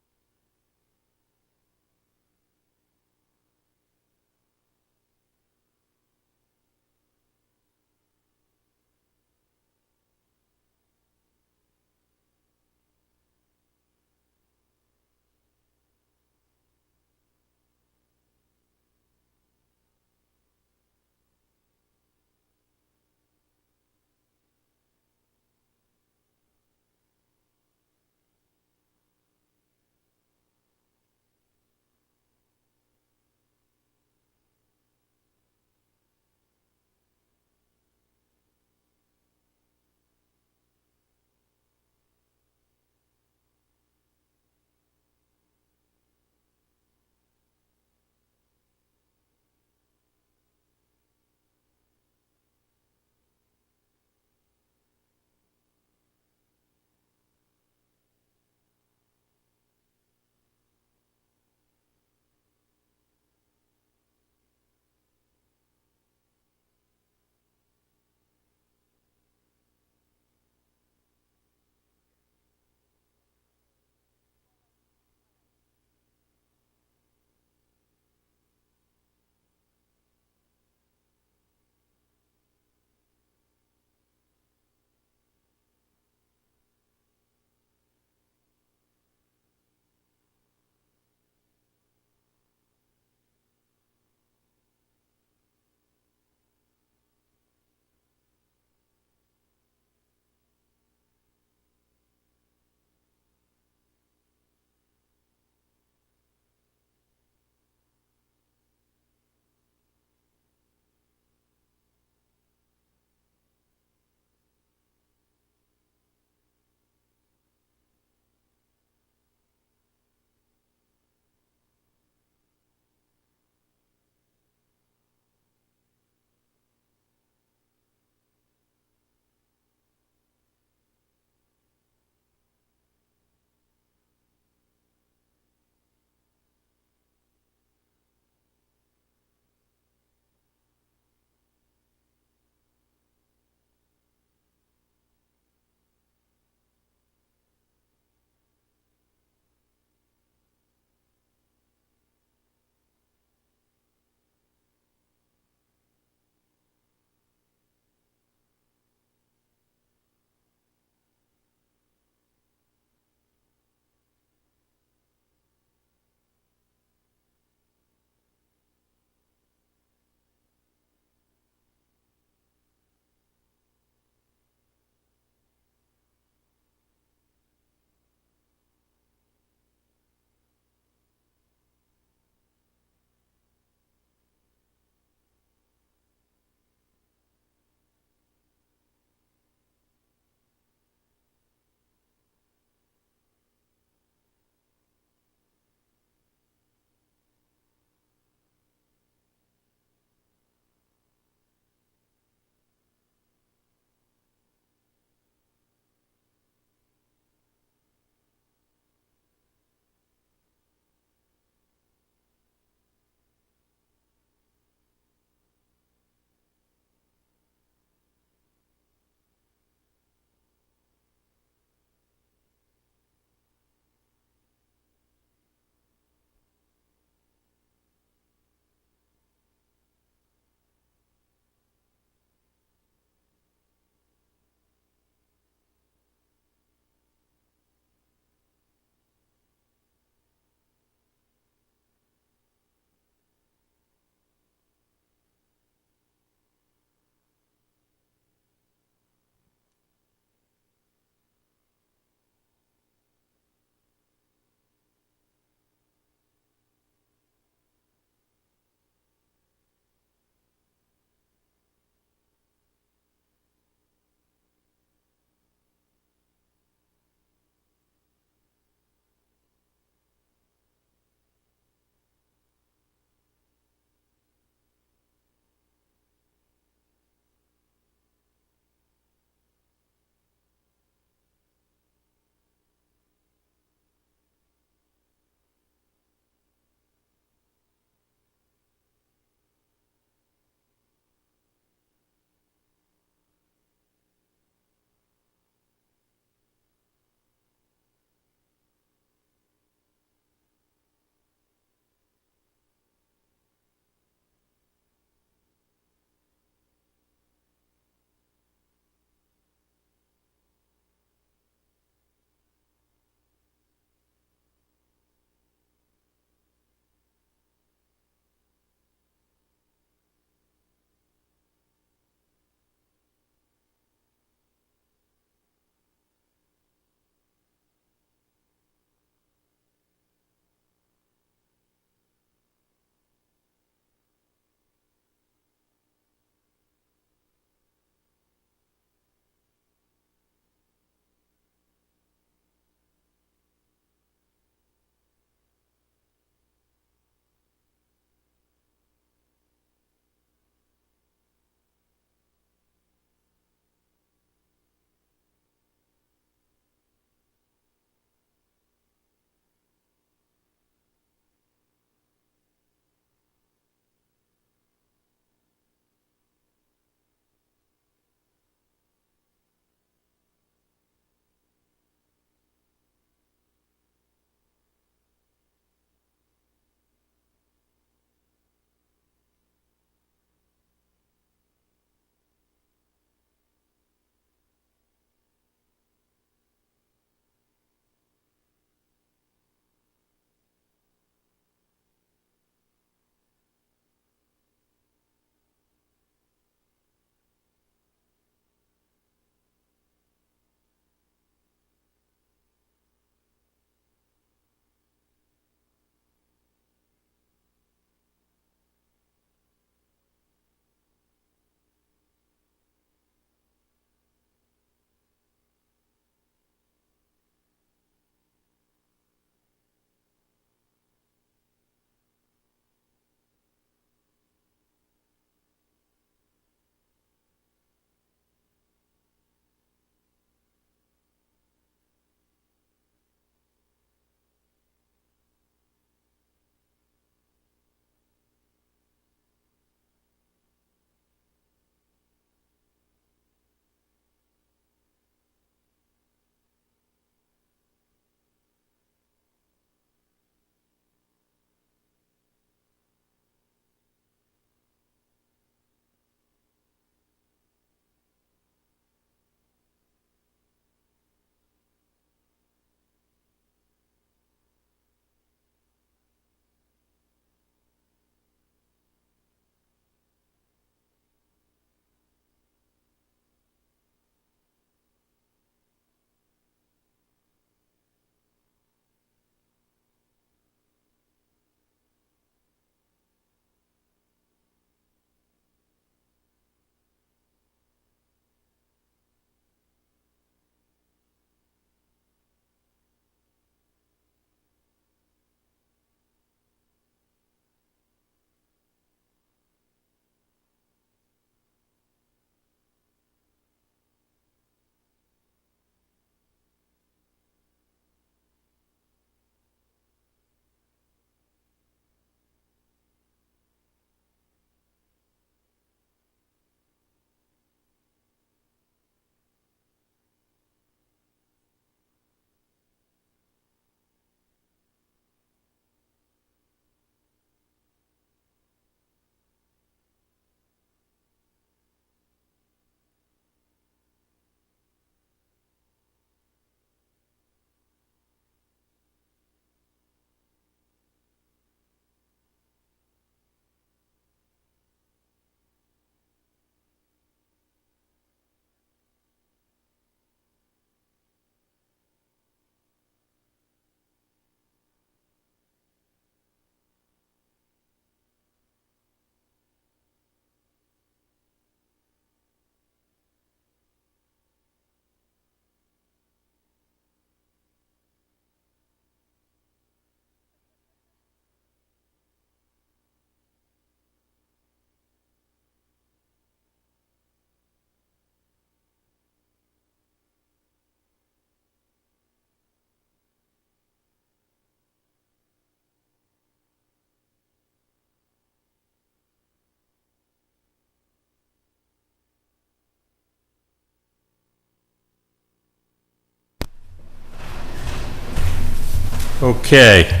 Okay.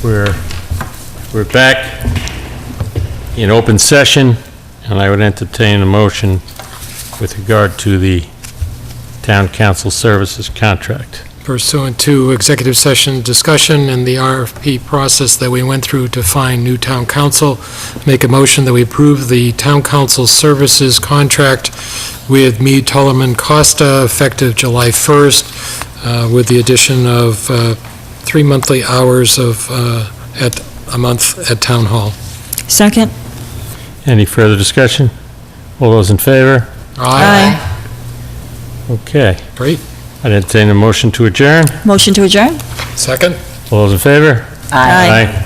We're back in open session, and I would entertain a motion with regard to the town council services contract. Pursuant to executive session discussion and the RFP process that we went through to find new town council, make a motion that we approve the town council services contract with Mead, Tullerman, Costa, effective July 1st, with the addition of 3 monthly hours of, at a month at Town Hall. Second? Any further discussion? All those in favor? Aye. Okay. Great. I'd entertain a motion to adjourn. Motion to adjourn? Second? All those in favor? Aye.